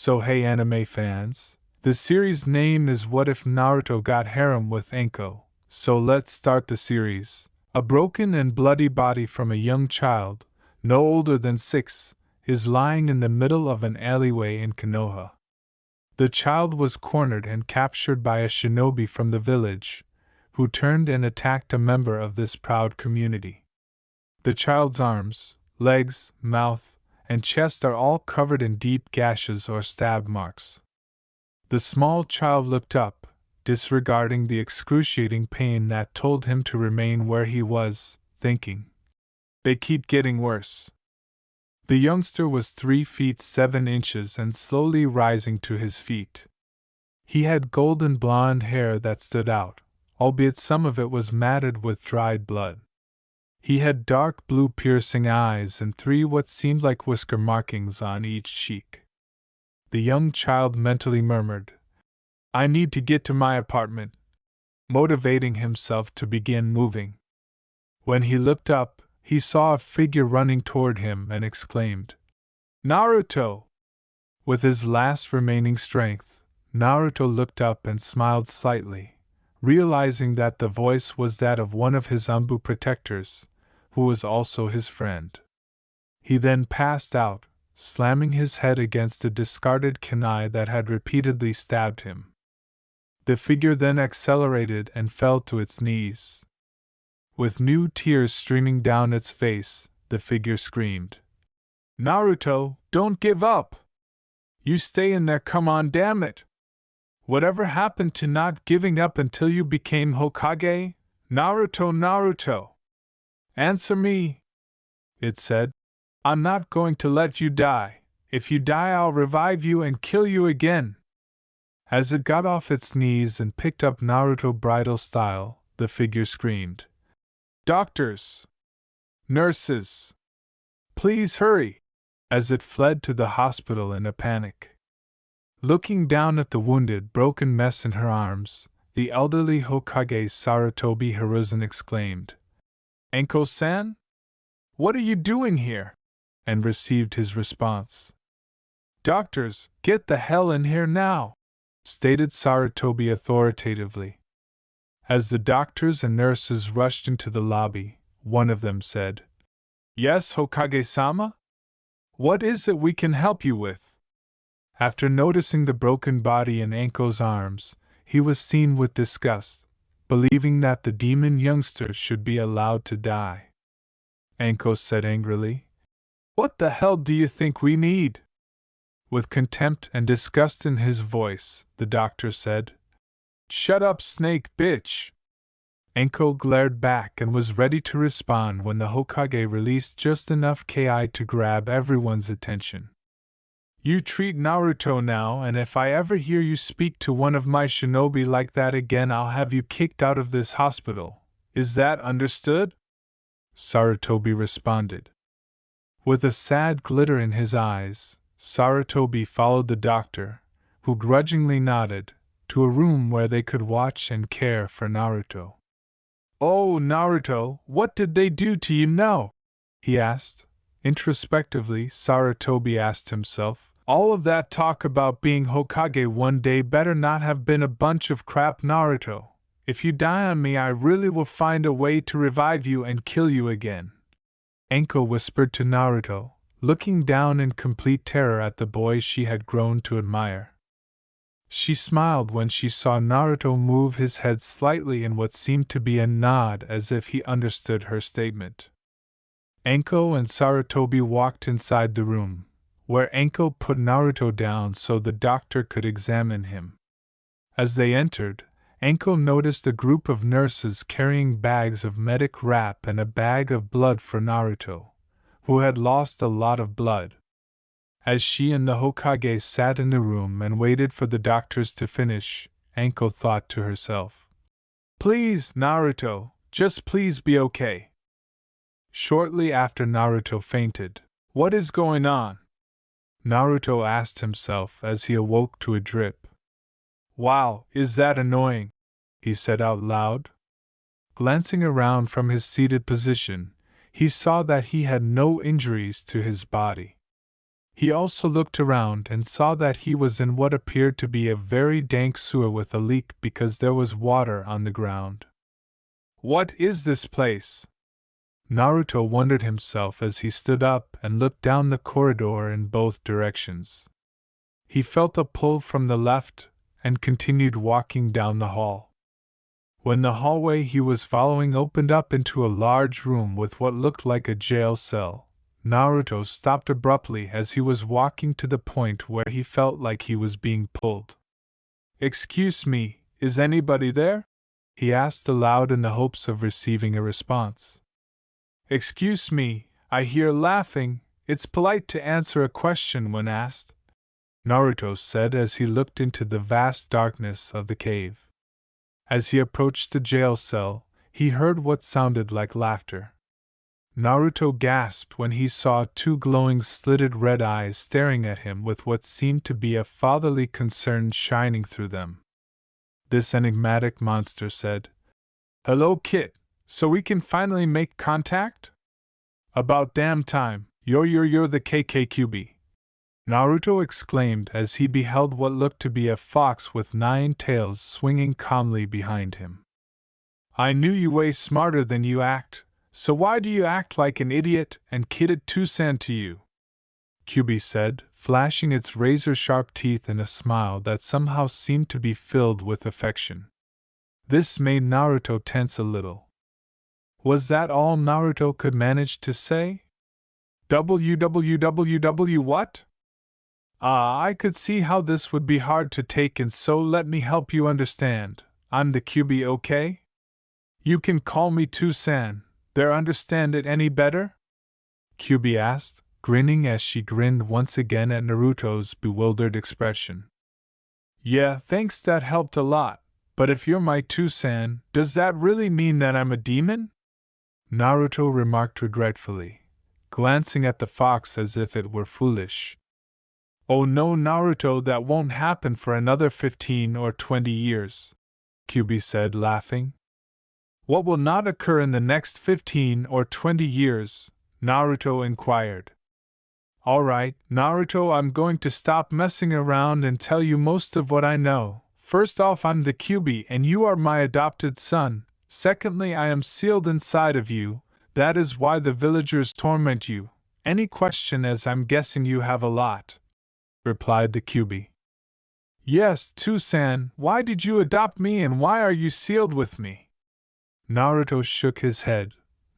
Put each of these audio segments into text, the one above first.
So hey anime fans, the series name is What If Naruto Got Harem with Anko, so let's start the series. A broken and bloody body from a young child, no older than 6, is lying in the middle of an alleyway in Konoha. The child was cornered and captured by a shinobi from the village, who turned and attacked a member of this proud community. The child's arms, legs, mouth, and chest are all covered in deep gashes or stab marks. The small child looked up, disregarding the excruciating pain that told him to remain where he was, thinking, "They keep getting worse." The youngster was 3 feet 7 inches and slowly rising to his feet. He had golden blonde hair that stood out, albeit some of it was matted with dried blood. He had dark blue piercing eyes and 3 what seemed like whisker markings on each cheek. The young child mentally murmured, "I need to get to my apartment," motivating himself to begin moving. When he looked up, he saw a figure running toward him and exclaimed, "Naruto!" With his last remaining strength, Naruto looked up and smiled slightly, realizing that the voice was that of one of his Anbu protectors, who was also his friend. He then passed out, slamming his head against a discarded kunai that had repeatedly stabbed him. The figure then accelerated and fell to its knees. With new tears streaming down its face, the figure screamed, "Naruto, don't give up! You stay in there, come on, damn it! Whatever happened to not giving up until you became Hokage? Naruto, Naruto! Answer me!" It said, "I'm not going to let you die. If you die, I'll revive you and kill you again." As it got off its knees and picked up Naruto bridal style, the figure screamed, "Doctors! Nurses! Please hurry!" as it fled to the hospital in a panic. Looking down at the wounded, broken mess in her arms, the elderly Hokage Sarutobi Hiruzen exclaimed, "Anko-san? What are you doing here?" and received his response. "Doctors, get the hell in here now!" stated Sarutobi authoritatively. As the doctors and nurses rushed into the lobby, one of them said, "Yes, Hokage-sama? What is it we can help you with?" After noticing the broken body in Anko's arms, he was seen with disgust, believing that the demon youngster should be allowed to die. Anko said angrily, "What the hell do you think we need?" With contempt and disgust in his voice, the doctor said, "Shut up, snake bitch!" Anko glared back and was ready to respond when the Hokage released just enough ki to grab everyone's attention. "You treat Naruto now, and if I ever hear you speak to one of my shinobi like that again, I'll have you kicked out of this hospital. Is that understood?" Sarutobi responded. With a sad glitter in his eyes, Sarutobi followed the doctor, who grudgingly nodded, to a room where they could watch and care for Naruto. "Oh, Naruto, what did they do to you now?" he asked. Introspectively, Sarutobi asked himself, "All of that talk about being Hokage one day better not have been a bunch of crap, Naruto. If you die on me, I really will find a way to revive you and kill you again." Anko whispered to Naruto, looking down in complete terror at the boy she had grown to admire. She smiled when she saw Naruto move his head slightly in what seemed to be a nod as if he understood her statement. Anko and Sarutobi walked inside the room, where Anko put Naruto down so the doctor could examine him. As they entered, Anko noticed a group of nurses carrying bags of medic wrap and a bag of blood for Naruto, who had lost a lot of blood. As she and the Hokage sat in the room and waited for the doctors to finish, Anko thought to herself, "Please, Naruto, just please be okay." Shortly after Naruto fainted, "What is going on?" Naruto asked himself as he awoke to a drip. "Wow, is that annoying?" he said out loud. Glancing around from his seated position, he saw that he had no injuries to his body. He also looked around and saw that he was in what appeared to be a very dank sewer with a leak because there was water on the ground. What is this place? Naruto wondered himself as he stood up and looked down the corridor in both directions. He felt a pull from the left and continued walking down the hall. When the hallway he was following opened up into a large room with what looked like a jail cell, Naruto stopped abruptly as he was walking to the point where he felt like he was being pulled. "Excuse me, is anybody there?" he asked aloud in the hopes of receiving a response. "Excuse me, I hear laughing. It's polite to answer a question when asked," Naruto said as he looked into the vast darkness of the cave. As he approached the jail cell, he heard what sounded like laughter. Naruto gasped when he saw two glowing slitted red eyes staring at him with what seemed to be a fatherly concern shining through them. This enigmatic monster said, "Hello, Kit, so we can finally make contact?" "About damn time, you're the KKQB," Naruto exclaimed as he beheld what looked to be a fox with 9 tails swinging calmly behind him. "I knew you way smarter than you act. So why do you act like an idiot and kid it Tucson to you?" Kyubi said, flashing its razor-sharp teeth in a smile that somehow seemed to be filled with affection. This made Naruto tense a little. Was that all Naruto could manage to say? "WWWW what?" I could see how this would be hard to take, and so let me help you understand. I'm the Kyubi, okay? You can call me Tucson. There, understand it any better?" Kyubi asked, grinning as she grinned once again at Naruto's bewildered expression. "Yeah, thanks, that helped a lot, but if you're my Tucson, does that really mean that I'm a demon?" Naruto remarked regretfully, glancing at the fox as if it were foolish. "Oh no, Naruto, that won't happen for another 15 or 20 years, Kyubi said, laughing. "What will not occur in the next 15 or 20 years?" Naruto inquired. "Alright, Naruto, I'm going to stop messing around and tell you most of what I know. First off, I'm the Kyubi and you are my adopted son. Secondly, I am sealed inside of you. That is why the villagers torment you. Any question, as I'm guessing you have a lot," replied the Kyubi. "Yes, Tucson, why did you adopt me and why are you sealed with me?" Naruto shook his head.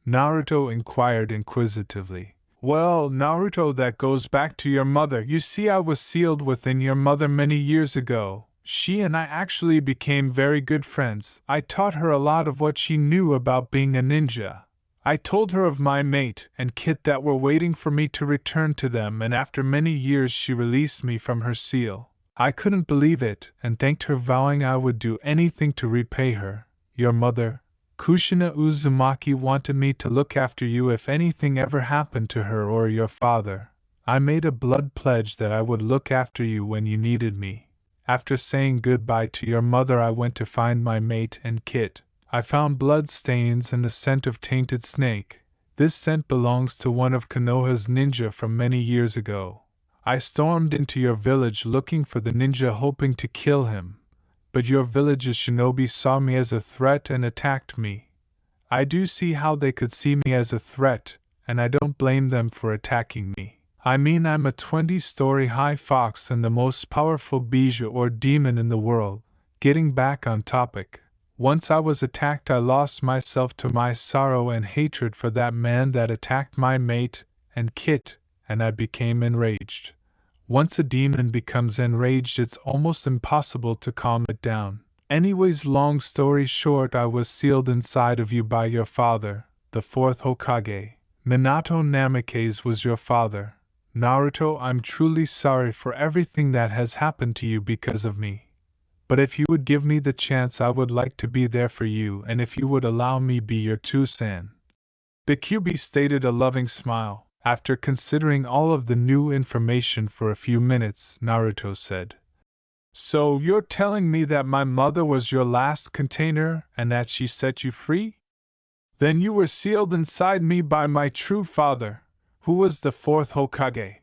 Naruto inquired inquisitively. "Well, Naruto, that goes back to your mother. You see, I was sealed within your mother many years ago. She and I actually became very good friends. I taught her a lot of what she knew about being a ninja. I told her of my mate and Kit that were waiting for me to return to them, and after many years she released me from her seal. I couldn't believe it and thanked her, vowing I would do anything to repay her. Your mother, Kushina Uzumaki, wanted me to look after you if anything ever happened to her or your father. I made a blood pledge that I would look after you when you needed me. After saying goodbye to your mother, I went to find my mate and Kit. I found blood stains and the scent of tainted snake. This scent belongs to one of Konoha's ninja from many years ago. I stormed into your village looking for the ninja, hoping to kill him. But your village's shinobi saw me as a threat and attacked me. I do see how they could see me as a threat, and I don't blame them for attacking me. I mean, I'm a 20-story high fox and the most powerful bijou or demon in the world. Getting back on topic, once I was attacked, I lost myself to my sorrow and hatred for that man that attacked my mate and Kit, and I became enraged. Once a demon becomes enraged, it's almost impossible to calm it down. Anyways, long story short, I was sealed inside of you by your father, the 4th Hokage. Minato Namikaze was your father. Naruto, I'm truly sorry for everything that has happened to you because of me. But if you would give me the chance, I would like to be there for you, and if you would allow me be your Tucson." The Kyubi stated a loving smile. After considering all of the new information for a few minutes, Naruto said, "So you're telling me that my mother was your last container and that she set you free? Then you were sealed inside me by my true father, who was the 4th Hokage."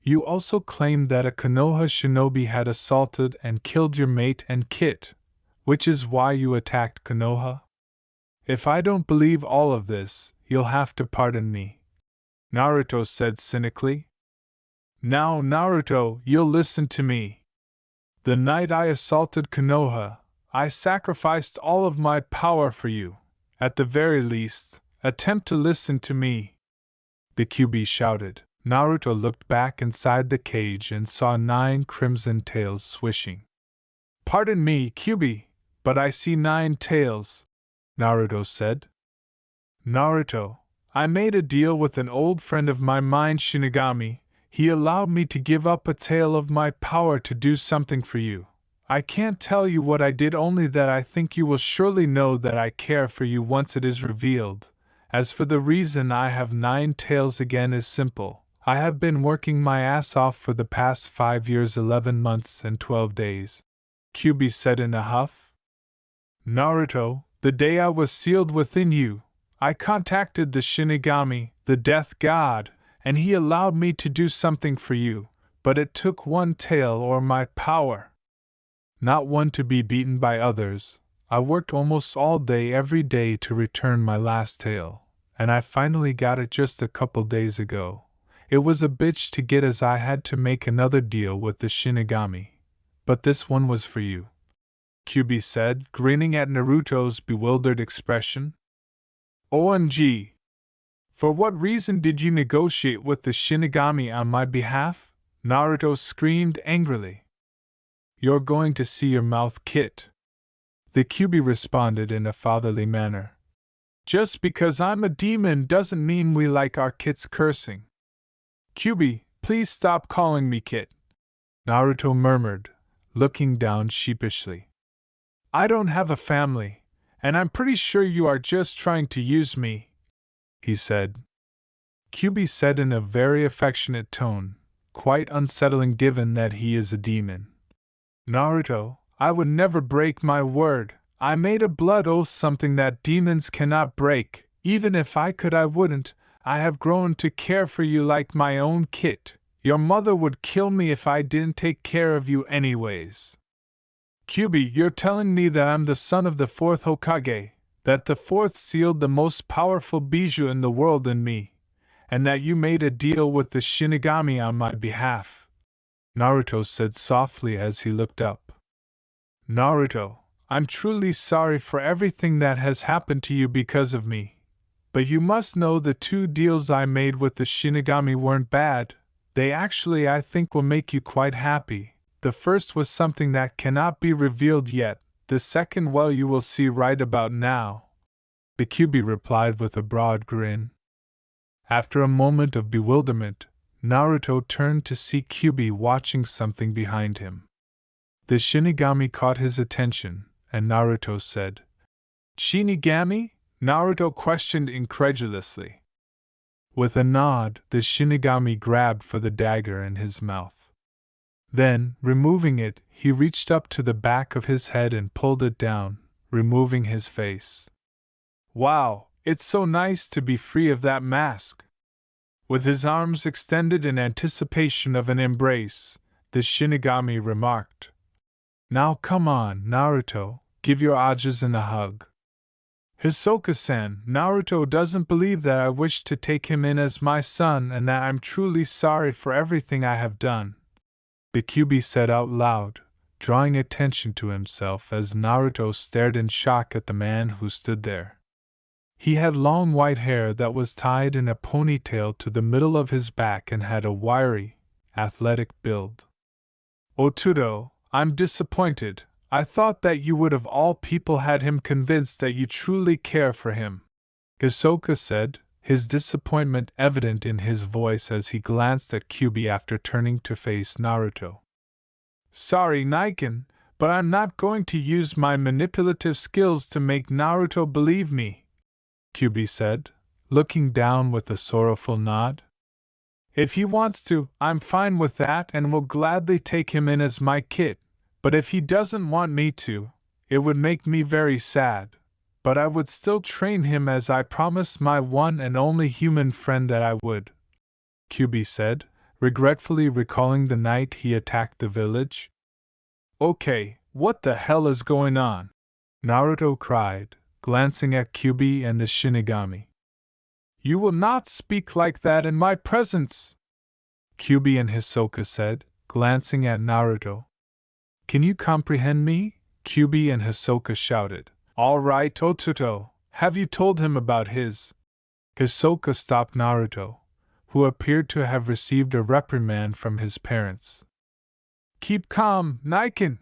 You also claimed that a Konoha shinobi had assaulted and killed your mate and kit, which is why you attacked Konoha? If I don't believe all of this, you'll have to pardon me, Naruto said cynically. Now, Naruto, you'll listen to me. The night I assaulted Konoha, I sacrificed all of my power for you. At the very least, attempt to listen to me, the Kyuubi shouted. Naruto looked back inside the cage and saw 9 crimson tails swishing. Pardon me, Kyuubi, but I see 9 tails, Naruto said. Naruto, I made a deal with an old friend of my mind, Shinigami. He allowed me to give up a tail of my power to do something for you. I can't tell you what I did, only that I think you will surely know that I care for you once it is revealed. As for the reason I have 9 tails again is simple. I have been working my ass off for the past 5 years, 11 months and 12 days, Kyuubi said in a huff. Naruto, the day I was sealed within you, I contacted the Shinigami, the death god, and he allowed me to do something for you, but it took 1 tail or my power. Not one to be beaten by others. I worked almost all day every day to return my last tail, and I finally got it just a couple days ago. It was a bitch to get as I had to make another deal with the Shinigami. But this one was for you, Kyuubi said, grinning at Naruto's bewildered expression. OMG! For what reason did you negotiate with the Shinigami on my behalf? Naruto screamed angrily. You're going to see your mouth, Kit, the Kyuubi responded in a fatherly manner. Just because I'm a demon doesn't mean we like our kits cursing. Kyuubi, please stop calling me Kit, Naruto murmured, looking down sheepishly. I don't have a family, and I'm pretty sure you are just trying to use me, he said. Kyuubi said in a very affectionate tone, quite unsettling given that he is a demon. Naruto, I would never break my word. I made a blood oath, something that demons cannot break. Even if I could, I wouldn't. I have grown to care for you like my own kit. Your mother would kill me if I didn't take care of you anyways. Kyuubi, you're telling me that I'm the son of the 4th Hokage, that the 4th sealed the most powerful bijou in the world in me, and that you made a deal with the Shinigami on my behalf, Naruto said softly as he looked up. Naruto, I'm truly sorry for everything that has happened to you because of me. But you must know the 2 deals I made with the Shinigami weren't bad. They actually, I think, will make you quite happy. The first was something that cannot be revealed yet. The second, well, you will see right about now, the Kyuubi replied with a broad grin. After a moment of bewilderment, Naruto turned to see Kyuubi watching something behind him. The Shinigami caught his attention, and Naruto said, Shinigami? Naruto questioned incredulously. With a nod, the Shinigami grabbed for the dagger in his mouth. Then, removing it, he reached up to the back of his head and pulled it down, removing his face. Wow, it's so nice to be free of that mask. With his arms extended in anticipation of an embrace, the Shinigami remarked, Now come on, Naruto, give your Ajisen a hug. Hisoka-san, Naruto doesn't believe that I wish to take him in as my son and that I'm truly sorry for everything I have done, the Kyuubi said out loud, drawing attention to himself as Naruto stared in shock at the man who stood there. He had long white hair that was tied in a ponytail to the middle of his back and had a wiry, athletic build. Otudo, I'm disappointed. I thought that you would of all people had him convinced that you truly care for him, Hisoka said, his disappointment evident in his voice as he glanced at Kyuubi after turning to face Naruto. Sorry, Niken, but I'm not going to use my manipulative skills to make Naruto believe me, Kyuubi said, looking down with a sorrowful nod. If he wants to, I'm fine with that and will gladly take him in as my kid. But if he doesn't want me to, it would make me very sad. But I would still train him as I promised my one and only human friend that I would, Kyuubi said, regretfully recalling the night he attacked the village. Okay, what the hell is going on? Naruto cried, glancing at Kyuubi and the Shinigami. You will not speak like that in my presence, Kyuubi and Hisoka said, glancing at Naruto. Can you comprehend me? Kyuubi and Hisoka shouted. All right, Otuto, have you told him about his? Hisoka stopped Naruto, who appeared to have received a reprimand from his parents. Keep calm, Niken.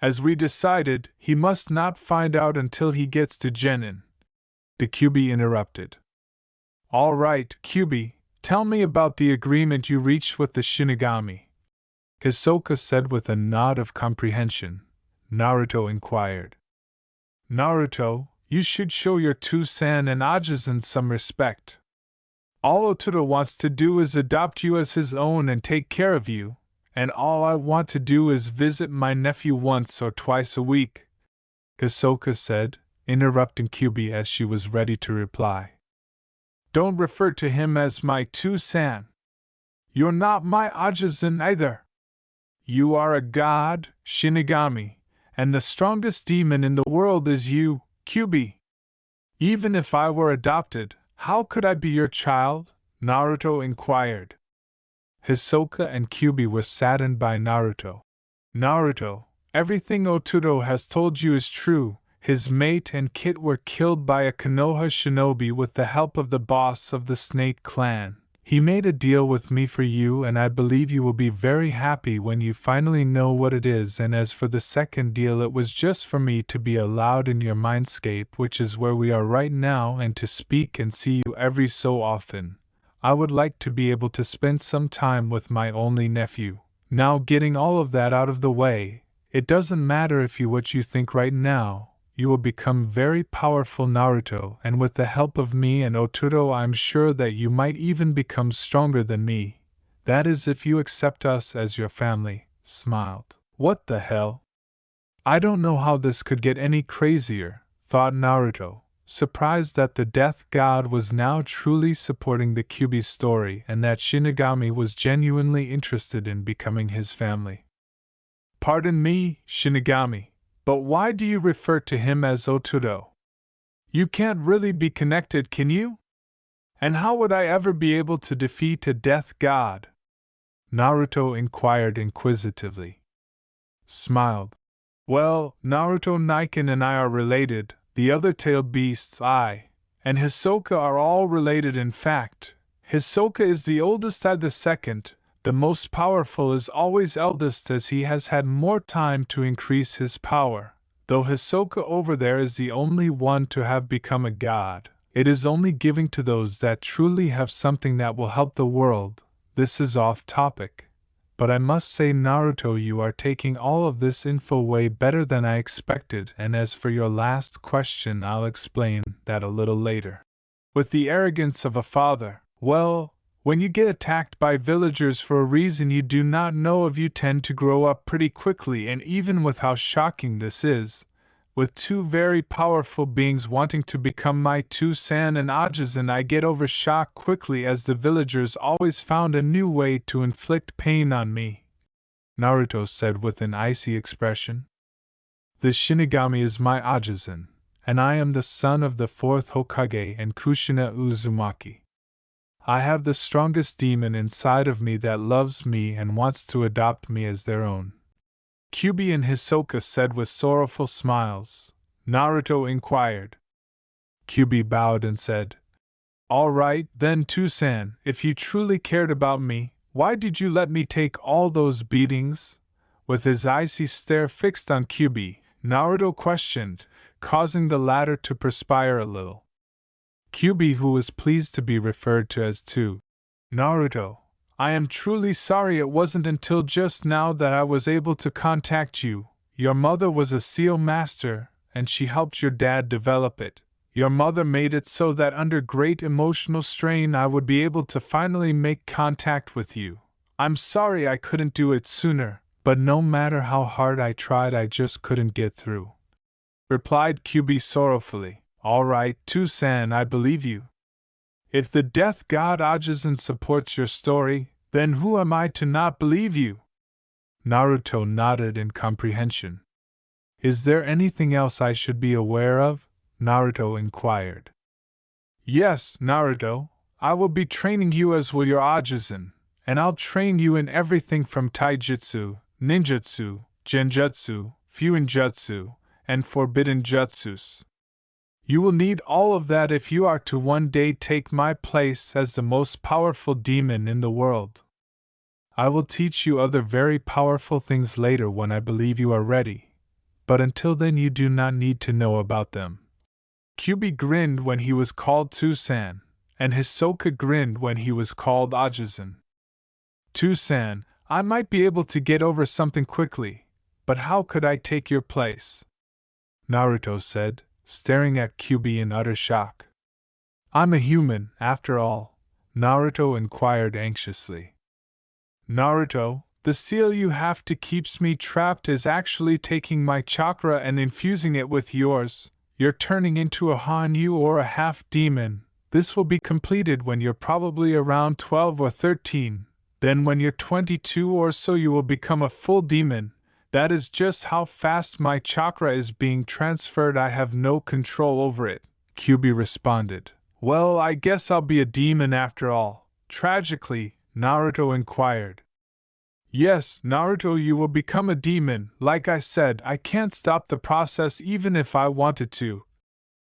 As we decided, he must not find out until he gets to Genin. The Kyuubi interrupted. All right, Kyuubi, tell me about the agreement you reached with the Shinigami. Hisoka said with a nod of comprehension. Naruto inquired. Naruto, you should show your Toussaint and Ajisen some respect. All Otuto wants to do is adopt you as his own and take care of you, and all I want to do is visit my nephew once or twice a week, Hisoka said, interrupting Kyuubi as she was ready to reply. Don't refer to him as my Toussaint. You're not my Ajisen either. You are a god, Shinigami, and the strongest demon in the world is you, Kyuubi. Even if I were adopted, how could I be your child? Naruto inquired. Hisoka and Kyuubi were saddened by Naruto. Naruto, everything Otuto has told you is true. His mate and Kit were killed by a Konoha shinobi with the help of the boss of the Snake Clan. He made a deal with me for you, and I believe you will be very happy when you finally know what it is. And as for the second deal, it was just for me to be allowed in your mindscape, which is where we are right now, and to speak and see you every so often. I would like to be able to spend some time with my only nephew. Now, getting all of that out of the way, it doesn't matter if what you think right now. You will become very powerful, Naruto, and with the help of me and Otuto I'm sure that you might even become stronger than me. That is if you accept us as your family, smiled. What the hell? I don't know how this could get any crazier, thought Naruto, surprised that the death god was now truly supporting the Kyuubi's story and that Shinigami was genuinely interested in becoming his family. Pardon me, Shinigami. But why do you refer to him as Otuto? You can't really be connected, can you? And how would I ever be able to defeat a death god? Naruto inquired inquisitively. Smiled. Well, Naruto, Niken and I are related, the other tailed beasts, I, and Hisoka are all related. In fact, Hisoka is the oldest, I the second. The most powerful is always eldest, as he has had more time to increase his power. Though Hisoka over there is the only one to have become a god, it is only giving to those that truly have something that will help the world. This is off topic, but I must say, Naruto, you are taking all of this info way better than I expected, and as for your last question, I'll explain that a little later. With the arrogance of a father, well, when you get attacked by villagers for a reason you do not know of, you tend to grow up pretty quickly, and even with how shocking this is, with two very powerful beings wanting to become my Toussaint and Ajisen, I get over shock quickly, as the villagers always found a new way to inflict pain on me, Naruto said with an icy expression. The Shinigami is my Ajisen, and I am the son of the fourth Hokage and Kushina Uzumaki. I have the strongest demon inside of me that loves me and wants to adopt me as their own, Kyuubi and Hisoka said with sorrowful smiles. Naruto inquired. Kyuubi bowed and said, All right, then, Toussaint, if you truly cared about me, why did you let me take all those beatings? With his icy stare fixed on Kyuubi, Naruto questioned, causing the latter to perspire a little. Kyuubi, who was pleased to be referred to as Tu. Naruto, I am truly sorry it wasn't until just now that I was able to contact you. Your mother was a seal master, and she helped your dad develop it. Your mother made it so that under great emotional strain I would be able to finally make contact with you. I'm sorry I couldn't do it sooner, but no matter how hard I tried, I just couldn't get through, replied Kyuubi sorrowfully. All right, Toussaint, I believe you. If the death god Ajisen supports your story, Then who am I to not believe you? Naruto nodded in comprehension. Is there anything else I should be aware of? Naruto inquired. Yes, Naruto, I will be training you as will your Ajisen, and I'll train you in everything from taijutsu, ninjutsu, genjutsu, fuinjutsu, and forbidden jutsus. You will need all of that if you are to one day take my place as the most powerful demon in the world. I will teach you other very powerful things later when I believe you are ready, but until then you do not need to know about them. Kyubi grinned when he was called Tsusan, and Hisoka grinned when he was called Ajisen. Tsusan, I might be able to get over something quickly, but how could I take your place? Naruto said, staring at Kyubi in utter shock. I'm a human, after all, Naruto inquired anxiously. Naruto, the seal you have to keeps me trapped is actually taking my chakra and infusing it with yours. You're turning into a Hanyu or a half-demon. This will be completed when you're probably around 12 or 13. Then when you're 22 or so you will become a full demon. That is just how fast my chakra is being transferred. I have no control over it, Kyubi responded. Well, I guess I'll be a demon after all. Tragically, Naruto inquired. Yes, Naruto, you will become a demon. Like I said, I can't stop the process even if I wanted to,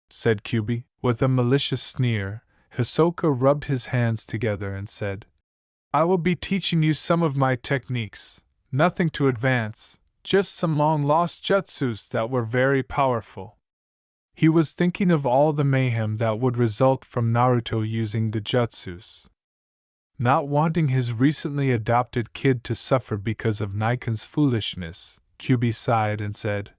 said Kyubi. With a malicious sneer, Hisoka rubbed his hands together and said, I will be teaching you some of my techniques. Nothing to advance, just some long-lost jutsus that were very powerful. He was thinking of all the mayhem that would result from Naruto using the jutsus. Not wanting his recently adopted kid to suffer because of Niken's foolishness, Kyubi sighed and said,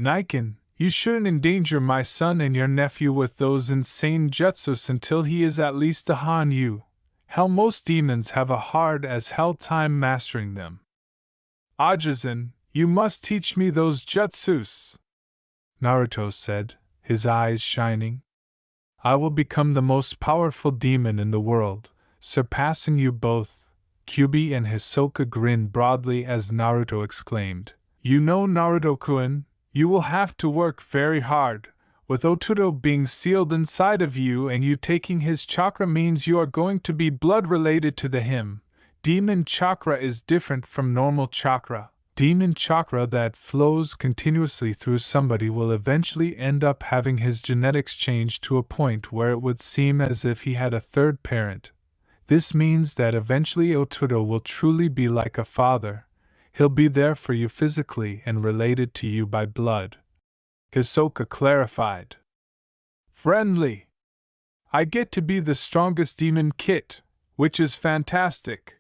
Niken, you shouldn't endanger my son and your nephew with those insane jutsus until he is at least a Hanyu. Hell, most demons have a hard as hell time mastering them. Ajisen, you must teach me those jutsus, Naruto said, his eyes shining. I will become the most powerful demon in the world, surpassing you both. Kyubi and Hisoka grinned broadly as Naruto exclaimed, You know, Naruto-kun, you will have to work very hard. With Oturo being sealed inside of you and you taking his chakra means you are going to be blood related to the him. Demon chakra is different from normal chakra. Demon chakra that flows continuously through somebody will eventually end up having his genetics changed to a point where it would seem as if he had a third parent. This means that eventually Oturo will truly be like a father. He'll be there for you physically and related to you by blood. Hisoka clarified. Friendly. I get to be the strongest demon Kit, which is fantastic.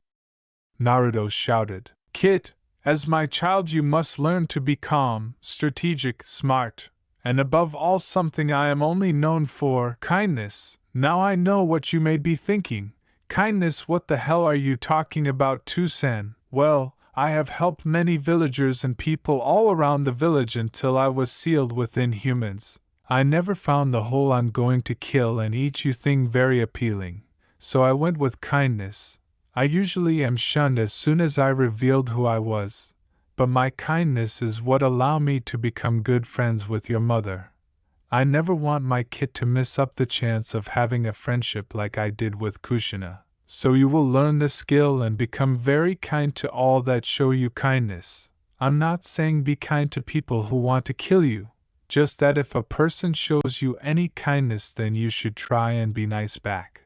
Naruto shouted. Kit, as my child you must learn to be calm, strategic, smart, and above all something I am only known for, kindness. Now I know what you may be thinking. Kindness, what the hell are you talking about, Tsusan? Well, I have helped many villagers and people all around the village until I was sealed within humans. I never found the whole I'm going to kill and eat you thing very appealing, so I went with kindness. I usually am shunned as soon as I revealed who I was, but my kindness is what allowed me to become good friends with your mother. I never want my kid to miss up the chance of having a friendship like I did with Kushina. So you will learn the skill and become very kind to all that show you kindness. I'm not saying be kind to people who want to kill you, just that if a person shows you any kindness then you should try and be nice back.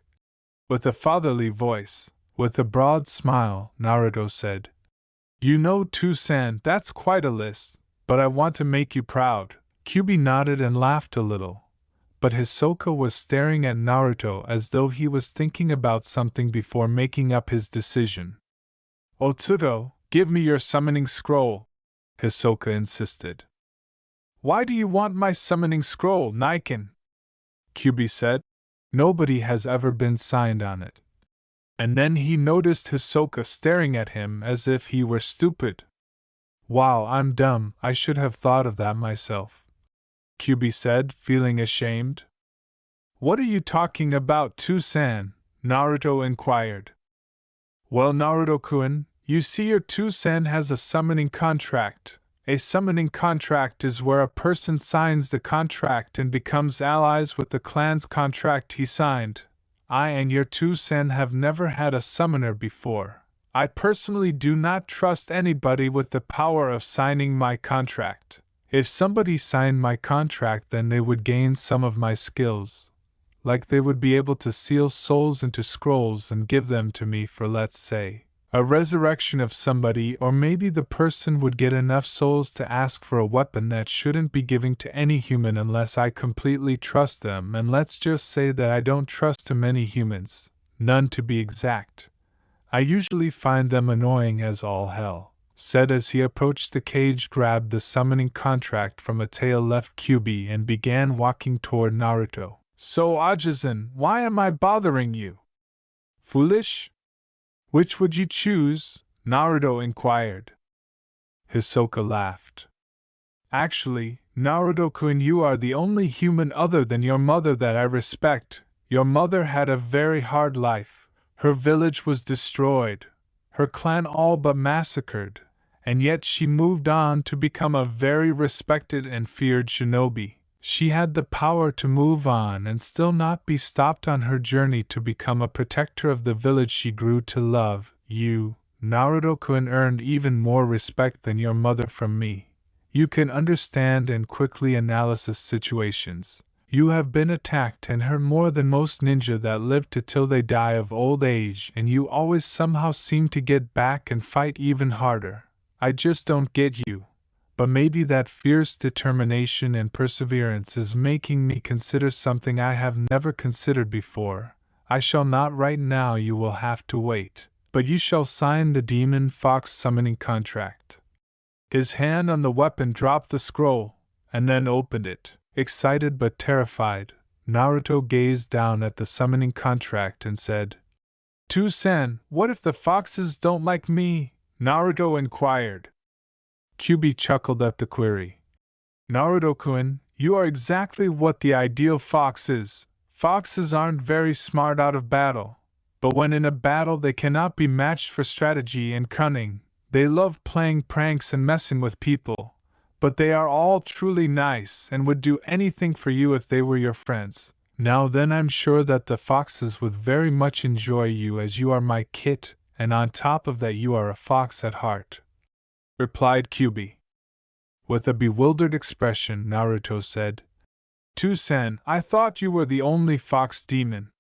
With a fatherly voice, with a broad smile, Naruto said, You know, Tsusan, that's quite a list, but I want to make you proud. Kyubi nodded and laughed a little. But Hisoka was staring at Naruto as though he was thinking about something before making up his decision. Oturo, give me your summoning scroll, Hisoka insisted. Why do you want my summoning scroll, Niken? Kyubi said. Nobody has ever been signed on it. And then he noticed Hisoka staring at him as if he were stupid. Wow, I'm dumb, I should have thought of that myself, Kyubi said, feeling ashamed. What are you talking about, Tsusan? Naruto inquired. Well, Naruto-kun, you see your two-sen has a summoning contract. A summoning contract is where a person signs the contract and becomes allies with the clan's contract he signed. I and your two-sen have never had a summoner before. I personally do not trust anybody with the power of signing my contract. If somebody signed my contract, then they would gain some of my skills. Like they would be able to seal souls into scrolls and give them to me for, let's say, a resurrection of somebody, or maybe the person would get enough souls to ask for a weapon that shouldn't be given to any human unless I completely trust them, and let's just say that I don't trust too many humans, none to be exact. I usually find them annoying as all hell, said as he approached the cage, grabbed the summoning contract from a tail-left Kyuubi and began walking toward Naruto. So Ajisen, why am I bothering you? Foolish? Which would you choose? Naruto inquired. Hisoka laughed. Actually, Naruto-kun, you are the only human other than your mother that I respect. Your mother had a very hard life. Her village was destroyed, her clan all but massacred, and yet she moved on to become a very respected and feared shinobi. She had the power to move on and still not be stopped on her journey to become a protector of the village she grew to love. You, Naruto-kun, earned even more respect than your mother from me. You can understand and quickly analyze situations. You have been attacked and hurt more than most ninja that live till they die of old age, and you always somehow seem to get back and fight even harder. I just don't get you. But maybe that fierce determination and perseverance is making me consider something I have never considered before. I shall not right now, you will have to wait. But you shall sign the demon fox summoning contract. His hand on the weapon dropped the scroll, and then opened it. Excited but terrified, Naruto gazed down at the summoning contract and said, "Two-sen, what if the foxes don't like me?" Naruto inquired. Kyuubi chuckled at the query. Naruto-kun, you are exactly what the ideal fox is. Foxes aren't very smart out of battle, but when in a battle they cannot be matched for strategy and cunning. They love playing pranks and messing with people, but they are all truly nice and would do anything for you if they were your friends. Now then, I'm sure that the foxes would very much enjoy you, as you are my kit, and on top of that you are a fox at heart," replied Kyuubi. With a bewildered expression, Naruto said, "Two-sen, I thought you were the only fox demon."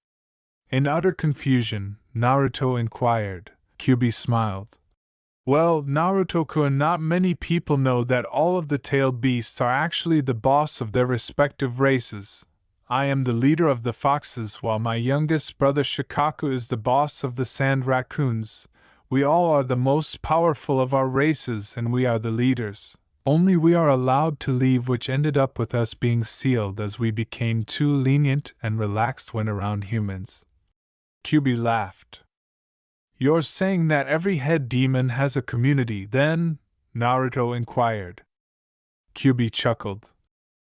In utter confusion, Naruto inquired. Kyuubi smiled. "Well, Naruto-kun, not many people know that all of the tailed beasts are actually the boss of their respective races. I am the leader of the foxes, while my youngest brother Shikaku is the boss of the sand raccoons. We all are the most powerful of our races, and we are the leaders. Only we are allowed to leave, which ended up with us being sealed as we became too lenient and relaxed when around humans." Kyuubi laughed. "You're saying that every head demon has a community, then?" Naruto inquired. Kyuubi chuckled.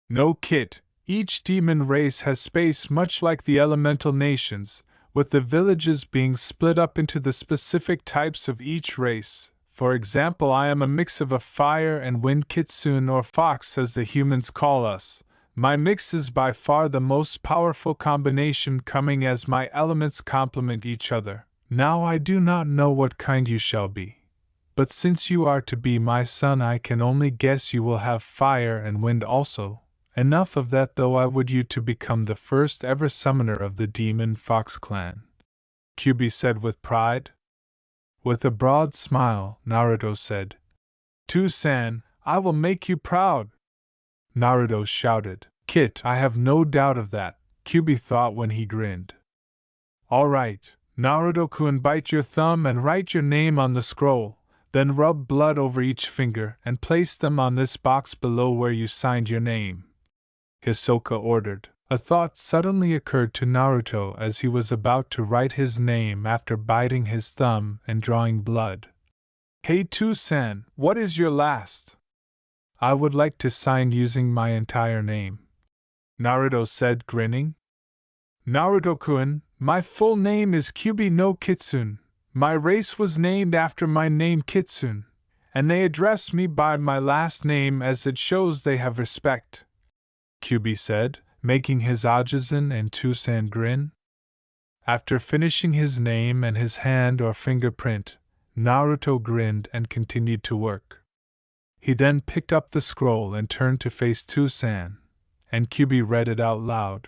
"No, kid. Each demon race has space much like the elemental nations, with the villages being split up into the specific types of each race. For example, I am a mix of a fire and wind kitsune, or fox as the humans call us. My mix is by far the most powerful combination, coming as my elements complement each other. Now I do not know what kind you shall be, but since you are to be my son, I can only guess you will have fire and wind also. Enough of that, though. I would you to become the first ever summoner of the Demon Fox clan," Kyuubi said with pride. With a broad smile, Naruto said, "Two-san, I will make you proud." Naruto shouted, "Kit, I have no doubt of that," Kyuubi thought when he grinned. "All right, Naruto-kun, bite your thumb and write your name on the scroll, then rub blood over each finger and place them on this box below where you signed your name," Hisoka ordered. A thought suddenly occurred to Naruto as he was about to write his name after biting his thumb and drawing blood. "Hey Two-san, what is your last?" "I would like to sign using my entire name," Naruto said, grinning. "Naruto-kun, my full name is Kyuubi no Kitsune. My race was named after my name Kitsune, and they address me by my last name as it shows they have respect, Kyubi said, making his Ajisen and Tusan grin. After finishing his name and his hand or fingerprint, Naruto grinned and continued to work. He then picked up the scroll and turned to face Tusan, and Kyubi read it out loud.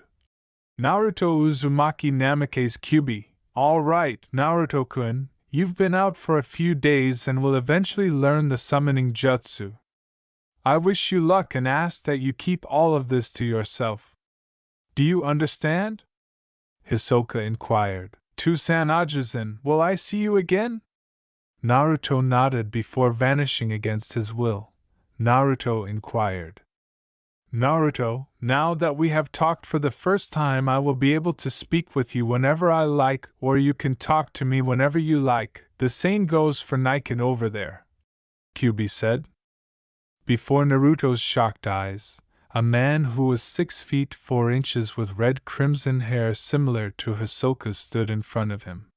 Naruto Uzumaki Namake's Kyubi. All right, Naruto-kun, you've been out for a few days and will eventually learn the summoning jutsu. I wish you luck and ask that you keep all of this to yourself. Do you understand? Hisoka inquired. Tusan Ajisen, will I see you again? Naruto nodded before vanishing against his will. Naruto inquired. Naruto, now that we have talked for the first time, I will be able to speak with you whenever I like, or you can talk to me whenever you like. The same goes for Niken over there, Kyubi said. Before Naruto's shocked eyes, a man who was 6 feet 4 inches with red-crimson hair similar to Hisoka's stood in front of him.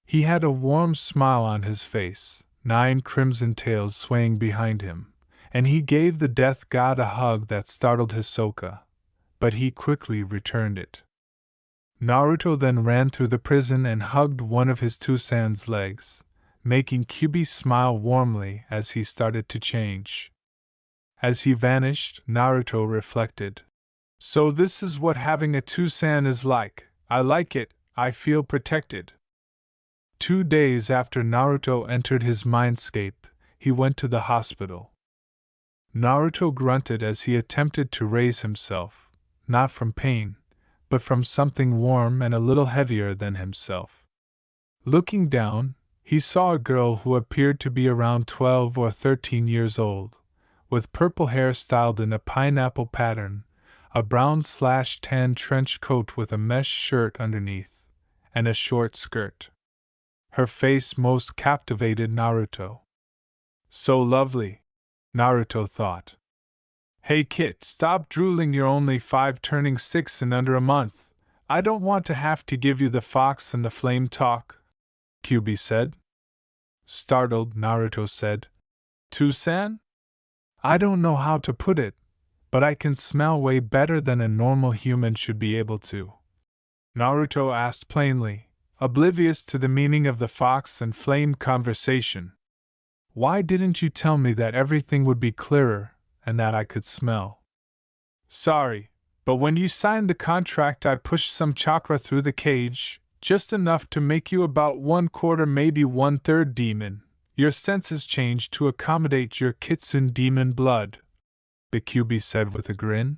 He had a warm smile on his face, 9 crimson tails swaying behind him, and he gave the death god a hug that startled Hisoka, but he quickly returned it. Naruto then ran through the prison and hugged one of his Tusan's legs, making Kyubi smile warmly as he started to change. As he vanished, Naruto reflected. So this is what having a Tusan is like. I like it, I feel protected. 2 days after Naruto entered his mindscape, he went to the hospital. Naruto grunted as he attempted to raise himself, not from pain, but from something warm and a little heavier than himself. Looking down, he saw a girl who appeared to be around 12 or 13 years old, with purple hair styled in a pineapple pattern, a brown/tan trench coat with a mesh shirt underneath, and a short skirt. Her face most captivated Naruto. So lovely, Naruto thought. Hey kid, stop drooling, you're only 5 turning 6 in under a month. I don't want to have to give you the fox and the flame talk, Kyubi said. Startled, Naruto said, Tusan? I don't know how to put it, but I can smell way better than a normal human should be able to. Naruto asked plainly, oblivious to the meaning of the fox and flame conversation. Why didn't you tell me that everything would be clearer, and that I could smell? Sorry, but when you signed the contract I pushed some chakra through the cage, just enough to make you about 1/4 maybe 1/3 demon. Your senses changed to accommodate your Kitsune demon blood, the Kyubi said with a grin.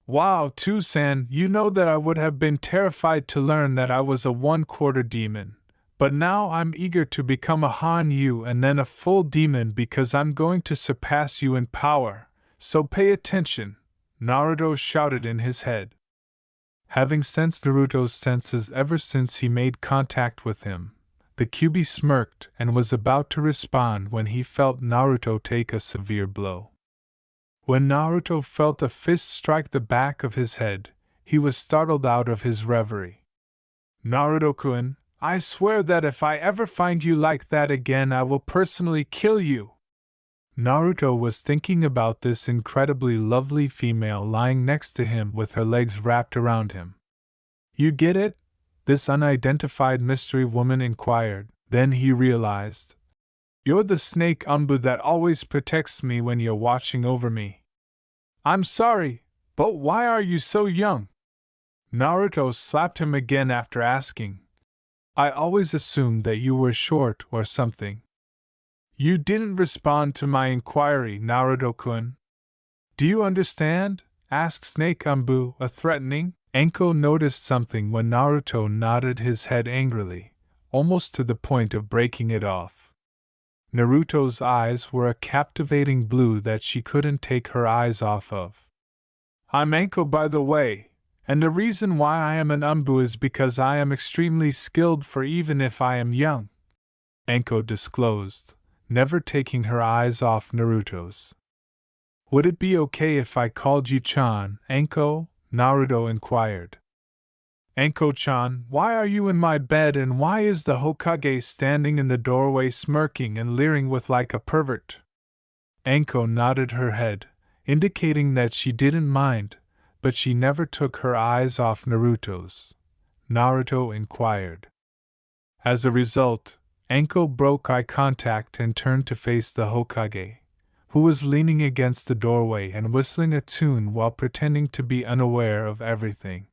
Wow, Tusan, you know that I would have been terrified to learn that I was a 1/4 demon, but now I'm eager to become a Han-yu and then a full demon because I'm going to surpass you in power, so pay attention, Naruto shouted in his head. Having sensed Naruto's senses ever since he made contact with him, the Kyubi smirked and was about to respond when he felt Naruto take a severe blow. When Naruto felt a fist strike the back of his head, he was startled out of his reverie. Naruto-kun, I swear that if I ever find you like that again I will personally kill you. Naruto was thinking about this incredibly lovely female lying next to him with her legs wrapped around him. You get it? This unidentified mystery woman inquired. Then he realized. You're the snake Umbu that always protects me when you're watching over me. I'm sorry, but why are you so young? Naruto slapped him again after asking. I always assumed that you were short or something. You didn't respond to my inquiry, Naruto-kun. Do you understand? Asked Snake Umbu, a threatening. Anko noticed something when Naruto nodded his head angrily, almost to the point of breaking it off. Naruto's eyes were a captivating blue that she couldn't take her eyes off of. I'm Anko, by the way, and the reason why I am an Umbu is because I am extremely skilled for even if I am young, Anko disclosed, never taking her eyes off Naruto's. Would it be okay if I called you Chan, Anko? Naruto inquired. Anko-chan, why are you in my bed and why is the Hokage standing in the doorway smirking and leering with like a pervert? Anko nodded her head, indicating that she didn't mind, but she never took her eyes off Naruto's. Naruto inquired. As a result, Anko broke eye contact and turned to face the Hokage, who was leaning against the doorway and whistling a tune while pretending to be unaware of everything.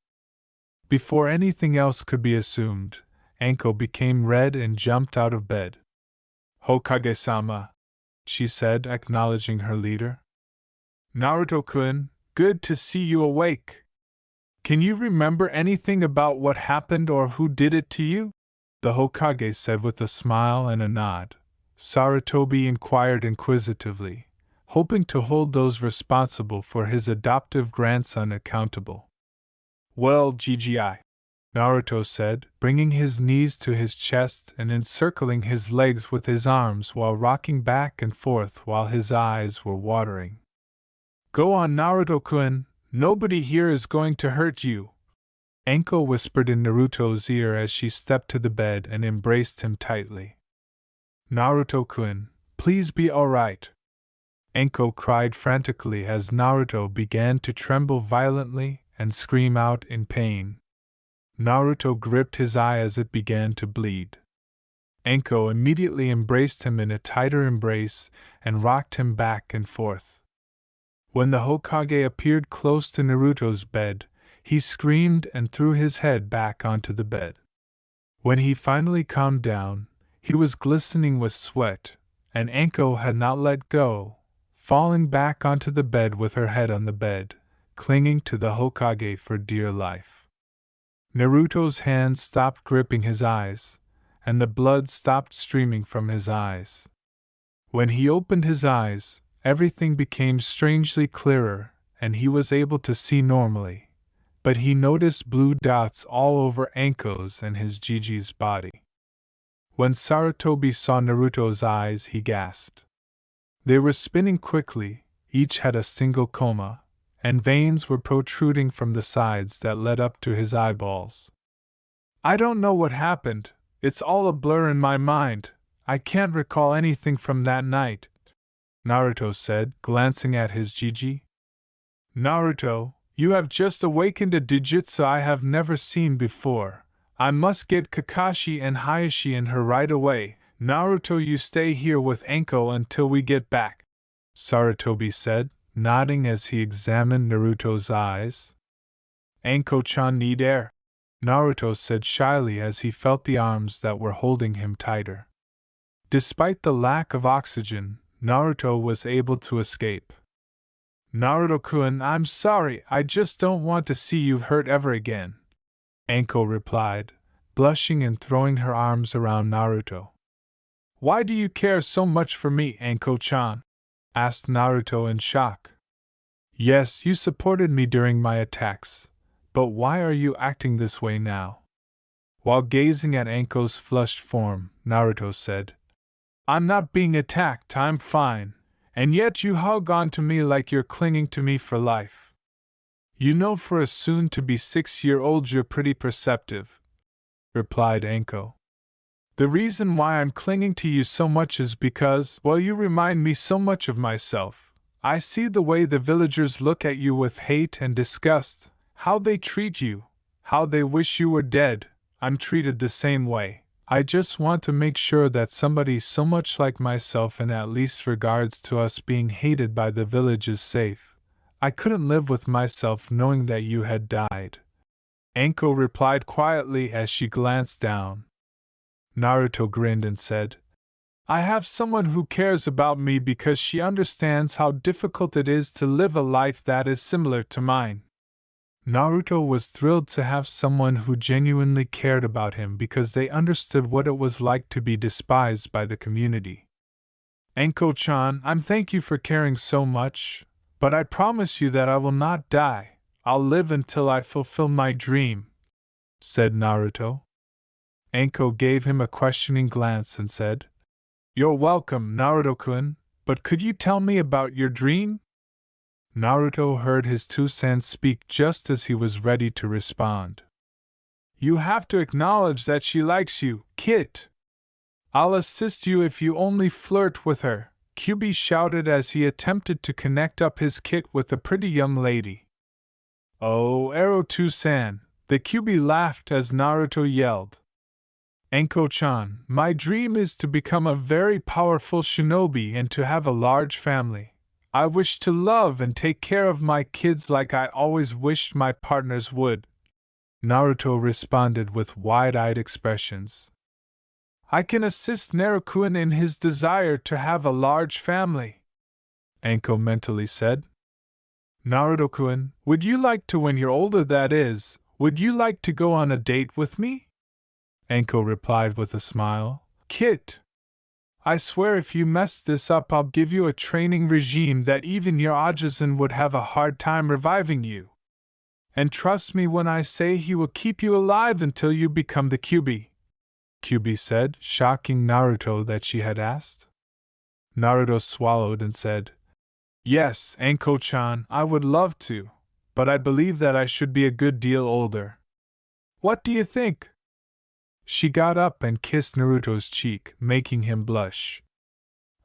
Before anything else could be assumed, Anko became red and jumped out of bed. Hokage-sama, she said, acknowledging her leader. Naruto-kun, good to see you awake. Can you remember anything about what happened or who did it to you? The Hokage said with a smile and a nod. Sarutobi inquired inquisitively, hoping to hold those responsible for his adoptive grandson accountable. Well, GGI, Naruto said, bringing his knees to his chest and encircling his legs with his arms while rocking back and forth while his eyes were watering. Go on, Naruto-kun, nobody here is going to hurt you. Anko whispered in Naruto's ear as she stepped to the bed and embraced him tightly. Naruto-kun, please be alright. Anko cried frantically as Naruto began to tremble violently and scream out in pain. Naruto gripped his eye as it began to bleed. Anko immediately embraced him in a tighter embrace and rocked him back and forth. When the Hokage appeared close to Naruto's bed, he screamed and threw his head back onto the bed. When he finally calmed down, he was glistening with sweat, and Anko had not let go, falling back onto the bed with her head on the bed, clinging to the Hokage for dear life. Naruto's hands stopped gripping his eyes, and the blood stopped streaming from his eyes. When he opened his eyes, everything became strangely clearer, and he was able to see normally, but he noticed blue dots all over Anko's and his Gigi's body. When Sarutobi saw Naruto's eyes, he gasped. They were spinning quickly, each had a single coma, and veins were protruding from the sides that led up to his eyeballs. I don't know what happened, it's all a blur in my mind, I can't recall anything from that night, Naruto said, glancing at his Gigi. Naruto, you have just awakened a Dijitsu I have never seen before. I must get Kakashi and Hayashi in her right away. Naruto, you stay here with Anko until we get back, Sarutobi said, nodding as he examined Naruto's eyes. Anko-chan need air, Naruto said shyly as he felt the arms that were holding him tighter. Despite the lack of oxygen, Naruto was able to escape. Naruto-kun, I'm sorry, I just don't want to see you hurt ever again, Anko replied, blushing and throwing her arms around Naruto. Why do you care so much for me, Anko-chan? Asked Naruto in shock. Yes, you supported me during my attacks, but why are you acting this way now? While gazing at Anko's flushed form, Naruto said, I'm not being attacked, I'm fine, and yet you hug on to me like you're clinging to me for life. You know, for a soon-to-be 6-year-old you're pretty perceptive, replied Anko. The reason why I'm clinging to you so much is because, well, you remind me so much of myself. I see the way the villagers look at you with hate and disgust, how they treat you, how they wish you were dead. I'm treated the same way. I just want to make sure that somebody so much like myself in at least regards to us being hated by the village is safe. I couldn't live with myself knowing that you had died. Anko replied quietly as she glanced down. Naruto grinned and said, I have someone who cares about me because she understands how difficult it is to live a life that is similar to mine. Naruto was thrilled to have someone who genuinely cared about him because they understood what it was like to be despised by the community. Anko-chan, I'm thank you for caring so much, but I promise you that I will not die. I'll live until I fulfill my dream, said Naruto. Anko gave him a questioning glance and said, You're welcome, Naruto-kun, but could you tell me about your dream? Naruto heard his 2 cents speak just as he was ready to respond. You have to acknowledge that she likes you, Kit. I'll assist you if you only flirt with her, QB shouted as he attempted to connect up his Kit with the pretty young lady. Oh, Ero-2-san, the QB laughed as Naruto yelled. Anko-chan, my dream is to become a very powerful shinobi and to have a large family. I wish to love and take care of my kids like I always wished my partners would. Naruto responded with wide-eyed expressions. I can assist Naruto-kun in his desire to have a large family, Anko mentally said. Naruto-kun, would you like to, when you're older that is, would you like to go on a date with me? Anko replied with a smile. Kit, I swear if you mess this up I'll give you a training regime that even your Ajisen would have a hard time reviving you. And trust me when I say he will keep you alive until you become the QB. QB said, shocking Naruto that she had asked. Naruto swallowed and said, Yes, Anko-chan, I would love to, but I believe that I should be a good deal older. What do you think? She got up and kissed Naruto's cheek, making him blush.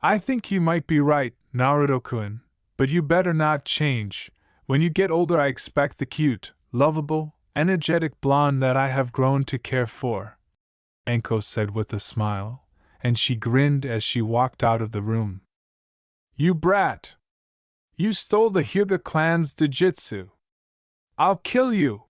I think you might be right, Naruto-kun, but you better not change. When you get older I expect the cute, lovable, energetic blonde that I have grown to care for, Anko said with a smile, and she grinned as she walked out of the room. You brat! You stole the Hyuga clan's Dojutsu! I'll kill you!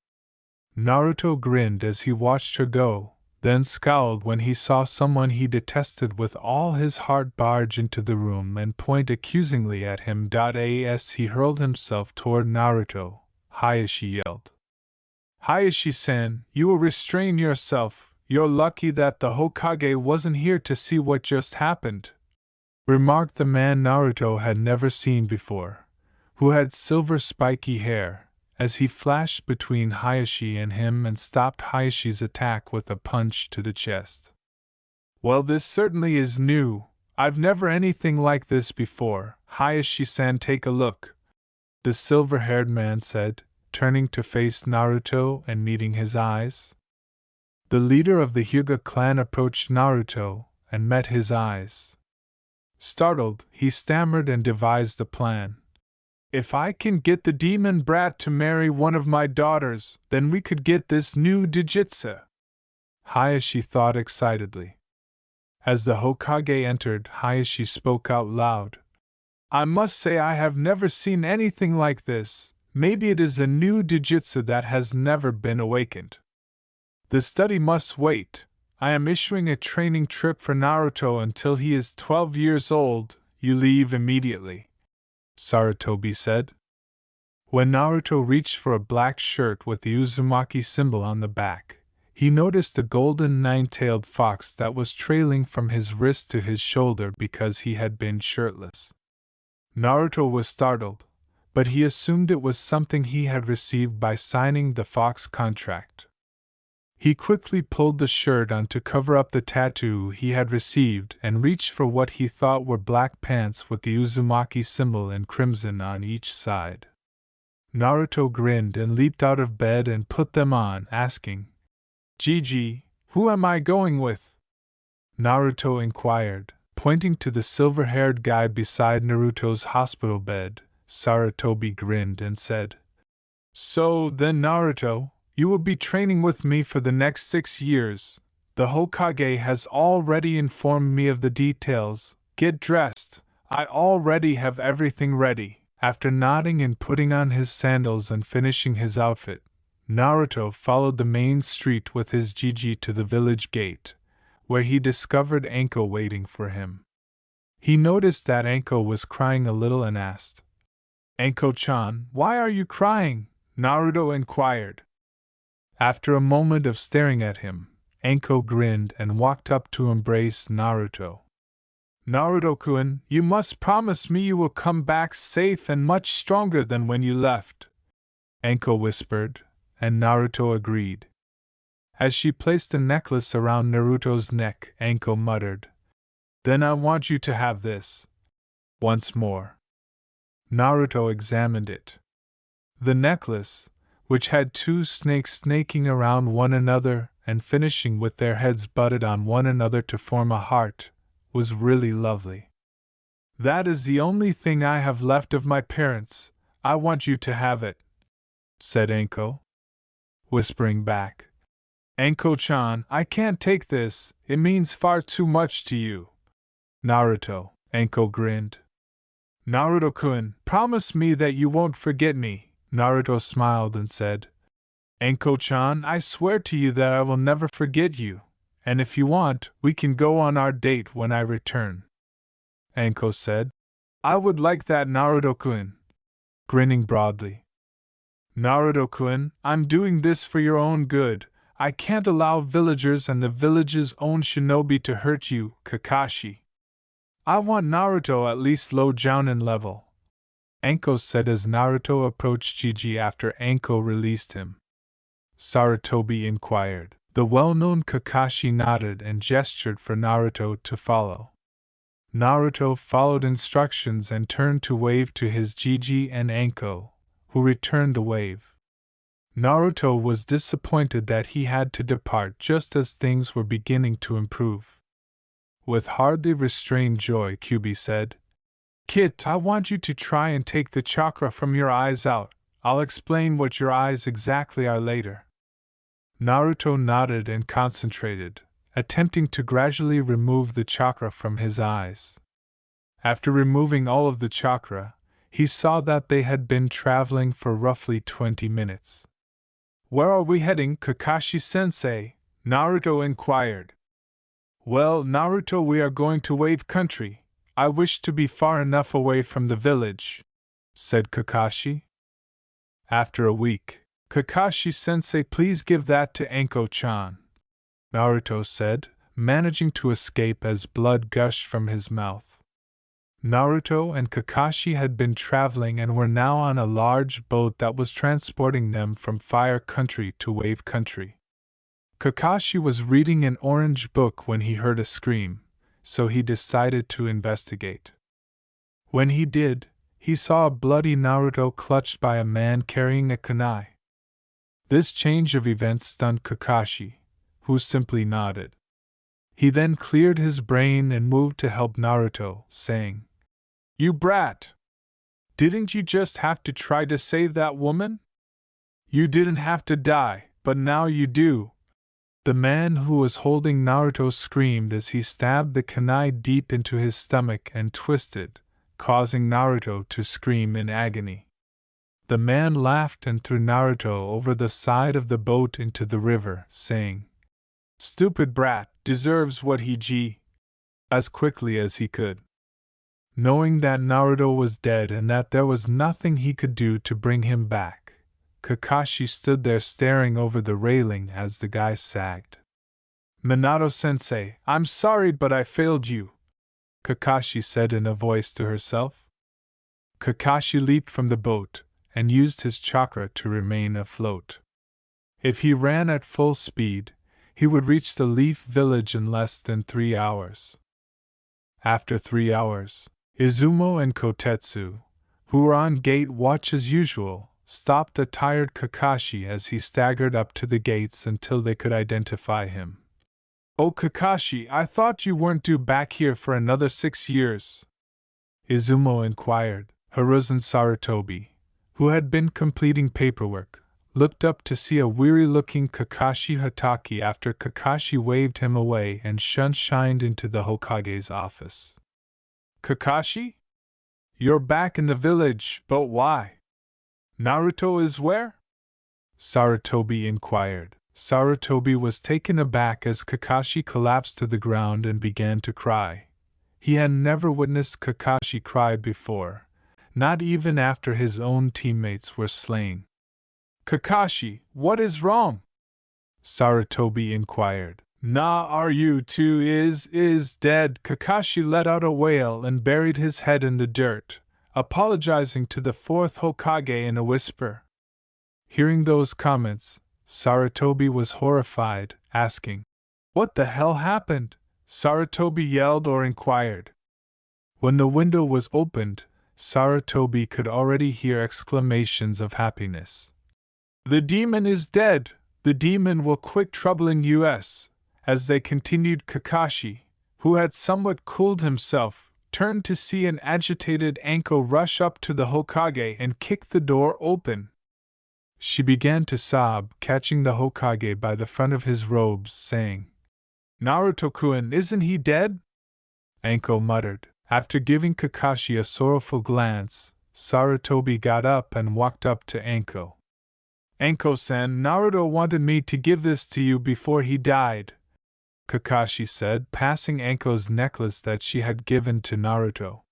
Naruto grinned as he watched her go, then scowled when he saw someone he detested with all his heart barge into the room and point accusingly at him. As he hurled himself toward Naruto, Hayashi yelled. Hayashi-san, you will restrain yourself. You're lucky that the Hokage wasn't here to see what just happened, remarked the man Naruto had never seen before, who had silver spiky hair, as he flashed between Hayashi and him and stopped Hayashi's attack with a punch to the chest. Well, this certainly is new. I've never anything like this before. Hayashi-san, take a look, the silver-haired man said, turning to face Naruto and meeting his eyes. The leader of the Hyuga clan approached Naruto and met his eyes. Startled, he stammered and devised a plan. If I can get the demon brat to marry one of my daughters, then we could get this new Dojutsu, Hayashi thought excitedly. As the Hokage entered, Hayashi spoke out loud. I must say I have never seen anything like this. Maybe it is a new Dojutsu that has never been awakened. The study must wait. I am issuing a training trip for Naruto until he is 12 years old. You leave immediately, Sarutobi said. When Naruto reached for a black shirt with the Uzumaki symbol on the back, he noticed a golden nine-tailed fox that was trailing from his wrist to his shoulder because he had been shirtless. Naruto was startled, but he assumed it was something he had received by signing the fox contract. He quickly pulled the shirt on to cover up the tattoo he had received and reached for what he thought were black pants with the Uzumaki symbol in crimson on each side. Naruto grinned and leaped out of bed and put them on, asking, Gigi, who am I going with? Naruto inquired, pointing to the silver-haired guy beside Naruto's hospital bed. Sarutobi grinned and said, So then, Naruto, you will be training with me for the next 6 years. The Hokage has already informed me of the details. Get dressed. I already have everything ready. After nodding and putting on his sandals and finishing his outfit, Naruto followed the main street with his Gigi to the village gate, where he discovered Anko waiting for him. He noticed that Anko was crying a little and asked, Anko-chan, why are you crying? Naruto inquired. After a moment of staring at him, Anko grinned and walked up to embrace Naruto. Naruto-kun, you must promise me you will come back safe and much stronger than when you left, Anko whispered, and Naruto agreed. As she placed a necklace around Naruto's neck, Anko muttered, Then I want you to have this. Once more. Naruto examined it. The necklace, which had two snakes snaking around one another and finishing with their heads butted on one another to form a heart, was really lovely. That is the only thing I have left of my parents. I want you to have it, said Anko, whispering back. Anko-chan, I can't take this, it means far too much to you. Naruto, Anko grinned. Naruto-kun, promise me that you won't forget me, Naruto smiled and said. Anko-chan, I swear to you that I will never forget you, and if you want, we can go on our date when I return. Anko said. I would like that, Naruto-kun, grinning broadly. Naruto-kun, I'm doing this for your own good. I can't allow villagers and the village's own shinobi to hurt you, Kakashi. I want Naruto at least low jounin level, Anko said as Naruto approached Gigi after Anko released him. Sarutobi inquired. The well-known Kakashi nodded and gestured for Naruto to follow. Naruto followed instructions and turned to wave to his Gigi and Anko, who returned the wave. Naruto was disappointed that he had to depart just as things were beginning to improve. With hardly restrained joy, Kyuubi said, Kit, I want you to try and take the chakra from your eyes out. I'll explain what your eyes exactly are later. Naruto nodded and concentrated, attempting to gradually remove the chakra from his eyes. After removing all of the chakra, he saw that they had been traveling for roughly 20 minutes. Where are we heading, Kakashi-sensei? Naruto inquired. Well, Naruto, we are going to Wave Country. I wish to be far enough away from the village, said Kakashi. After a week, Kakashi-sensei, please give that to Anko-chan, Naruto said, managing to escape as blood gushed from his mouth. Naruto and Kakashi had been traveling and were now on a large boat that was transporting them from Fire Country to Wave Country. Kakashi was reading an orange book when he heard a scream, so he decided to investigate. When he did, he saw a bloody Naruto clutched by a man carrying a kunai. This change of events stunned Kakashi, who simply nodded. He then cleared his brain and moved to help Naruto, saying, You brat! Didn't you just have to try to save that woman? You didn't have to die, but now you do. The man who was holding Naruto screamed as he stabbed the kunai deep into his stomach and twisted, causing Naruto to scream in agony. The man laughed and threw Naruto over the side of the boat into the river, saying, Stupid brat, deserves what he as quickly as he could. Knowing that Naruto was dead and that there was nothing he could do to bring him back, Kakashi stood there staring over the railing as the guy sagged. Minato-sensei, I'm sorry but I failed you, Kakashi said in a voice to herself. Kakashi leaped from the boat and used his chakra to remain afloat. If he ran at full speed, he would reach the Leaf Village in less than 3 hours. After 3 hours, Izumo and Kotetsu, who were on gate watch as usual, stopped the tired Kakashi as he staggered up to the gates until they could identify him. Oh Kakashi, I thought you weren't due back here for another 6 years, Izumo inquired. Hiruzen Sarutobi, who had been completing paperwork, looked up to see a weary-looking Kakashi Hatake after Kakashi waved him away and shined into the Hokage's office. Kakashi? You're back in the village, but why? Naruto is where? Sarutobi inquired. Sarutobi was taken aback as Kakashi collapsed to the ground and began to cry. He had never witnessed Kakashi cry before, not even after his own teammates were slain. Kakashi, what is wrong? Sarutobi inquired. Naruto is dead. Kakashi let out a wail and buried his head in the dirt, apologizing to the fourth Hokage in a whisper. Hearing those comments, Sarutobi was horrified, asking, What the hell happened? Sarutobi yelled or inquired. When the window was opened, Sarutobi could already hear exclamations of happiness. The demon is dead. The demon will quit troubling us. As they continued, Kakashi, who had somewhat cooled himself, turned to see an agitated Anko rush up to the Hokage and kick the door open. She began to sob, catching the Hokage by the front of his robes, saying, "Naruto-kun, isn't he dead?" Anko muttered. After giving Kakashi a sorrowful glance, Sarutobi got up and walked up to Anko. "Anko-san, Naruto wanted me to give this to you before he died," Kakashi said, passing Anko's necklace that she had given to Naruto.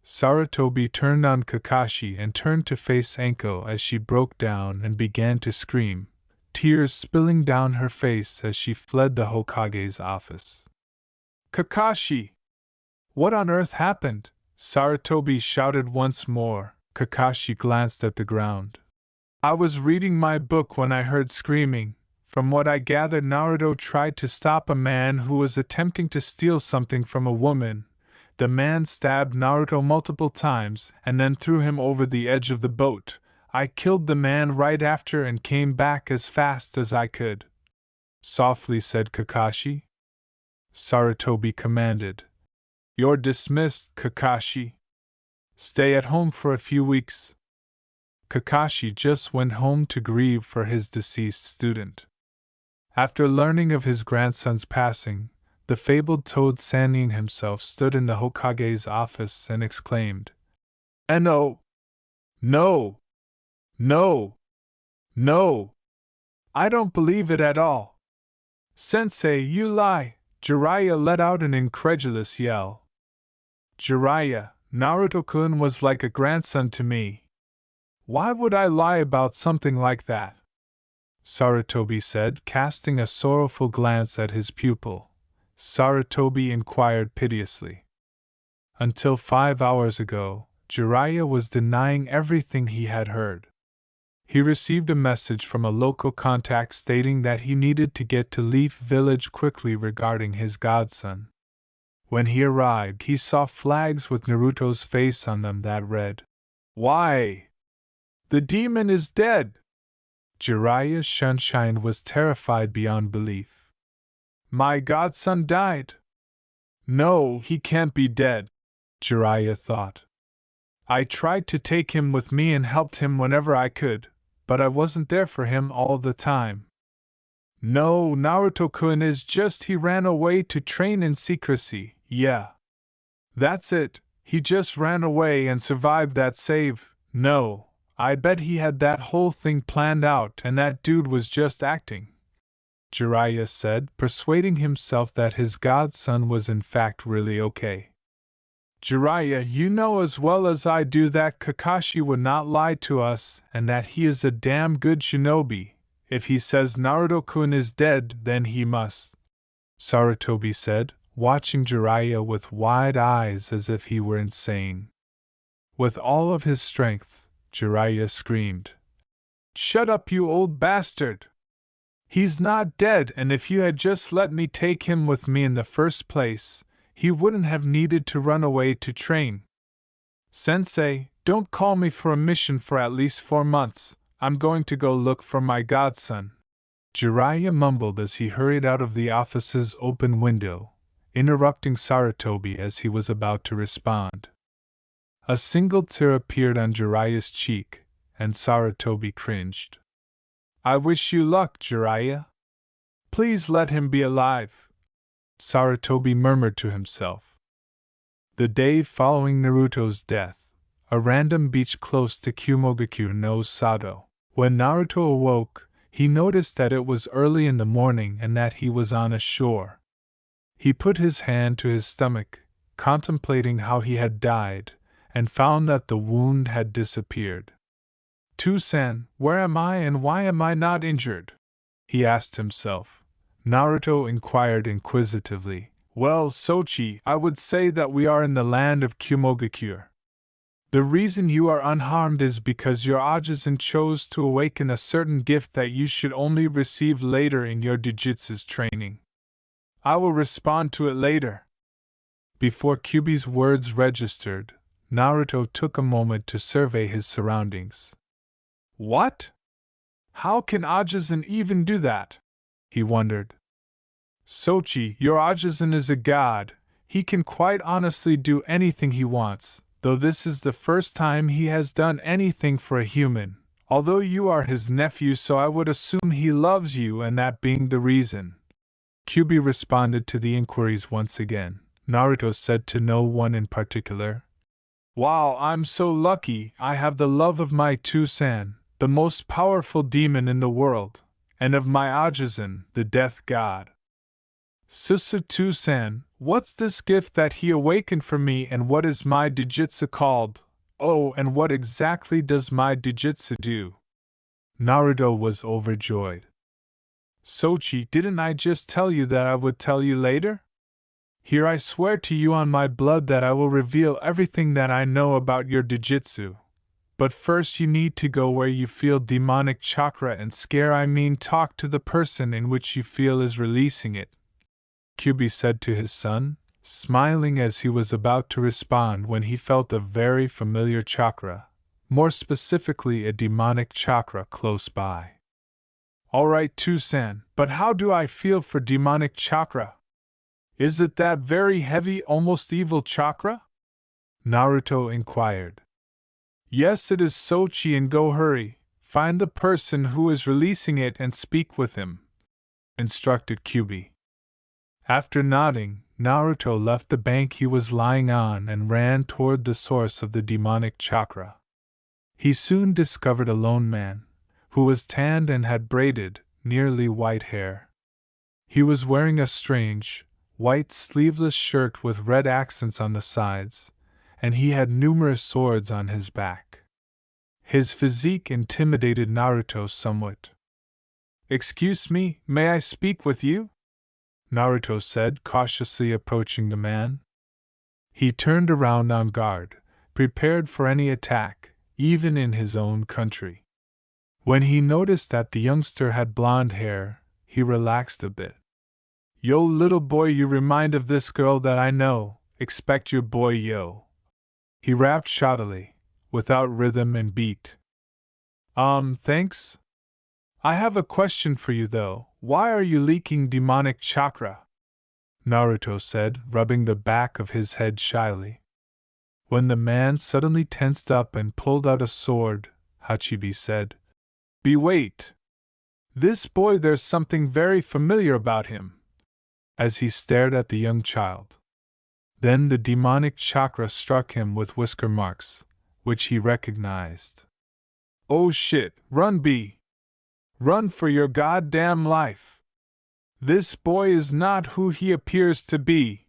Sarutobi turned on Kakashi and turned to face Anko as she broke down and began to scream, tears spilling down her face as she fled the Hokage's office. "Kakashi! What on earth happened?" Sarutobi shouted once more. Kakashi glanced at the ground. "I was reading my book when I heard screaming. From what I gathered, Naruto tried to stop a man who was attempting to steal something from a woman. The man stabbed Naruto multiple times and then threw him over the edge of the boat. I killed the man right after and came back as fast as I could," softly said Kakashi. Sarutobi commanded, "You're dismissed, Kakashi. Stay at home for a few weeks." Kakashi just went home to grieve for his deceased student. After learning of his grandson's passing, the fabled Toad Sannin himself stood in the Hokage's office and exclaimed, "No! No! No! No! I don't believe it at all! Sensei, you lie!" Jiraiya let out an incredulous yell. "Jiraiya, Naruto-kun was like a grandson to me. Why would I lie about something like that?" Sarutobi said, casting a sorrowful glance at his pupil. Sarutobi inquired piteously. "Until 5 hours ago, Jiraiya was denying everything he had heard. He received a message from a local contact stating that he needed to get to Leaf Village quickly regarding his godson. When he arrived, he saw flags with Naruto's face on them that read, 'Why? The demon is dead!' Jiraiya Sunshine was terrified beyond belief. 'My godson died? No, he can't be dead,' Jiraiya thought. 'I tried to take him with me and helped him whenever I could, but I wasn't there for him all the time. No, Naruto-kun is just he ran away to train in secrecy, yeah. That's it, he just ran away and survived that save. No, I bet he had that whole thing planned out and that dude was just acting,' Jiraiya said, persuading himself that his godson was in fact really okay. 'Jiraiya, you know as well as I do that Kakashi would not lie to us and that he is a damn good shinobi. If he says Naruto-kun is dead, then he must,' Sarutobi said, watching Jiraiya with wide eyes as if he were insane. With all of his strength, Jiraiya screamed, 'Shut up, you old bastard! He's not dead, and if you had just let me take him with me in the first place, he wouldn't have needed to run away to train. Sensei, don't call me for a mission for at least 4 months. I'm going to go look for my godson,' Jiraiya mumbled as he hurried out of the office's open window, interrupting Sarutobi as he was about to respond. A single tear appeared on Jiraiya's cheek, and Sarutobi cringed. 'I wish you luck, Jiraiya. Please let him be alive,' Sarutobi murmured to himself. The day following Naruto's death, a random beach close to Kumogakure no Sato. When Naruto awoke, he noticed that it was early in the morning and that he was on a shore. He put his hand to his stomach, contemplating how he had died, and found that the wound had disappeared. 'Tosan, where am I and why am I not injured?' he asked himself. Naruto inquired inquisitively. 'Well, Sochi, I would say that we are in the land of Kumogakure. The reason you are unharmed is because your Ajisen chose to awaken a certain gift that you should only receive later in your Jujutsu's training. I will respond to it later.' Before Kyubi's words registered, Naruto took a moment to survey his surroundings. 'What? How can Ajisen even do that? He wondered. Sochi, your Ajisen is a god. He can quite honestly do anything he wants, though this is the first time he has done anything for a human. Although you are his nephew, so I would assume he loves you, and that being the reason. Kyubi responded to the inquiries once again. Naruto said to no one in particular. Wow, I'm so lucky, I have the love of my Tusan, the most powerful demon in the world, and of my Ajisen, the death god. Susu-Tusan, what's this gift that he awakened for me, and what is my Dijitsu called? Oh, and what exactly does my Dijitsu do? Naruto was overjoyed. Sochi, didn't I just tell you that I would tell you later? Here I swear to you on my blood that I will reveal everything that I know about your Dijitsu. But first you need to go where you feel demonic chakra and talk to the person in which you feel is releasing it. Kyubi said to his son, smiling as he was about to respond when he felt a very familiar chakra, more specifically a demonic chakra close by. Alright, Tusan, but how do I feel for demonic chakra? Is it that very heavy, almost evil chakra? Naruto inquired. Yes, it is, Sochi, and go hurry, find the person who is releasing it and speak with him, instructed Kyubi. After nodding, Naruto left the bank he was lying on and ran toward the source of the demonic chakra. He soon discovered a lone man, who was tanned and had braided, nearly white hair. He was wearing a strange, white sleeveless shirt with red accents on the sides, and he had numerous swords on his back. His physique intimidated Naruto somewhat. Excuse me, may I speak with you? Naruto said, cautiously approaching the man. He turned around on guard, prepared for any attack, even in his own country. When he noticed that the youngster had blonde hair, he relaxed a bit. Yo, little boy, you remind of this girl that I know, expect your boy, yo. He rapped shoddily, without rhythm and beat. Thanks? I have a question for you though, why are you leaking demonic chakra? Naruto said, rubbing the back of his head shyly. When the man suddenly tensed up and pulled out a sword, Hachibi said, wait. This boy, there's something very familiar about him. As he stared at the young child. Then the demonic chakra struck him with whisker marks, which he recognized. Oh shit, run B! Run for your goddamn life! This boy is not who he appears to be!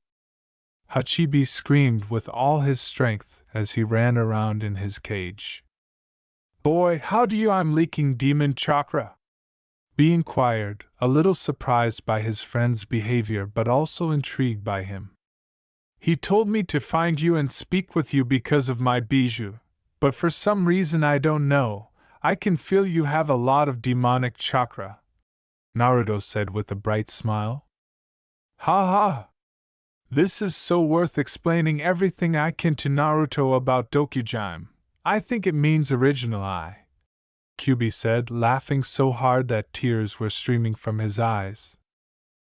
Hachibi screamed with all his strength as he ran around in his cage. Boy, how do I'm leaking demon chakra? B inquired, a little surprised by his friend's behavior but also intrigued by him. He told me to find you and speak with you because of my bijou, but for some reason I don't know, I can feel you have a lot of demonic chakra, Naruto said with a bright smile. Ha ha! This is so worth explaining everything I can to Naruto about Dokujime. I think it means original eye. Kyubi said, laughing so hard that tears were streaming from his eyes.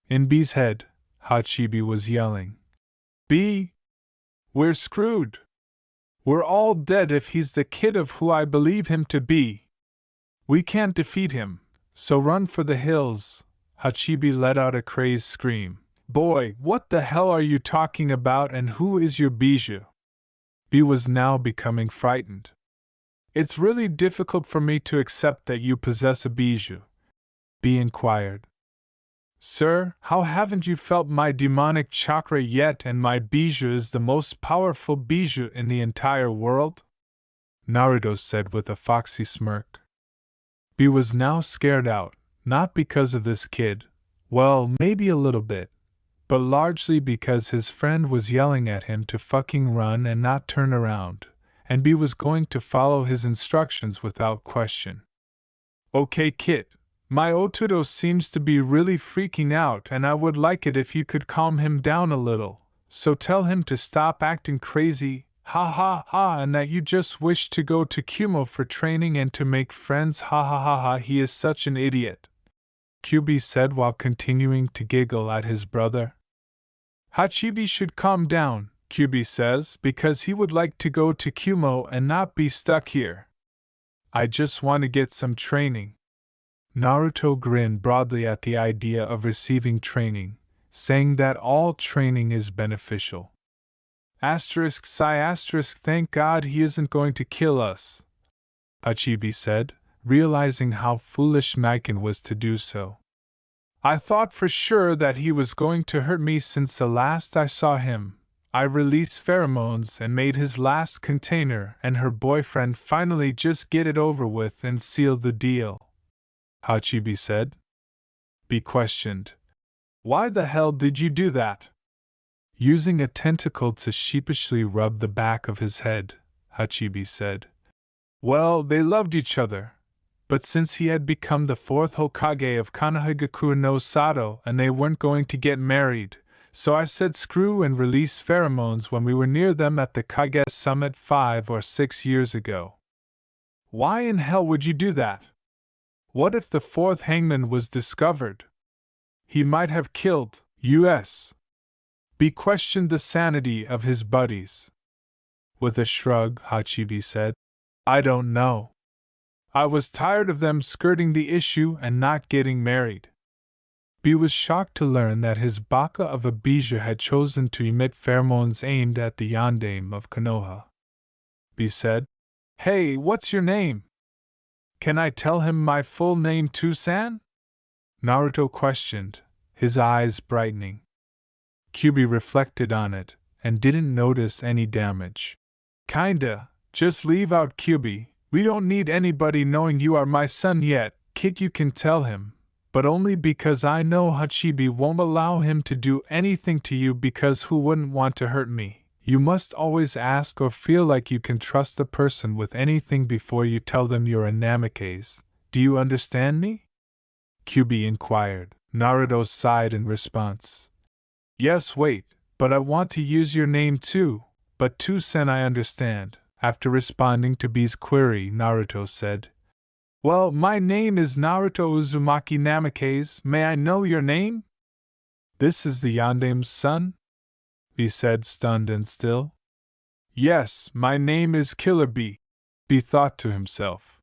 In B's head, Hachibi was yelling. B! We're screwed! We're all dead if he's the kid of who I believe him to be. We can't defeat him, so run for the hills. Hachibi let out a crazed scream. Boy, what the hell are you talking about, and who is your bijou? B was now becoming frightened. It's really difficult for me to accept that you possess a bijou, B inquired. Sir, how haven't you felt my demonic chakra yet, and my bijou is the most powerful bijou in the entire world? Naruto said with a foxy smirk. B was now scared out, not because of this kid, well, maybe a little bit, but largely because his friend was yelling at him to fucking run and not turn around, and B was going to follow his instructions without question. Okay, kid. My Otudo seems to be really freaking out, and I would like it if you could calm him down a little, so tell him to stop acting crazy, Ha ha ha, and that you just wish to go to Kumo for training and to make friends. Ha ha ha ha, he is such an idiot, Kyubi said while continuing to giggle at his brother. Hachibi should calm down, Kyubi says, because he would like to go to Kumo and not be stuck here. I just want to get some training. Naruto grinned broadly at the idea of receiving training, saying that all training is beneficial. Thank God he isn't going to kill us, Hachibi said, realizing how foolish Maiken was to do so. I thought for sure that he was going to hurt me since the last I saw him. I released pheromones and made his last container and her boyfriend finally just get it over with and seal the deal, Hachibi said. Be questioned. Why the hell did you do that? Using a tentacle to sheepishly rub the back of his head, Hachibi said. Well, they loved each other. But since he had become the fourth Hokage of Konohagakure no Sato and they weren't going to get married, so I said screw and released pheromones when we were near them at the Kage Summit 5 or 6 years ago. Why in hell would you do that? What if the fourth hangman was discovered? He might have killed us. B questioned the sanity of his buddies. With a shrug, Hachibi said, I don't know. I was tired of them skirting the issue and not getting married. B was shocked to learn that his baka of a Bija had chosen to emit pheromones aimed at the yondaime of Konoha. B said, Hey, what's your name? Can I tell him my full name too, San? Naruto questioned, his eyes brightening. Kyubi reflected on it and didn't notice any damage. Kinda, just leave out Kyubi. We don't need anybody knowing you are my son yet. Kid, you can tell him, but only because I know Hachibi won't allow him to do anything to you because who wouldn't want to hurt me? You must always ask or feel like you can trust a person with anything before you tell them you're a Namikaze. Do you understand me? Kyubi inquired. Naruto sighed in response. Yes, wait, but I want to use your name too, but Sen I understand. After responding to B's query, Naruto said, Well, my name is Naruto Uzumaki Namikaze. May I know your name? This is the yondaime's son? B said, stunned and still. Yes, my name is Killer B, B thought to himself.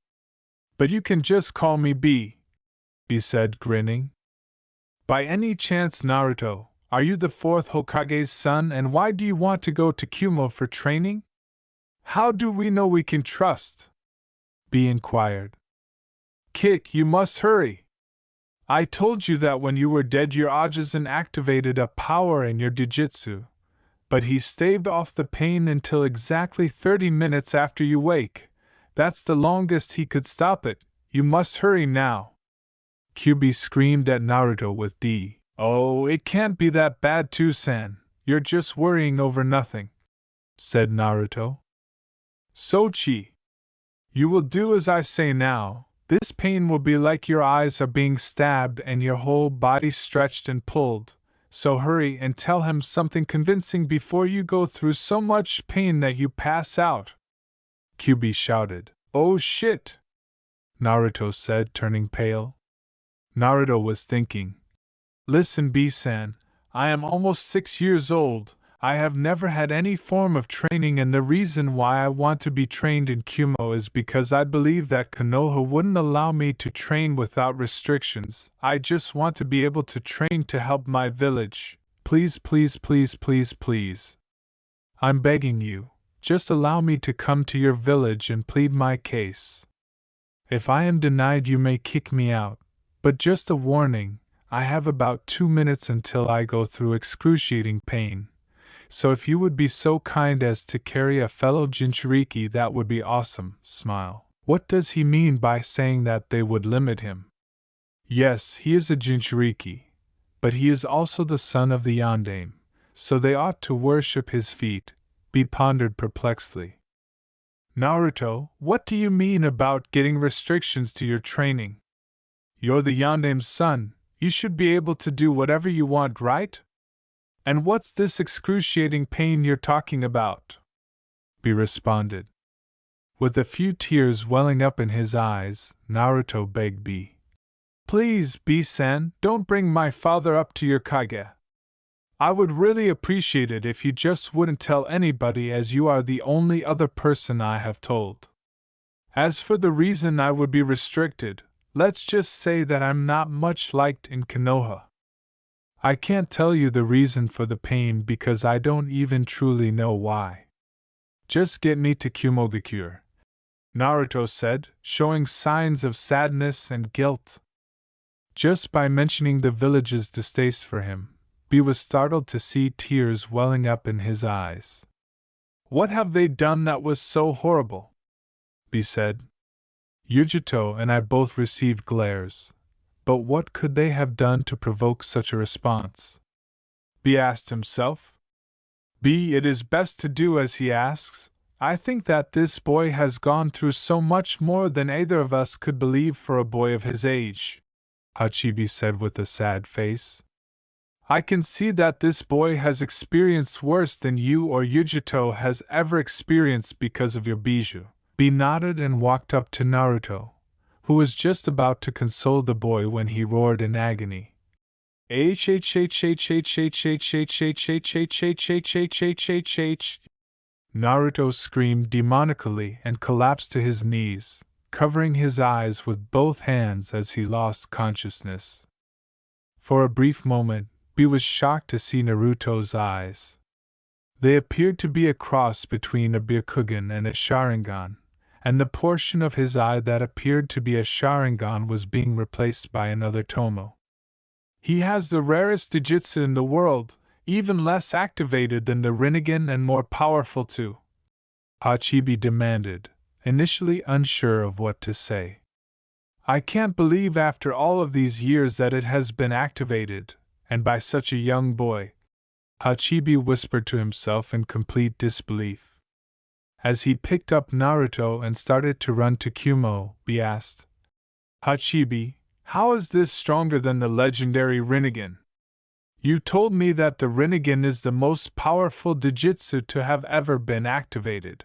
But you can just call me B, B said, grinning. By any chance, Naruto, are you the fourth Hokage's son, and why do you want to go to Kumo for training? How do we know we can trust? B inquired. Kick, you must hurry. I told you that when you were dead your Ajisen activated a power in your Jujutsu, but he staved off the pain until exactly 30 minutes after you wake. That's the longest he could stop it. You must hurry now. Kyubi screamed at Naruto with D. Oh, it can't be that bad too, San. You're just worrying over nothing, said Naruto. Sochi, you will do as I say now. This pain will be like your eyes are being stabbed and your whole body stretched and pulled. So hurry and tell him something convincing before you go through so much pain that you pass out. Kyubi shouted. Oh shit! Naruto said, turning pale. Naruto was thinking. Listen, B-san, I am almost 6 years old. I have never had any form of training, and the reason why I want to be trained in Kumo is because I believe that Konoha wouldn't allow me to train without restrictions. I just want to be able to train to help my village. Please, please, please, please, please. I'm begging you, just allow me to come to your village and plead my case. If I am denied, you may kick me out, but just a warning, I have about 2 minutes until I go through excruciating pain. So if you would be so kind as to carry a fellow Jinchuriki, that would be awesome. Smile. What does he mean by saying that they would limit him? Yes, he is a Jinchuriki, but he is also the son of the yondaime, so they ought to worship his feet, B pondered perplexedly. Naruto, what do you mean about getting restrictions to your training? You're the yondaime's son, you should be able to do whatever you want, right? And what's this excruciating pain you're talking about? B responded. With a few tears welling up in his eyes, Naruto begged B. Please, B-san, don't bring my father up to your kage. I would really appreciate it if you just wouldn't tell anybody, as you are the only other person I have told. As for the reason I would be restricted, let's just say that I'm not much liked in Konoha. I can't tell you the reason for the pain because I don't even truly know why. Just get me to Kumogakure, Naruto said, showing signs of sadness and guilt. Just by mentioning the village's distaste for him, B was startled to see tears welling up in his eyes. What have they done that was so horrible? B said. Yujito and I both received glares. But what could they have done to provoke such a response? B asked himself. B, it is best to do as he asks. I think that this boy has gone through so much more than either of us could believe for a boy of his age, Hachibi said with a sad face. I can see that this boy has experienced worse than you or Yujito has ever experienced because of your bijou. B nodded and walked up to Naruto, who was just about to console the boy when he roared in agony. Naruto screamed demonically and collapsed to his knees, covering his eyes with both hands as he lost consciousness. For a brief moment, B was shocked to see Naruto's eyes. They appeared to be a cross between a Byakugan and a Sharingan, and the portion of his eye that appeared to be a Sharingan was being replaced by another Tomo. He has the rarest Dijitsu in the world, even less activated than the Rinnegan and more powerful too, Hachibi demanded, initially unsure of what to say. I can't believe after all of these years that it has been activated, and by such a young boy, Hachibi whispered to himself in complete disbelief. As he picked up Naruto and started to run to Kumo, he asked, Hachibi, how is this stronger than the legendary Rinnegan? You told me that the Rinnegan is the most powerful Dijitsu to have ever been activated.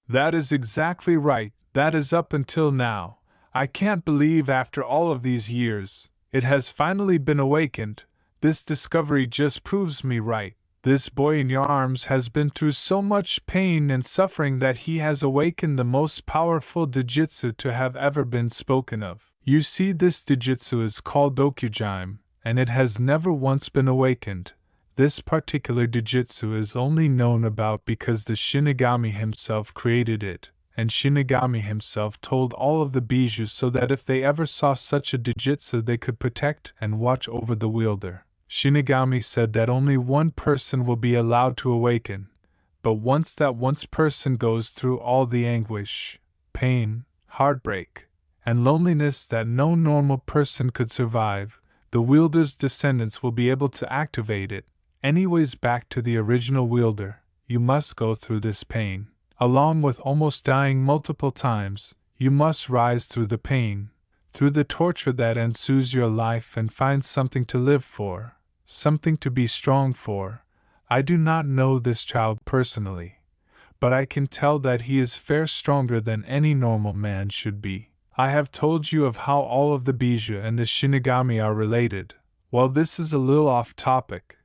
That is exactly right, that is up until now. I can't believe after all of these years, it has finally been awakened. This discovery just proves me right. This boy in your arms has been through so much pain and suffering that he has awakened the most powerful Dijitsu to have ever been spoken of. You see, this Dijitsu is called Dokujime, and it has never once been awakened. This particular Dijitsu is only known about because the Shinigami himself created it, and Shinigami himself told all of the bijou so that if they ever saw such a Dijitsu they could protect and watch over the wielder. Shinigami said that only one person will be allowed to awaken, but once that person goes through all the anguish, pain, heartbreak, and loneliness that no normal person could survive, the wielder's descendants will be able to activate it. Anyways, back to the original wielder, you must go through this pain. Along with almost dying multiple times, you must rise through the pain, through the torture that ensues your life and find something to live for, something to be strong for. I do not know this child personally, but I can tell that he is far stronger than any normal man should be. I have told you of how all of the bijou and the Shinigami are related. Well, this is a little off topic,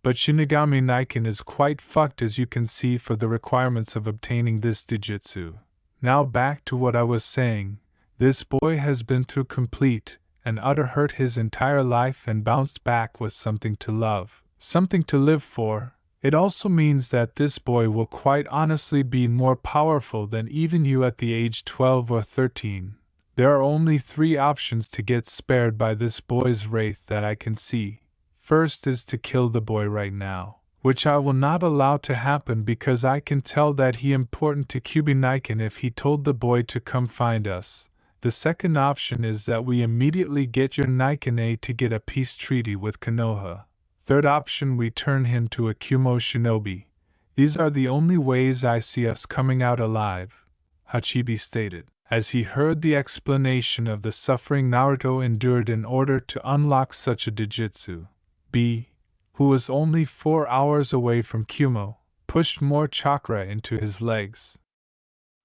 but Shinigami Niken is quite fucked, as you can see, for the requirements of obtaining this Dijitsu. Now back to what I was saying. This boy has been through complete and utter hurt his entire life and bounced back with something to love, something to live for. It also means that this boy will quite honestly be more powerful than even you at the age 12 or 13. There are only 3 options to get spared by this boy's wraith that I can see. First is to kill the boy right now, which I will not allow to happen because I can tell that he important to Kyubi Niken if he told the boy to come find us. The second option is that we immediately get your Niken to get a peace treaty with Konoha. Third option, we turn him to a Kumo shinobi. These are the only ways I see us coming out alive, Hachibi stated, as he heard the explanation of the suffering Naruto endured in order to unlock such a Dijitsu. B, who was only 4 hours away from Kumo, pushed more chakra into his legs.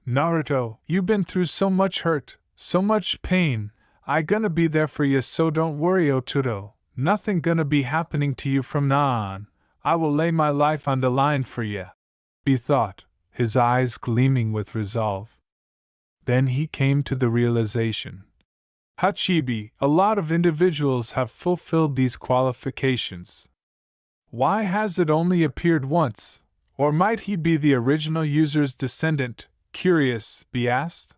Naruto, you been through so much hurt, so much pain. I gonna be there for you, so don't worry, Oturo. Nothing gonna be happening to you from now on. I will lay my life on the line for you, he thought, his eyes gleaming with resolve. Then he came to the realization. Hachibi, a lot of individuals have fulfilled these qualifications. Why has it only appeared once? Or might he be the original user's descendant? Curious, he asked.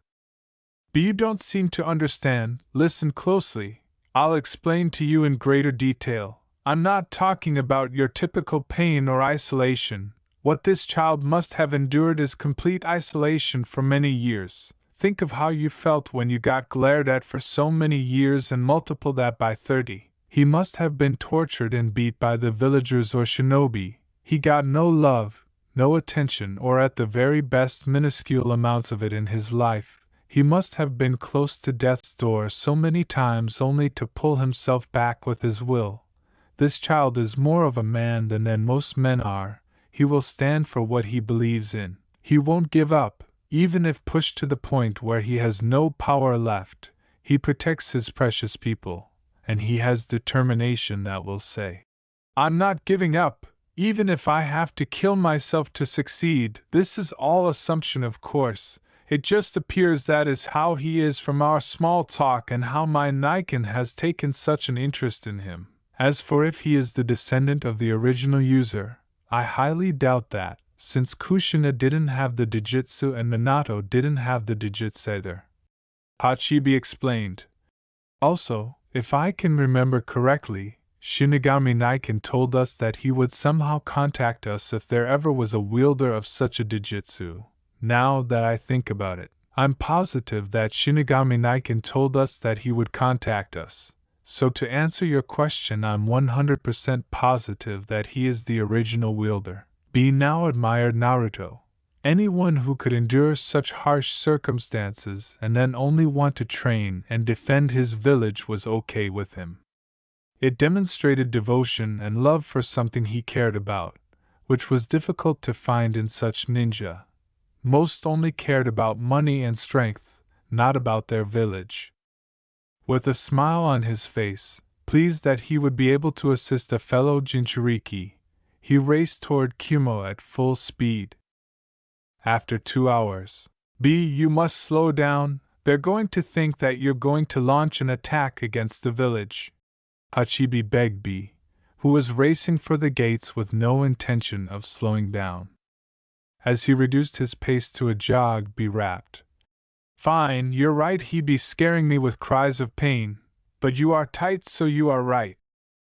But you don't seem to understand. Listen closely. I'll explain to you in greater detail. I'm not talking about your typical pain or isolation. What this child must have endured is complete isolation for many years. Think of how you felt when you got glared at for so many years and multiply that by 30. He must have been tortured and beat by the villagers or shinobi. He got no love, no attention, or at the very best minuscule amounts of it in his life. He must have been close to death's door so many times only to pull himself back with his will. This child is more of a man than most men are. He will stand for what he believes in. He won't give up, even if pushed to the point where he has no power left. He protects his precious people, and he has determination that will say, I'm not giving up, even if I have to kill myself to succeed. This is all assumption, of course. It just appears that is how he is from our small talk and how my Niken has taken such an interest in him. As for if he is the descendant of the original user, I highly doubt that, since Kushina didn't have the Dijitsu and Minato didn't have the Dijitsu either. Hachibi explained. Also, if I can remember correctly, Shinigami Niken told us that he would somehow contact us if there ever was a wielder of such a Dijitsu. Now that I think about it, I'm positive that Shinigami Niken told us that he would contact us. So to answer your question, I'm 100% positive that he is the original wielder. B now admired Naruto. Anyone who could endure such harsh circumstances and then only want to train and defend his village was okay with him. It demonstrated devotion and love for something he cared about, which was difficult to find in such ninja. Most only cared about money and strength, not about their village. With a smile on his face, pleased that he would be able to assist a fellow Jinchuriki, he raced toward Kumo at full speed. After 2 hours, B, you must slow down, they're going to think that you're going to launch an attack against the village. Hachibi begged B, who was racing for the gates with no intention of slowing down. As he reduced his pace to a jog, B rapped. Fine, you're right, he be scaring me with cries of pain, but you are tight, so you are right.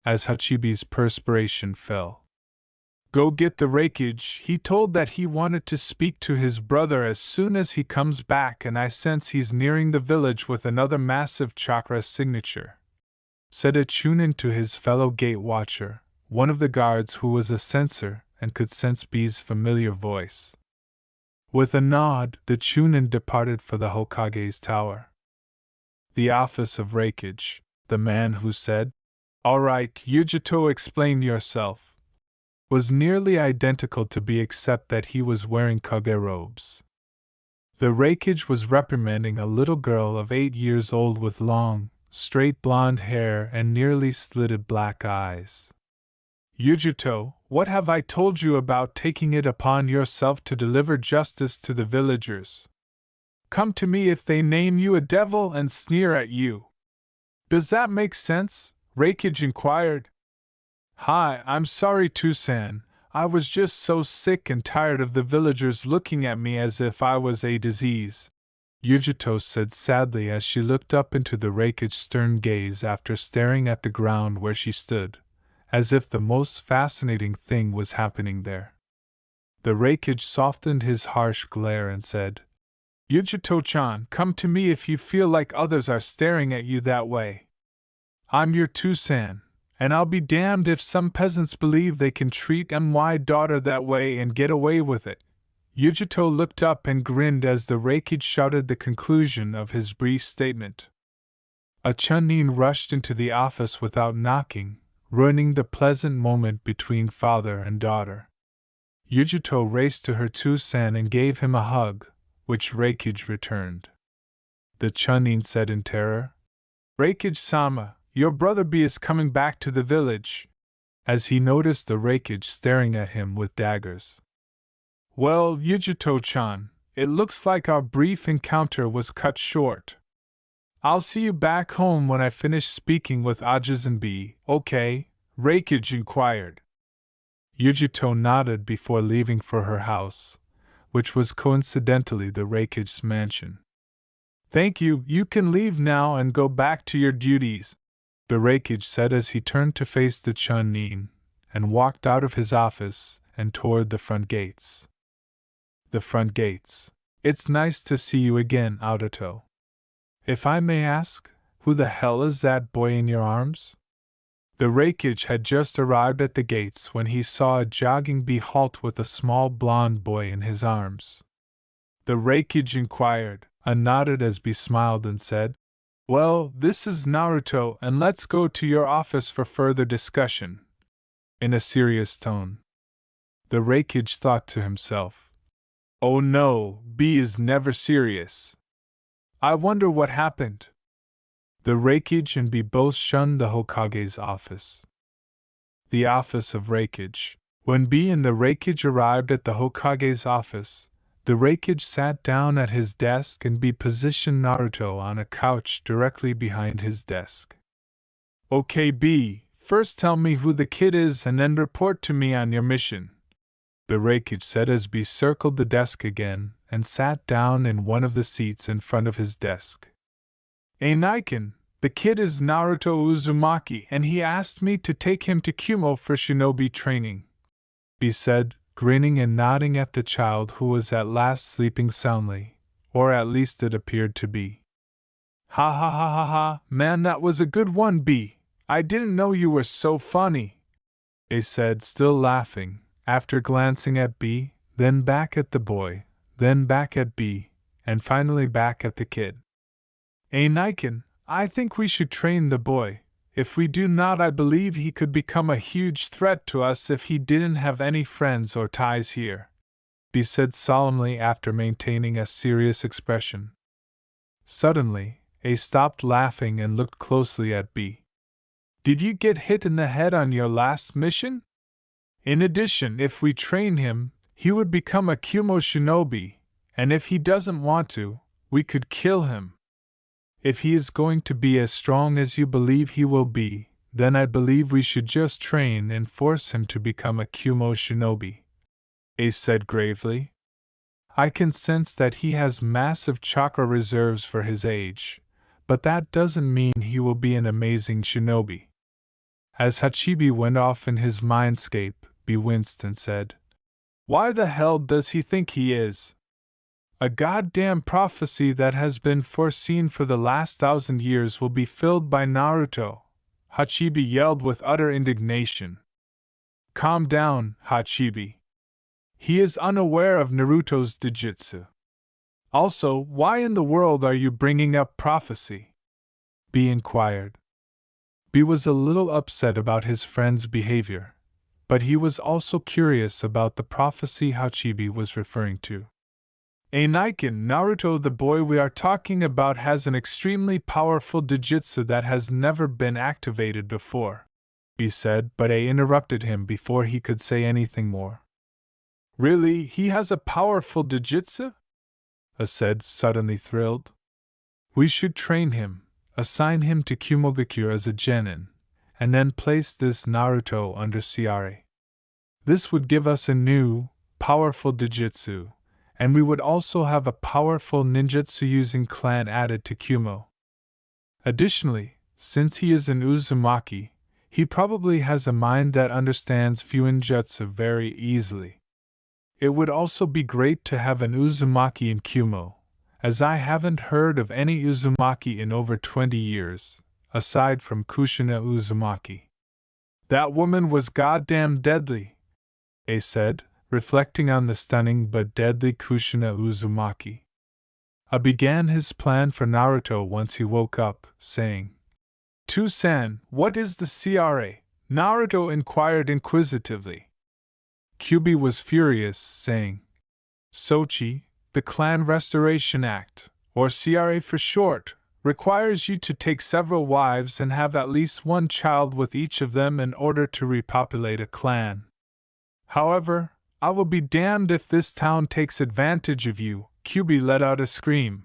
As Hachibi's perspiration fell. Go get the rakeage. He told that he wanted to speak to his brother as soon as he comes back, and I sense he's nearing the village with another massive chakra signature. Said a Chunin to his fellow gate watcher, one of the guards who was a censor and could sense B's familiar voice. With a nod, the Chunin departed for the Hokage's tower. The office of rakeage, the man who said, All right, Yujito, explain yourself, was nearly identical to B except that he was wearing Kage robes. The rakeage was reprimanding a little girl of 8 years old with long, straight blonde hair and nearly slitted black eyes. Yujito, what have I told you about taking it upon yourself to deliver justice to the villagers? Come to me if they name you a devil and sneer at you. Does that make sense? Rakeage inquired. Hi, I'm sorry, Tusan. I was just so sick and tired of the villagers looking at me as if I was a disease, Yujito said sadly as she looked up into the rakeage's stern gaze after staring at the ground where she stood, as if the most fascinating thing was happening there. The rakeage softened his harsh glare and said, Yujito-chan, come to me if you feel like others are staring at you that way. I'm your Tusan. And I'll be damned if some peasants believe they can treat my daughter that way and get away with it. Yujito looked up and grinned as the rakeage shouted the conclusion of his brief statement. A Chunin rushed into the office without knocking, ruining the pleasant moment between father and daughter. Yujuto raced to her Tusan and gave him a hug, which Reikage returned. The Chunin said in terror, "Reikage-sama, your brother B is coming back to the village," as he noticed the Reikage staring at him with daggers. "Well, Yujuto-chan, it looks like our brief encounter was cut short. I'll see you back home when I finish speaking with Ajisen B, okay?" Reikage inquired. Yujuto nodded before leaving for her house, which was coincidentally the Reikage's mansion. "Thank you, you can leave now and go back to your duties," the Reikage said as he turned to face the Chunin, and walked out of his office and toward the front gates. The front gates. "It's nice to see you again, Aodato. If I may ask, who the hell is that boy in your arms?" The Reikage had just arrived at the gates when he saw a jogging bee halt with a small blond boy in his arms. The Reikage inquired, nodded as B smiled and said, "Well, this is Naruto, and let's go to your office for further discussion," in a serious tone. The Reikage thought to himself, "Oh no, B is never serious. I wonder what happened." The Reikage and B both shunned the Hokage's office. The office of Reikage. When B and the Reikage arrived at the Hokage's office, the Reikage sat down at his desk and B positioned Naruto on a couch directly behind his desk. "Okay, B, first tell me who the kid is and then report to me on your mission," the Reikage said as B circled the desk again and sat down in one of the seats in front of his desk. "Naiken, the kid is Naruto Uzumaki and he asked me to take him to Kumo for shinobi training," B said, grinning and nodding at the child who was at last sleeping soundly, or at least it appeared to be. "Ha ha ha ha ha, man, that was a good one, B. I didn't know you were so funny," A said, still laughing, after glancing at B, then back at the boy, then back at B, and finally back at the kid. "Naiken, I think we should train the boy. If we do not, I believe he could become a huge threat to us if he didn't have any friends or ties here," B said solemnly after maintaining a serious expression. Suddenly, A stopped laughing and looked closely at B. "Did you get hit in the head on your last mission? In addition, if we train him, he would become a Kumo shinobi, and if he doesn't want to, we could kill him. If he is going to be as strong as you believe he will be, then I believe we should just train and force him to become a Kumo shinobi," Ace said gravely. "I can sense that he has massive chakra reserves for his age, but that doesn't mean he will be an amazing shinobi." As Hachibi went off in his mindscape, B winced and said, "Why the hell does he think he is? A goddamn prophecy that has been foreseen for the last 1,000 years will be filled by Naruto," Hachibi yelled with utter indignation. "Calm down, Hachibi. He is unaware of Naruto's Dijutsu. Also, why in the world are you bringing up prophecy?" B inquired. B was a little upset about his friend's behavior, but he was also curious about the prophecy Hachibi was referring to. "Naiken, Naruto, the boy we are talking about, has an extremely powerful Dijutsu that has never been activated before," B said, but A interrupted him before he could say anything more. "Really, he has a powerful Dijutsu?" A said, suddenly thrilled. "We should train him, assign him to Kumogakure as a genin, and then place this Naruto under Ciare. This would give us a new, powerful Dijutsu, and we would also have a powerful ninjutsu using clan added to Kumo. Additionally, since he is an Uzumaki, he probably has a mind that understands Fuinjutsu very easily. It would also be great to have an Uzumaki in Kumo, as I haven't heard of any Uzumaki in over 20 years, aside from Kushina Uzumaki. That woman was goddamn deadly," A said, reflecting on the stunning but deadly Kushina Uzumaki. A began his plan for Naruto once he woke up, saying, "To-san, what is the CRA?" Naruto inquired inquisitively. Kyubi was furious, saying, Sochi, the Clan Restoration Act, or CRA for short, requires you to take several wives and have at least one child with each of them in order to repopulate a clan. However, I will be damned if this town takes advantage of you. Kyubi let out a scream.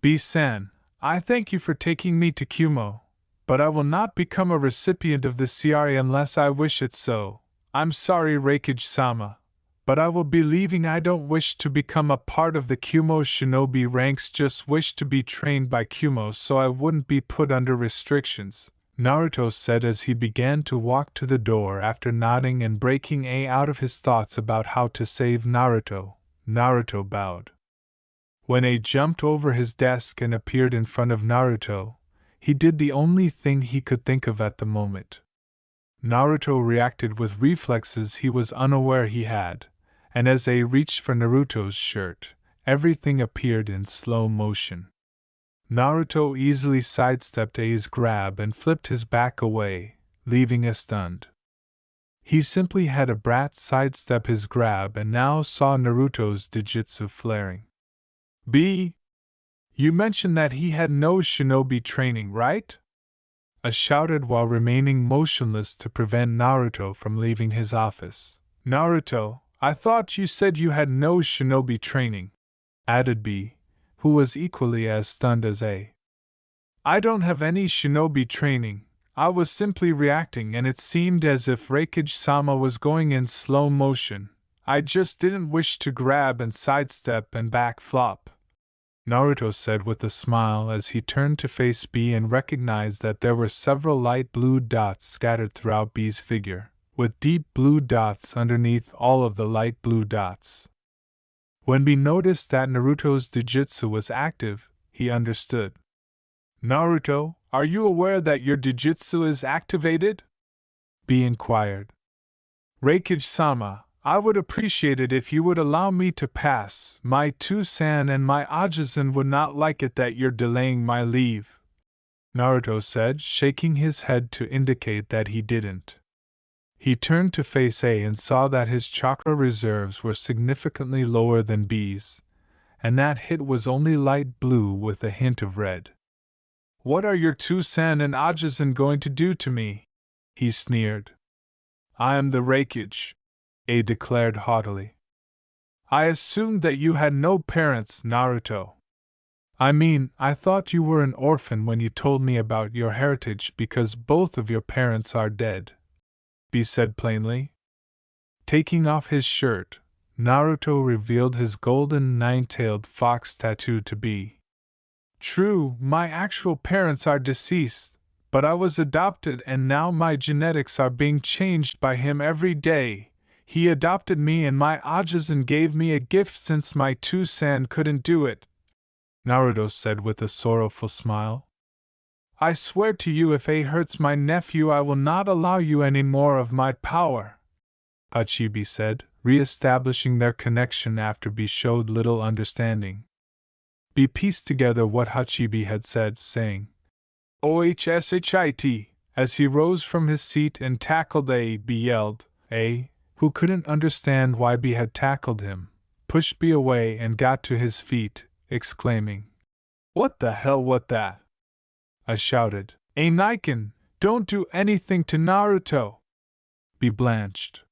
B-san, I thank you for taking me to Kumo, but I will not become a recipient of the CRA unless I wish it so. I'm sorry, Reikage-sama, but I will be leaving. I don't wish to become a part of the Kumo shinobi ranks, just wish to be trained by Kumo so I wouldn't be put under restrictions, Naruto said as he began to walk to the door after nodding and breaking out of his thoughts about how to save Naruto. Naruto bowed. When jumped over his desk and appeared in front of Naruto, he did the only thing he could think of at the moment. Naruto reacted with reflexes he was unaware he had, and as reached for Naruto's shirt, everything appeared in slow motion. Naruto easily sidestepped A's grab and flipped his back away, leaving A stunned. He simply had a brat sidestep his grab and now saw Naruto's dijutsu flaring. B. You mentioned that he had no shinobi training, right? A shouted while remaining motionless to prevent Naruto from leaving his office. Naruto, I thought you said you had no shinobi training, added B, who was equally as stunned as A. I don't have any shinobi training, I was simply reacting and it seemed as if Reikage-sama was going in slow motion. I just didn't wish to grab and sidestep and backflop, Naruto said with a smile as he turned to face B and recognized that there were several light blue dots scattered throughout B's figure, with deep blue dots underneath all of the light blue dots. When B noticed that Naruto's dijutsu was active, he understood. Naruto, are you aware that your dijutsu is activated? B inquired. Reikage-sama, I would appreciate it if you would allow me to pass. My Two-san and my Ajisen would not like it that you're delaying my leave, Naruto said, shaking his head to indicate that he didn't. He turned to face A and saw that his chakra reserves were significantly lower than B's, and that hit was only light blue with a hint of red. What are your Two-san and Ajisen going to do to me? He sneered. I am the Reikage, A declared haughtily. I assumed that you had no parents, Naruto. I thought you were an orphan when you told me about your heritage because both of your parents are dead, B said plainly. Taking off his shirt, Naruto revealed his golden nine-tailed fox tattoo to B. True, my actual parents are deceased, but I was adopted and now my genetics are being changed by him every day. He adopted me and my Ajisen gave me a gift since my Two-san couldn't do it, Naruto said with a sorrowful smile. I swear to you if A hurts my nephew I will not allow you any more of my power, Hachibi said, re-establishing their connection after B showed little understanding. B pieced together what Hachibi had said, saying, OHSHIT, as he rose from his seat and tackled A. B yelled, A, who couldn't understand why B had tackled him, pushed B away and got to his feet, exclaiming, What the hell what that? I shouted, A Niken, don't do anything to Naruto! B blanched.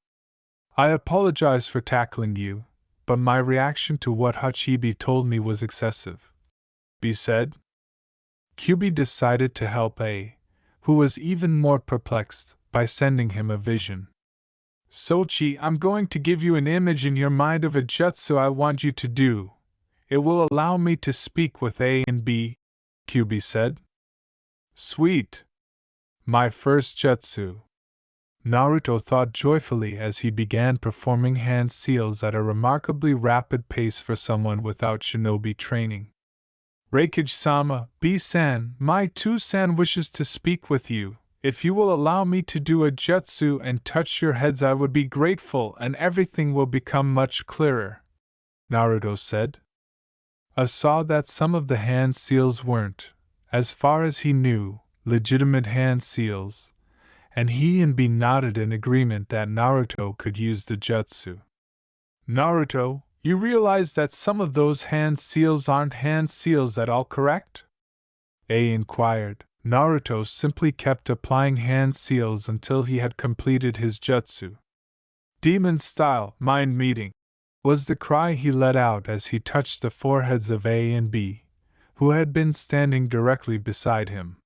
I apologize for tackling you, but my reaction to what Hachibi told me was excessive, B said. Kyubi decided to help A, who was even more perplexed, by sending him a vision. Sochi, I'm going to give you an image in your mind of a jutsu I want you to do. It will allow me to speak with A and B, Kyubi said. Sweet. My first jutsu. Naruto thought joyfully as he began performing hand seals at a remarkably rapid pace for someone without shinobi training. Reikage-sama, B-san, my Two-san wishes to speak with you. If you will allow me to do a jutsu and touch your heads I would be grateful and everything will become much clearer, Naruto said. A saw that some of the hand seals weren't, as far as he knew, legitimate hand seals, and he and B nodded in agreement that Naruto could use the jutsu. Naruto, you realize that some of those hand seals aren't hand seals at all, correct? A inquired. Naruto simply kept applying hand seals until he had completed his jutsu. Demon style, mind meeting, was the cry he let out as he touched the foreheads of A and B, who had been standing directly beside him.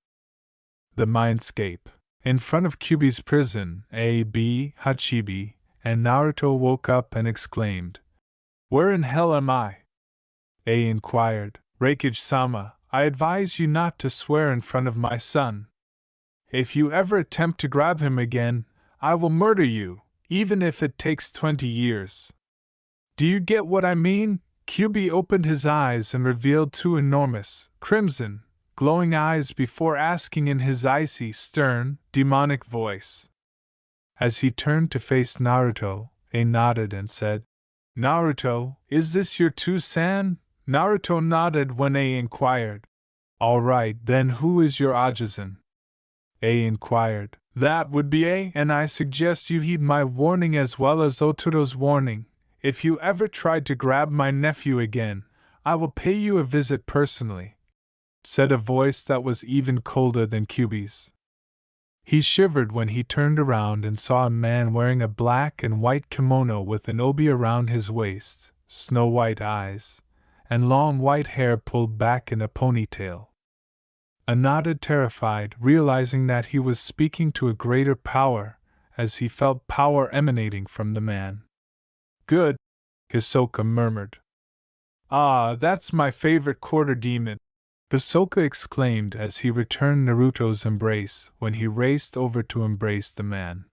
The mindscape. In front of Kyuubi's prison, A, B, Hachibi, and Naruto woke up and exclaimed, "Where in hell am I?" A inquired. "Reikage-sama, I advise you not to swear in front of my son. If you ever attempt to grab him again, I will murder you, even if it takes 20 years. Do you get what I mean?" Kyuubi opened his eyes and revealed two enormous, crimson, glowing eyes before asking in his icy, stern, demonic voice. As he turned to face Naruto, A nodded and said, "Naruto, is this your two-san?" Naruto nodded when A inquired. "All right, then who is your Ajisen?" A inquired. "That would be A, and I suggest you heed my warning as well as Ototo's warning. If you ever try to grab my nephew again, I will pay you a visit personally," said a voice that was even colder than Kyuubi's. He shivered when he turned around and saw a man wearing a black and white kimono with an obi around his waist, snow-white eyes, and long white hair pulled back in a ponytail. A nodded, terrified, realizing that he was speaking to a greater power, as he felt power emanating from the man. "Good," Hisoka murmured. "Ah, that's my favorite quarter demon," Hisoka exclaimed as he returned Naruto's embrace when he raced over to embrace the man.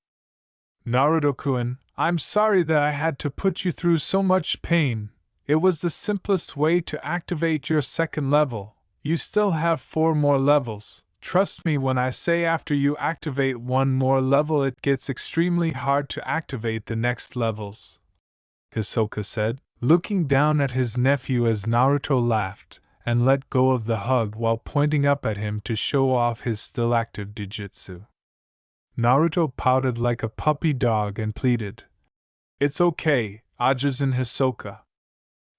"Naruto-kun, I'm sorry that I had to put you through so much pain. It was the simplest way to activate your second level. You still have 4 more levels. Trust me when I say after you activate 1 more level it gets extremely hard to activate the next levels," Hisoka said, looking down at his nephew as Naruto laughed and let go of the hug while pointing up at him to show off his still active Dijutsu. Naruto pouted like a puppy dog and pleaded, "It's okay, Ajisen Hisoka.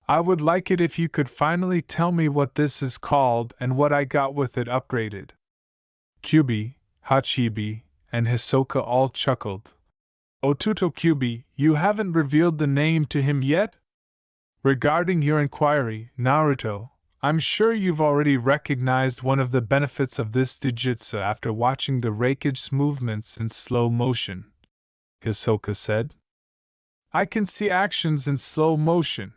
I would like it if you could finally tell me what this is called and what I got with it upgraded." Kyuubi, Hachibi, and Hisoka all chuckled. "Otuto Kyuubi, you haven't revealed the name to him yet? Regarding your inquiry, Naruto, I'm sure you've already recognized one of the benefits of this Dijutsu after watching the Reikage's movements in slow motion," Hisoka said. "I can see actions in slow motion,"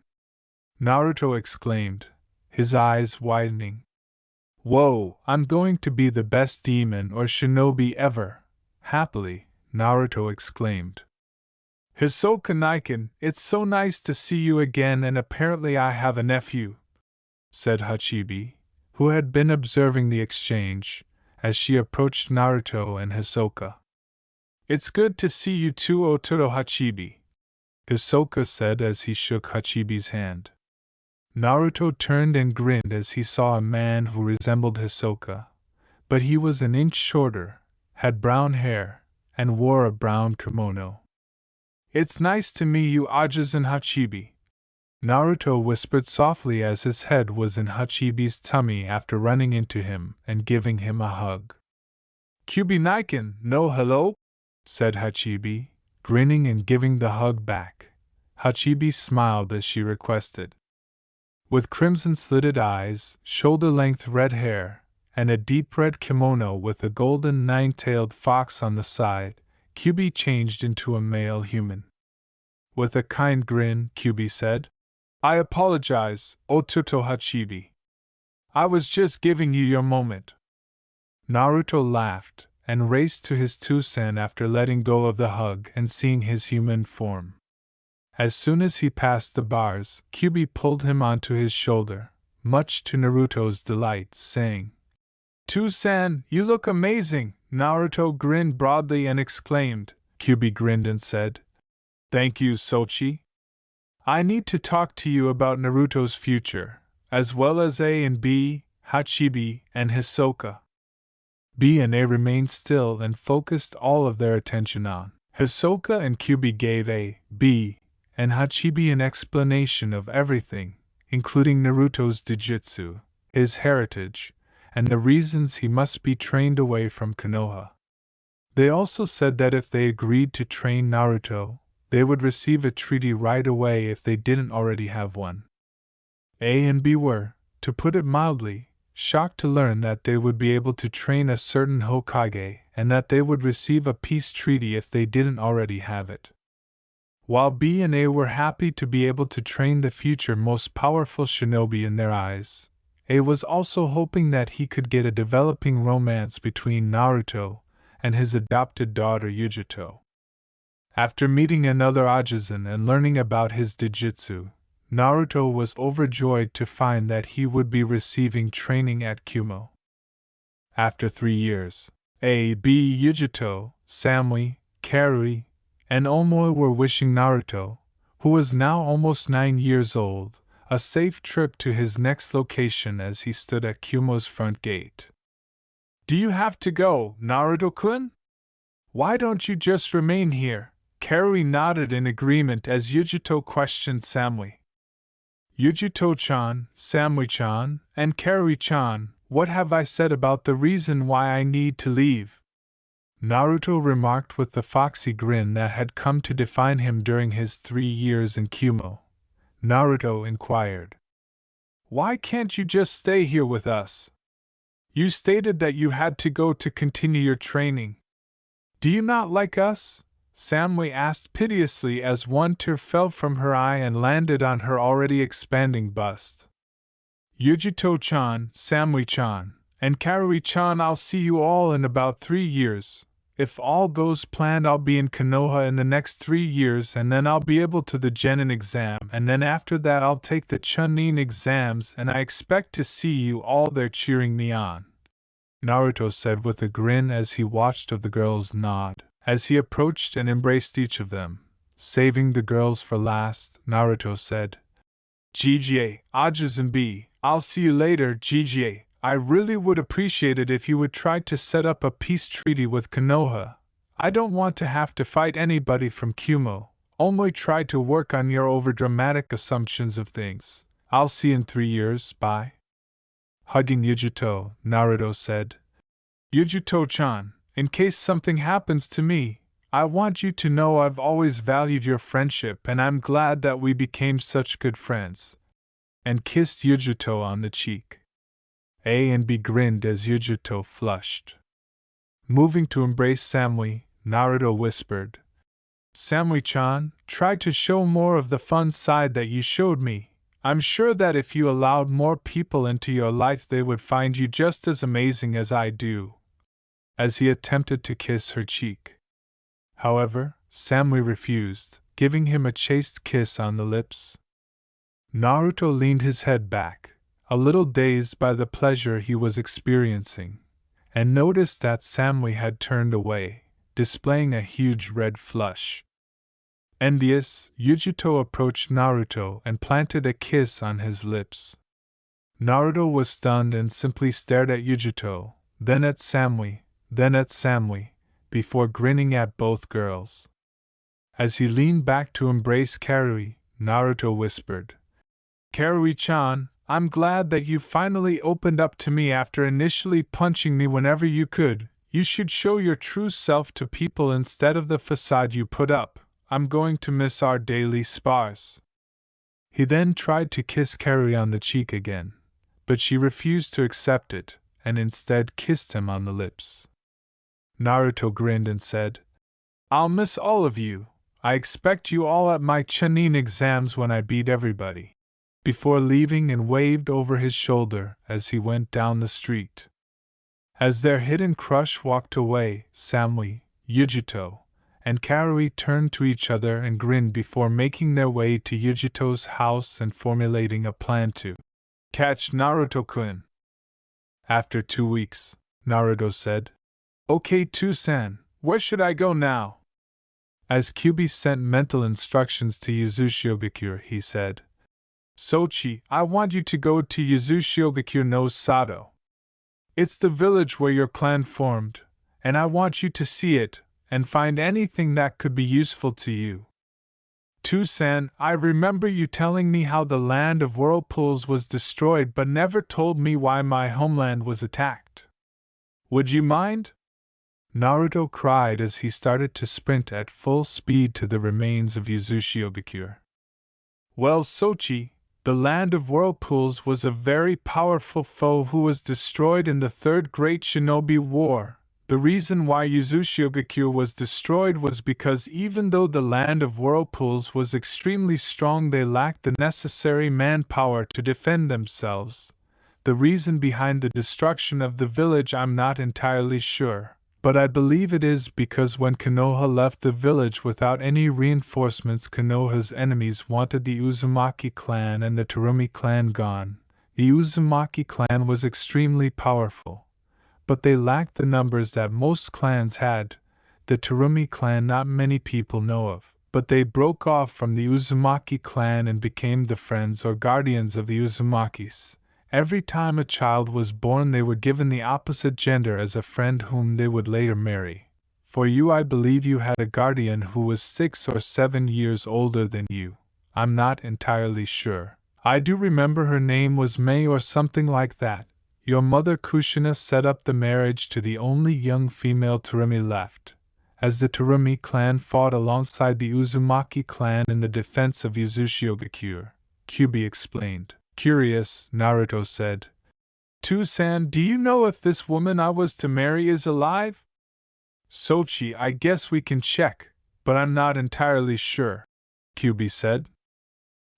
Naruto exclaimed, his eyes widening. "Whoa, I'm going to be the best demon or shinobi ever," happily, Naruto exclaimed. "Hisoka Niken, it's so nice to see you again, and apparently I have a nephew," said Hachibi, who had been observing the exchange, as she approached Naruto and Hisoka. "It's good to see you too, Ototo Hachibi," Hisoka said as he shook Hachibi's hand. Naruto turned and grinned as he saw a man who resembled Hisoka, but he was an inch shorter, had brown hair, and wore a brown kimono. "It's nice to meet you, Ajisen Hachibi," Naruto whispered softly as his head was in Hachibi's tummy after running into him and giving him a hug. "Kyuubi Niken, no hello?" said Hachibi, grinning and giving the hug back. Hachibi smiled as she requested. With crimson-slitted eyes, shoulder-length red hair, and a deep red kimono with a golden nine-tailed fox on the side, Kyuubi changed into a male human. With a kind grin, Kyuubi said, "I apologize, Ototo Hachibi. I was just giving you your moment." Naruto laughed and raced to his Tusen after letting go of the hug and seeing his human form. As soon as he passed the bars, Kyuubi pulled him onto his shoulder, much to Naruto's delight, saying, "Tusen, you look amazing!" Naruto grinned broadly and exclaimed. Kyuubi grinned and said, "Thank you, Sochi. I need to talk to you about Naruto's future, as well as A and B, Hachibi, and Hisoka." B and A remained still and focused all of their attention on. Hisoka and Kyubi gave A, B, and Hachibi an explanation of everything, including Naruto's Dijutsu, his heritage, and the reasons he must be trained away from Konoha. They also said that if they agreed to train Naruto, they would receive a treaty right away if they didn't already have one. A and B were, to put it mildly, shocked to learn that they would be able to train a certain Hokage and that they would receive a peace treaty if they didn't already have it. While B and A were happy to be able to train the future most powerful shinobi in their eyes, A was also hoping that he could get a developing romance between Naruto and his adopted daughter Yujito. After meeting another Ajizan and learning about his Dijutsu, Naruto was overjoyed to find that he would be receiving training at Kumo. After 3 years, A, B, Yujito, Samui, Karui, and Omoi were wishing Naruto, who was now almost 9 years old, a safe trip to his next location as he stood at Kumo's front gate. "Do you have to go, Naruto-kun? Why don't you just remain here?" Karui nodded in agreement as Yujito questioned Samui. "Yujito-chan, Samui-chan, and Karui-chan, what have I said about the reason why I need to leave?" Naruto remarked with the foxy grin that had come to define him during his 3 years in Kumo. Naruto inquired, "Why can't you just stay here with us? You stated that you had to go to continue your training. Do you not like us?" Samui asked piteously as one tear fell from her eye and landed on her already expanding bust. "Yujito-chan, Samui-chan, and Karui-chan, I'll see you all in about 3 years. If all goes planned, I'll be in Konoha in the next 3 years, and then I'll be able to the Genin exam, and then after that I'll take the Chunin exams, and I expect to see you all there cheering me on," Naruto said with a grin as he watched of the girls nod. As he approached and embraced each of them, saving the girls for last, Naruto said, "GGA, Ajizan B, I'll see you later, GGA. I really would appreciate it if you would try to set up a peace treaty with Konoha. I don't want to have to fight anybody from Kumo. Only try to work on your overdramatic assumptions of things. I'll see you in 3 years, bye." Hugging Yujito, Naruto said, "Yujito-chan, in case something happens to me, I want you to know I've always valued your friendship and I'm glad that we became such good friends," and kissed Yujito on the cheek. A and B grinned as Yujito flushed. Moving to embrace Samui, Naruto whispered, "Samui-chan, try to show more of the fun side that you showed me. I'm sure that if you allowed more people into your life they would find you just as amazing as I do," as he attempted to kiss her cheek. However, Samui refused, giving him a chaste kiss on the lips. Naruto leaned his head back, a little dazed by the pleasure he was experiencing, and noticed that Samui had turned away, displaying a huge red flush. Envious, Yujito approached Naruto and planted a kiss on his lips. Naruto was stunned and simply stared at Yujito, then at Samui, before grinning at both girls. As he leaned back to embrace Karui, Naruto whispered, "Karui-chan, I'm glad that you finally opened up to me after initially punching me whenever you could. You should show your true self to people instead of the facade you put up. I'm going to miss our daily spars." He then tried to kiss Karui on the cheek again, but she refused to accept it, and instead kissed him on the lips. Naruto grinned and said, "I'll miss all of you. I expect you all at my Chunin exams when I beat everybody," before leaving and waved over his shoulder as he went down the street. As their hidden crush walked away, Samui, Yujito, and Karui turned to each other and grinned before making their way to Yujito's house and formulating a plan to catch Naruto-kun. After 2 weeks, Naruto said, "Okay, Tusan, where should I go now?" As Kyubi sent mental instructions to Yuzushiogakure, he said, "Sochi, I want you to go to Yuzushiogakure no Sato." It's the village where your clan formed, and I want you to see it, and find anything that could be useful to you. Tucson, I remember you telling me how the land of whirlpools was destroyed but never told me why my homeland was attacked. Would you mind? Naruto cried as he started to sprint at full speed to the remains of Uzushiogakure. Well, Sochi, the land of whirlpools was a very powerful foe who was destroyed in the Third Great Shinobi War. The reason why Uzushiogakure was destroyed was because even though the land of whirlpools was extremely strong, they lacked the necessary manpower to defend themselves. The reason behind the destruction of the village I'm not entirely sure, but I believe it is because when Konoha left the village without any reinforcements, Konoha's enemies wanted the Uzumaki clan and the Terumi clan gone. The Uzumaki clan was extremely powerful, but they lacked the numbers that most clans had. The Terumi clan not many people know of, but they broke off from the Uzumaki clan and became the friends or guardians of the Uzumakis. Every time a child was born, they were given the opposite gender as a friend whom they would later marry. For you, I believe you had a guardian who was 6 or 7 years older than you. I'm not entirely sure. I do remember her name was May or something like that. Your mother Kushina set up the marriage to the only young female Terumi left, as the Terumi clan fought alongside the Uzumaki clan in the defense of Uzushiogakure, Kyubi explained. Curious, Naruto said. Tucson, do you know if this woman I was to marry is alive? Sochi, I guess we can check, but I'm not entirely sure, Kyubi said.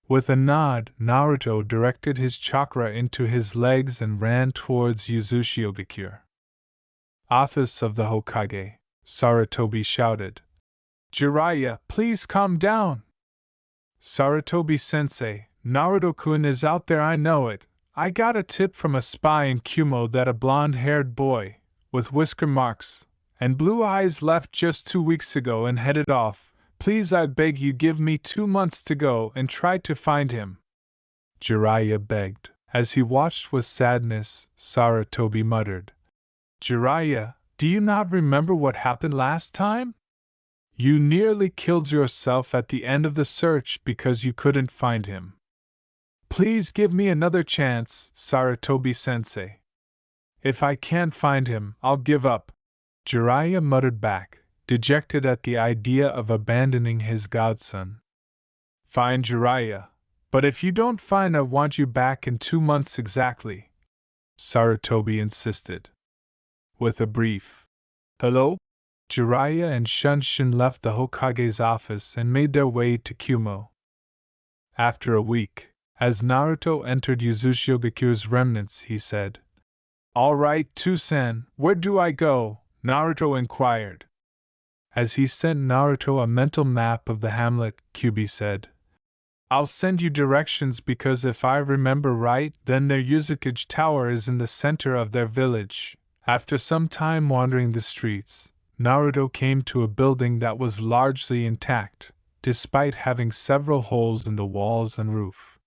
With a nod, Naruto directed his chakra into his legs and ran towards Uzushiogakure. Office of the Hokage, Sarutobi shouted. Jiraiya, please calm down. Sarutobi-sensei, Naruto-kun is out there, I know it. I got a tip from a spy in Kumo that a blonde-haired boy, with whisker marks and blue eyes left just 2 weeks ago and headed off. Please, I beg you, give me 2 months to go and try to find him. Jiraiya begged. As he watched with sadness, Sarutobi muttered. Jiraiya, do you not remember what happened last time? You nearly killed yourself at the end of the search because you couldn't find him. Please give me another chance, Sarutobi-sensei. If I can't find him, I'll give up. Jiraiya muttered back, dejected at the idea of abandoning his godson. Fine, Jiraiya, but if you don't find, I want you back in 2 months exactly, Sarutobi insisted. With a brief hello, Jiraiya and Shunshin left the Hokage's office and made their way to Kumo. After a week, as Naruto entered Uzushiogakyo's remnants, he said, All right, Tucson, where do I go? Naruto inquired. As he sent Naruto a mental map of the hamlet, Kyubi said, I'll send you directions because if I remember right, then their Uzukage Tower is in the center of their village. After some time wandering the streets, Naruto came to a building that was largely intact, despite having several holes in the walls and roof.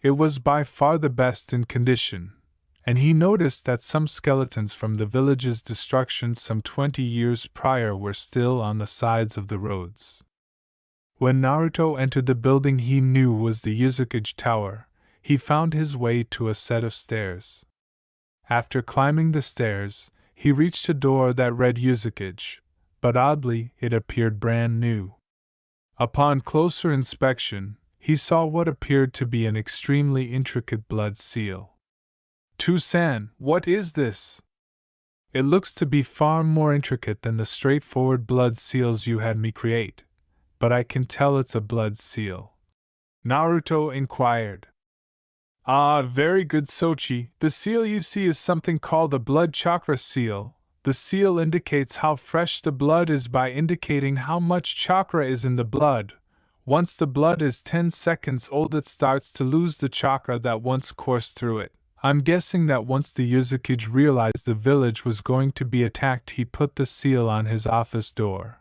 It was by far the best in condition, and he noticed that some skeletons from the village's destruction some 20 years prior were still on the sides of the roads. When Naruto entered the building he knew was the Uzukage Tower, he found his way to a set of stairs. After climbing the stairs, he reached a door that read Uzukage, but oddly, it appeared brand new. Upon closer inspection, he saw what appeared to be an extremely intricate blood seal. Tucson, what is this? It looks to be far more intricate than the straightforward blood seals you had me create, but I can tell it's a blood seal, Naruto inquired. Ah, very good, Sochi. The seal you see is something called a blood chakra seal. The seal indicates how fresh the blood is by indicating how much chakra is in the blood. Once the blood is 10 seconds old, it starts to lose the chakra that once coursed through it. I'm guessing that once the Uzukage realized the village was going to be attacked, he put the seal on his office door,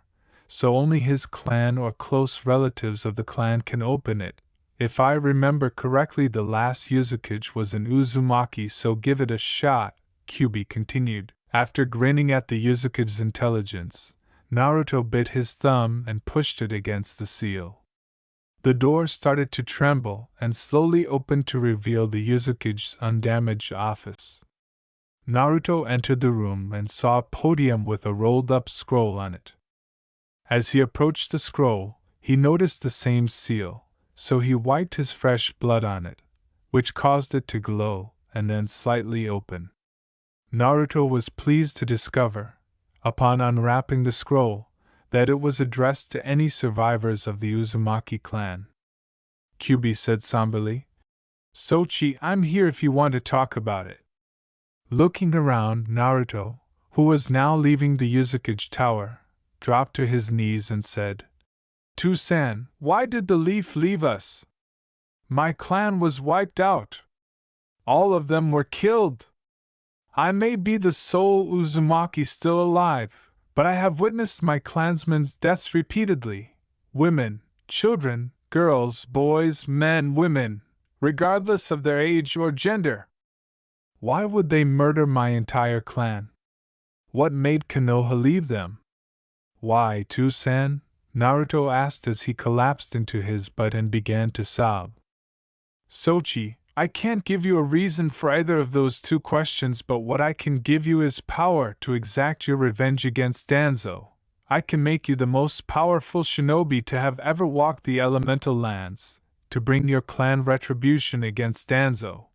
so only his clan or close relatives of the clan can open it. If I remember correctly, the last Uzukage was an Uzumaki, so give it a shot, Kyubi continued. After grinning at the Yuzuki's intelligence, Naruto bit his thumb and pushed it against the seal. The door started to tremble and slowly opened to reveal the Yuzuki's undamaged office. Naruto entered the room and saw a podium with a rolled-up scroll on it. As he approached the scroll, he noticed the same seal, so he wiped his fresh blood on it, which caused it to glow and then slightly open. Naruto was pleased to discover, upon unwrapping the scroll, that it was addressed to any survivors of the Uzumaki clan. Kyubi said somberly, "Sochi, I'm here if you want to talk about it." Looking around, Naruto, who was now leaving the Uzukage tower, dropped to his knees and said, "Toussan, why did the leaf leave us? My clan was wiped out. All of them were killed. I may be the sole Uzumaki still alive, but I have witnessed my clansmen's deaths repeatedly. Women, children, girls, boys, men, women, regardless of their age or gender. Why would they murder my entire clan? What made Konoha leave them?" "Why, Toussan?" Naruto asked as he collapsed into his butt and began to sob. "Sochi, I can't give you a reason for either of those two questions, but what I can give you is power to exact your revenge against Danzo. I can make you the most powerful shinobi to have ever walked the elemental lands, to bring your clan retribution against Danzo,"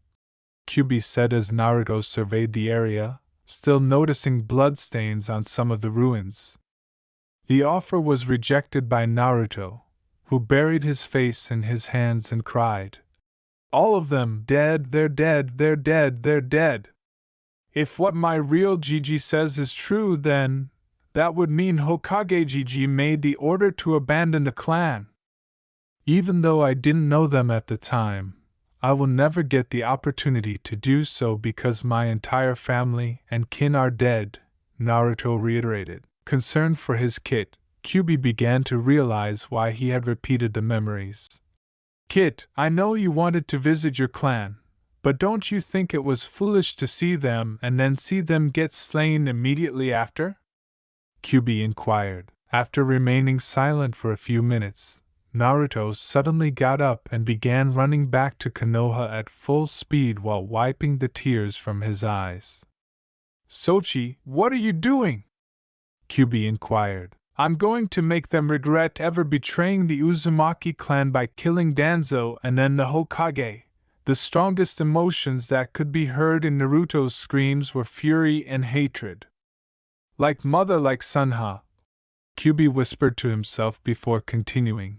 Kyubi said as Naruto surveyed the area, still noticing bloodstains on some of the ruins. The offer was rejected by Naruto, who buried his face in his hands and cried, "All of them dead, they're dead, they're dead, they're dead. If what my real Gigi says is true, then that would mean Hokage Gigi made the order to abandon the clan. Even though I didn't know them at the time, I will never get the opportunity to do so because my entire family and kin are dead," Naruto reiterated. Concerned for his kit, Kyubi began to realize why he had repeated the memories. "Kit, I know you wanted to visit your clan, but don't you think it was foolish to see them and then see them get slain immediately after?" Kyubi inquired. After remaining silent for a few minutes, Naruto suddenly got up and began running back to Konoha at full speed while wiping the tears from his eyes. "Sochi, what are you doing?" Kyubi inquired. "I'm going to make them regret ever betraying the Uzumaki clan by killing Danzo and then the Hokage." The strongest emotions that could be heard in Naruto's screams were fury and hatred. "Like mother, like son, Kyubi whispered to himself before continuing.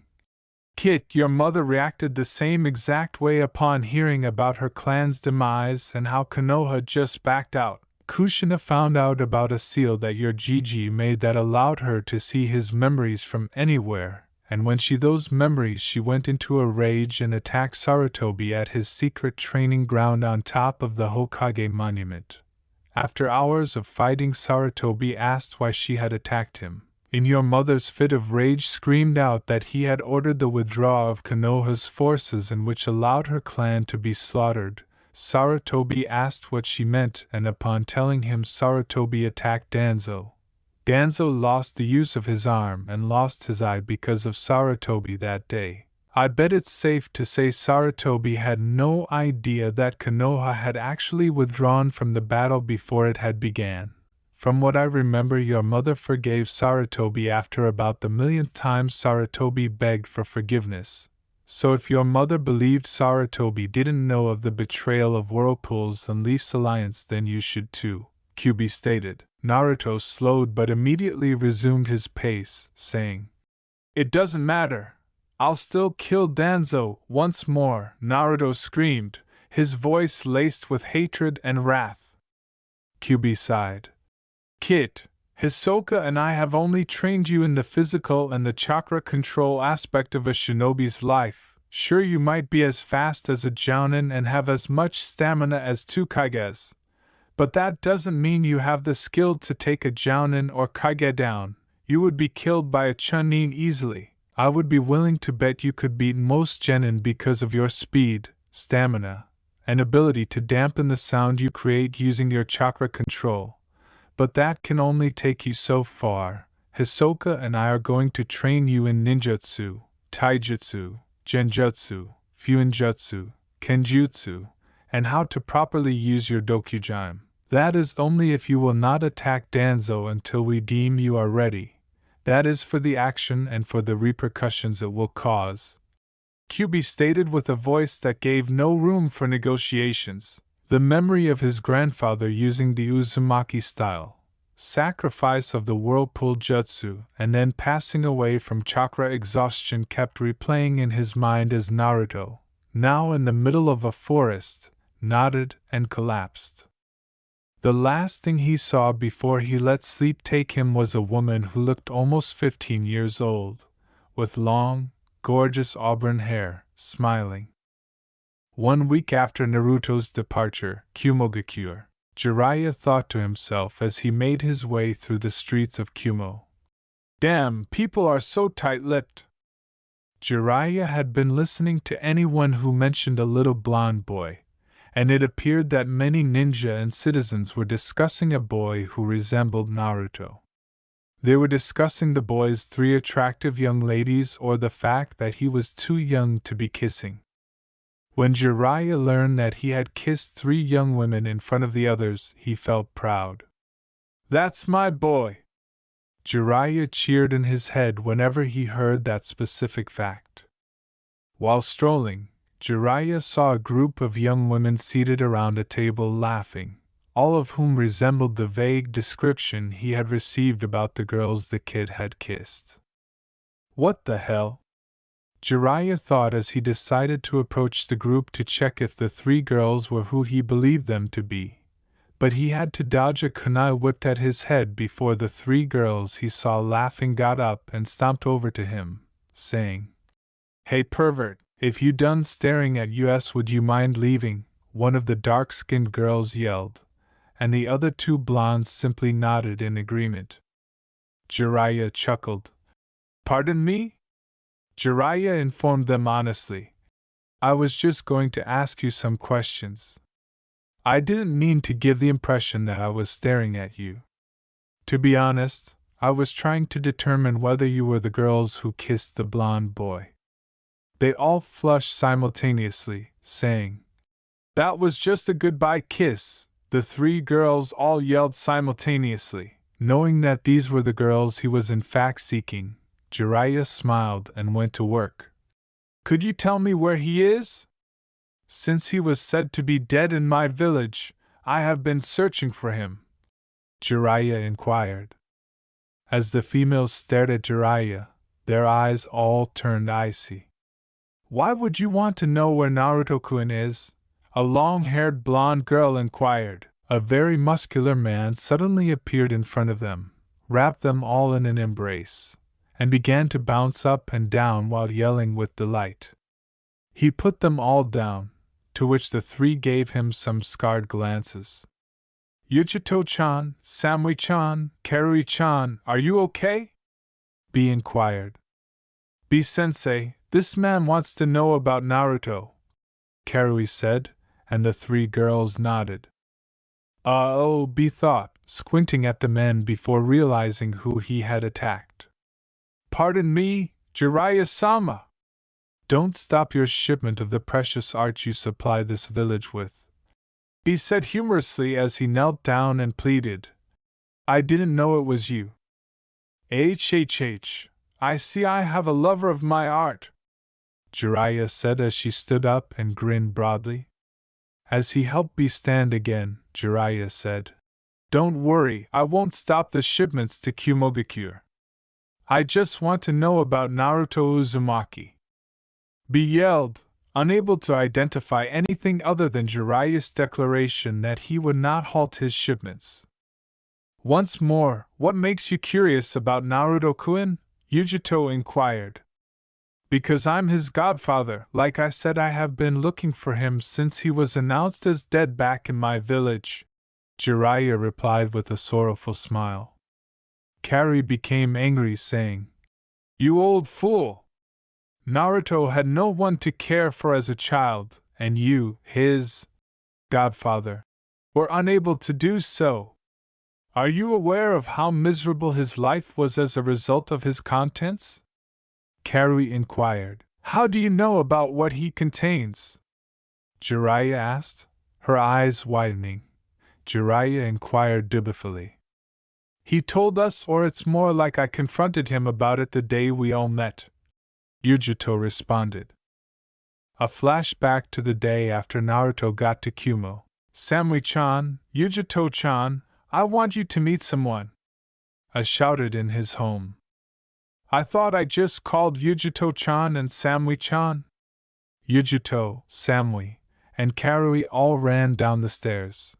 "Kit, your mother reacted the same exact way upon hearing about her clan's demise and how Konoha just backed out. Kushina found out about a seal that your Gigi made that allowed her to see his memories from anywhere, and when those memories she went into a rage and attacked Sarutobi at his secret training ground on top of the Hokage monument. After hours of fighting, Sarutobi asked why she had attacked him. In your mother's fit of rage screamed out that he had ordered the withdrawal of Konoha's forces and which allowed her clan to be slaughtered. Sarutobi asked what she meant, and upon telling him, Sarutobi attacked Danzo. Danzo lost the use of his arm and lost his eye because of Sarutobi that day. I bet it's safe to say Sarutobi had no idea that Konoha had actually withdrawn from the battle before it had began. From what I remember, your mother forgave Sarutobi after about the millionth time Sarutobi begged for forgiveness. So if your mother believed Sarutobi didn't know of the betrayal of Whirlpool's and Leaf's alliance, then you should too," Kyubi stated. Naruto slowed but immediately resumed his pace, saying, "It doesn't matter. I'll still kill Danzo once more," Naruto screamed, his voice laced with hatred and wrath. Kyubi sighed. "Kit, Hisoka and I have only trained you in the physical and the chakra control aspect of a shinobi's life. Sure, you might be as fast as a jounin and have as much stamina as two Kages, but that doesn't mean you have the skill to take a jounin or Kage down. You would be killed by a chunin easily. I would be willing to bet you could beat most genin because of your speed, stamina, an ability to dampen the sound you create using your chakra control. But that can only take you so far. Hisoka and I are going to train you in ninjutsu, taijutsu, genjutsu, fuinjutsu, kenjutsu, and how to properly use your dokujime. That is only if you will not attack Danzo until we deem you are ready. That is for the action and for the repercussions it will cause. Kyubi stated with a voice that gave no room for negotiations. The memory of his grandfather using the Uzumaki style, sacrifice of the whirlpool jutsu, and then passing away from chakra exhaustion kept replaying in his mind as Naruto, now in the middle of a forest, nodded and collapsed. The last thing he saw before he let sleep take him was a woman who looked almost 15 years old, with long, gorgeous auburn hair, smiling. 1 week after Naruto's departure, Kumogakure, Jiraiya thought to himself as he made his way through the streets of Kumo. Damn, people are so tight-lipped. Jiraiya had been listening to anyone who mentioned a little blonde boy, and it appeared that many ninja and citizens were discussing a boy who resembled Naruto. They were discussing the boy's 3 attractive young ladies or the fact that he was too young to be kissing. When Jiraiya learned that he had kissed 3 young women in front of the others, he felt proud. That's my boy! Jiraiya cheered in his head whenever he heard that specific fact. While strolling, Jiraiya saw a group of young women seated around a table laughing, all of whom resembled the vague description he had received about the girls the kid had kissed. What the hell? Jiraiya thought as he decided to approach the group to check if the 3 girls were who he believed them to be, but he had to dodge a kunai whipped at his head before the 3 girls he saw laughing got up and stomped over to him, saying, "Hey pervert, if you done staring at us would you mind leaving?" One of the dark-skinned girls yelled, and the other 2 blondes simply nodded in agreement. Jiraiya chuckled. "Pardon me?" Jiraiya informed them honestly. "I was just going to ask you some questions. I didn't mean to give the impression that I was staring at you. To be honest, I was trying to determine whether you were the girls who kissed the blonde boy." They all flushed simultaneously, saying, "That was just a goodbye kiss." The 3 girls all yelled simultaneously. Knowing that these were the girls he was in fact seeking, Jiraiya smiled and went to work. "Could you tell me where he is? Since he was said to be dead in my village, I have been searching for him," Jiraiya inquired. As the females stared at Jiraiya, their eyes all turned icy. "Why would you want to know where Naruto-kun is?" a long-haired blonde girl inquired. A very muscular man suddenly appeared in front of them, wrapped them all in an embrace, and began to bounce up and down while yelling with delight. He put them all down, to which the 3 gave him some scarred glances. "Yuchito-chan, Samui-chan, Karui-chan, are you okay?" B inquired. "B-sensei, this man wants to know about Naruto," Karui said, and the 3 girls nodded. Oh, B thought, squinting at the men before realizing who he had attacked. "Pardon me, Jiraiya-sama! Don't stop your shipment of the precious art you supply this village with," B said humorously as he knelt down and pleaded. "I didn't know it was you." "HHH, I see I have a lover of my art," Jiraiya said as she stood up and grinned broadly. As he helped B stand again, Jiraiya said, "Don't worry, I won't stop the shipments to Kumogakure. I just want to know about Naruto Uzumaki." B yelled, unable to identify anything other than Jiraiya's declaration that he would not halt his shipments. "Once more, what makes you curious about Naruto-kun?" Yujito inquired. "Because I'm his godfather. Like I said, I have been looking for him since he was announced as dead back in my village," Jiraiya replied with a sorrowful smile. Kari became angry, saying, "You old fool! Naruto had no one to care for as a child, and you, his godfather, were unable to do so. Are you aware of how miserable his life was as a result of his contents? Carrie inquired. How do you know about what he contains? Jiraiya asked, her eyes widening. Jiraiya inquired dutifully. He told us, or it's more like I confronted him about it the day we all met. Yujito responded. A flashback to the day after Naruto got to Kumo. Samui-chan, Yujito-chan, I want you to meet someone. I shouted in his home. I thought I just called Yujito-chan and Samui-chan. Yujito, Samui, and Karui all ran down the stairs.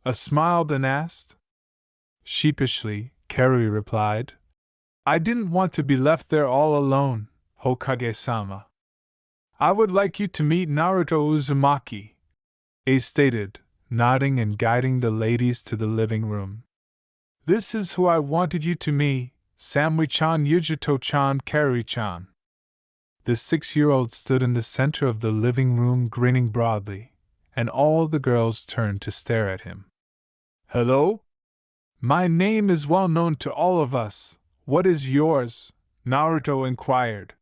I smiled and asked. Sheepishly, Karui replied. I didn't want to be left there all alone, Hokage-sama. I would like you to meet Naruto Uzumaki, A stated, nodding and guiding the ladies to the living room. This is who I wanted you to meet, Samui-chan, Yujito-chan, Karui-chan. The 6-year-old stood in the center of the living room grinning broadly, and all the girls turned to stare at him. Hello? My name is well known to all of us. What is yours? Naruto inquired.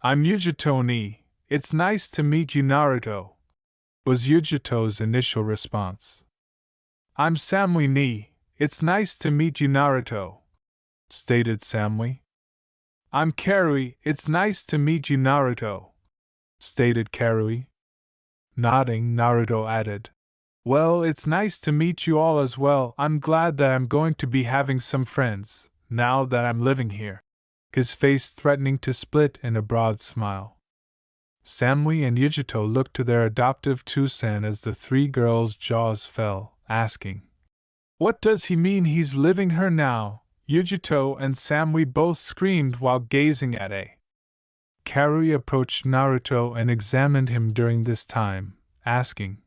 I'm Yujito-ni. It's nice to meet you, Naruto, was Yujito's initial response. I'm Samui-ni. It's nice to meet you, Naruto, stated Samui. I'm Karui. It's nice to meet you, Naruto, stated Karui. Nodding, Naruto added, Well, it's nice to meet you all as well. I'm glad that I'm going to be having some friends, now that I'm living here. His face threatening to split in a broad smile. Samui and Yujito looked to their adoptive Tusan as the 3 girls' jaws fell, asking, What does he mean he's living her now? Yujito and Samui both screamed while gazing at A. Karui approached Naruto and examined him during this time, asking,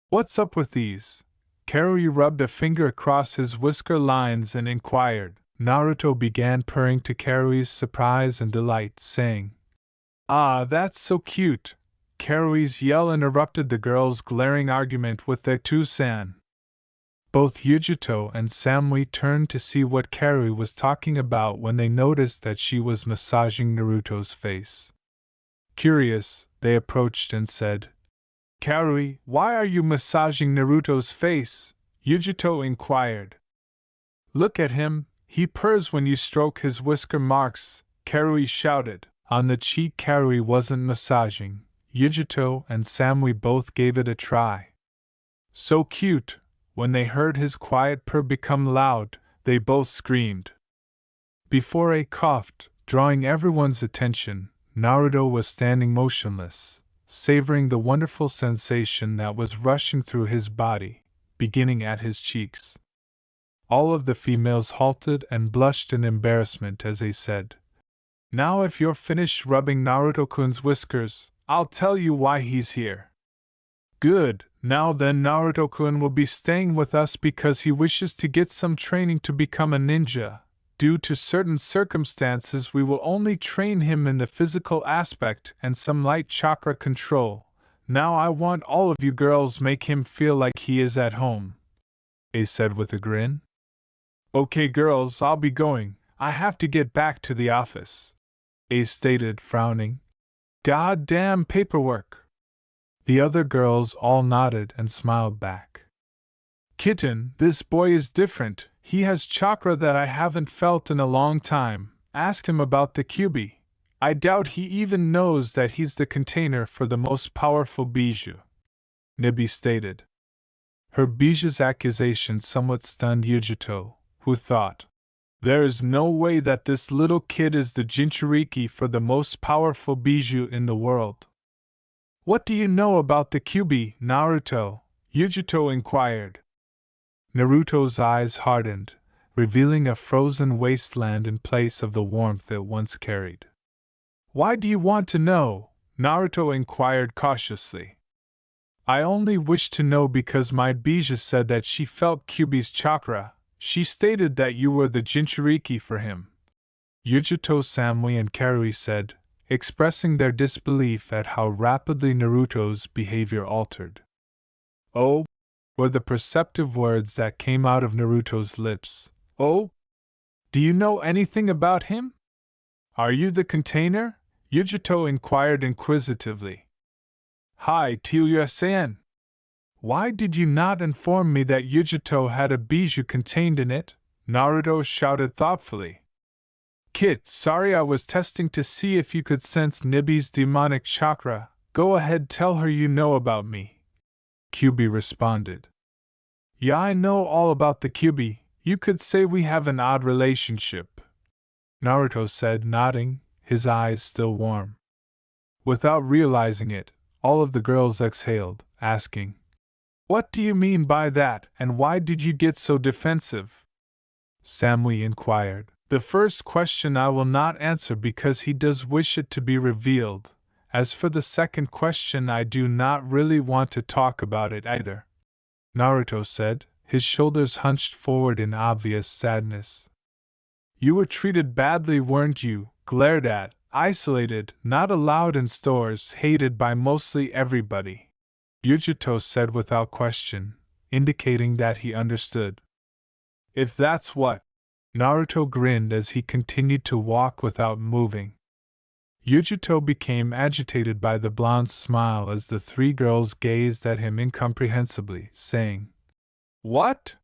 What's up with these? Karui rubbed a finger across his whisker lines and inquired. Naruto began purring to Karui's surprise and delight, saying, Ah, that's so cute. Karui's yell interrupted the girls' glaring argument with their Tusan. Both Yujito and Samui turned to see what Karui was talking about when they noticed that she was massaging Naruto's face. Curious, they approached and said, Karui, why are you massaging Naruto's face? Yujito inquired. Look at him, he purrs when you stroke his whisker marks, Karui shouted. On the cheek Karui wasn't massaging, Yujito and Samui both gave it a try. So cute! When they heard his quiet purr become loud, they both screamed. Before A coughed, drawing everyone's attention, Naruto was standing motionless, savoring the wonderful sensation that was rushing through his body, beginning at his cheeks. All of the females halted and blushed in embarrassment as they said, Now if you're finished rubbing Naruto-kun's whiskers, I'll tell you why he's here. Good, now then Naruto-kun will be staying with us because he wishes to get some training to become a ninja. Due to certain circumstances we will only train him in the physical aspect and some light chakra control. Now I want all of you girls make him feel like he is at home, A said with a grin. Okay girls, I'll be going. I have to get back to the office, A stated, frowning. Goddamn paperwork. The other girls all nodded and smiled back. Kitten, this boy is different. He has chakra that I haven't felt in a long time. Ask him about the Kyuubi. I doubt he even knows that he's the container for the most powerful bijou, Nibi stated. Her bijou's accusation somewhat stunned Yujito, who thought, There is no way that this little kid is the Jinchuriki for the most powerful bijou in the world. What do you know about the Kyuubi, Naruto? Yujito inquired. Naruto's eyes hardened, revealing a frozen wasteland in place of the warmth it once carried. Why do you want to know? Naruto inquired cautiously. I only wish to know because my bijou said that she felt Kyuubi's chakra. She stated that you were the Jinchuriki for him. Yujito, Samui and Karui said, expressing their disbelief at how rapidly Naruto's behavior altered. Oh, were the perceptive words that came out of Naruto's lips. Oh? Do you know anything about him? Are you the container? Yujito inquired inquisitively. Hi, Tsuya-san. Why did you not inform me that Yujito had a bijou contained in it? Naruto shouted thoughtfully. Kid, sorry, I was testing to see if you could sense Nibi's demonic chakra. Go ahead, tell her you know about me. Kyubi responded. Yeah, I know all about the Kyubi. You could say we have an odd relationship, Naruto said, nodding, his eyes still warm. Without realizing it, all of the girls exhaled, asking, What do you mean by that, and why did you get so defensive? Samui inquired. The first question I will not answer because he does wish it to be revealed. As for the second question, I do not really want to talk about it either, Naruto said, his shoulders hunched forward in obvious sadness. You were treated badly, weren't you? Glared at, isolated, not allowed in stores, hated by mostly everybody, Yujito said without question, indicating that he understood. If that's what. Naruto grinned as he continued to walk without moving. Yujito became agitated by the blonde's smile as the three girls gazed at him incomprehensibly, saying, What?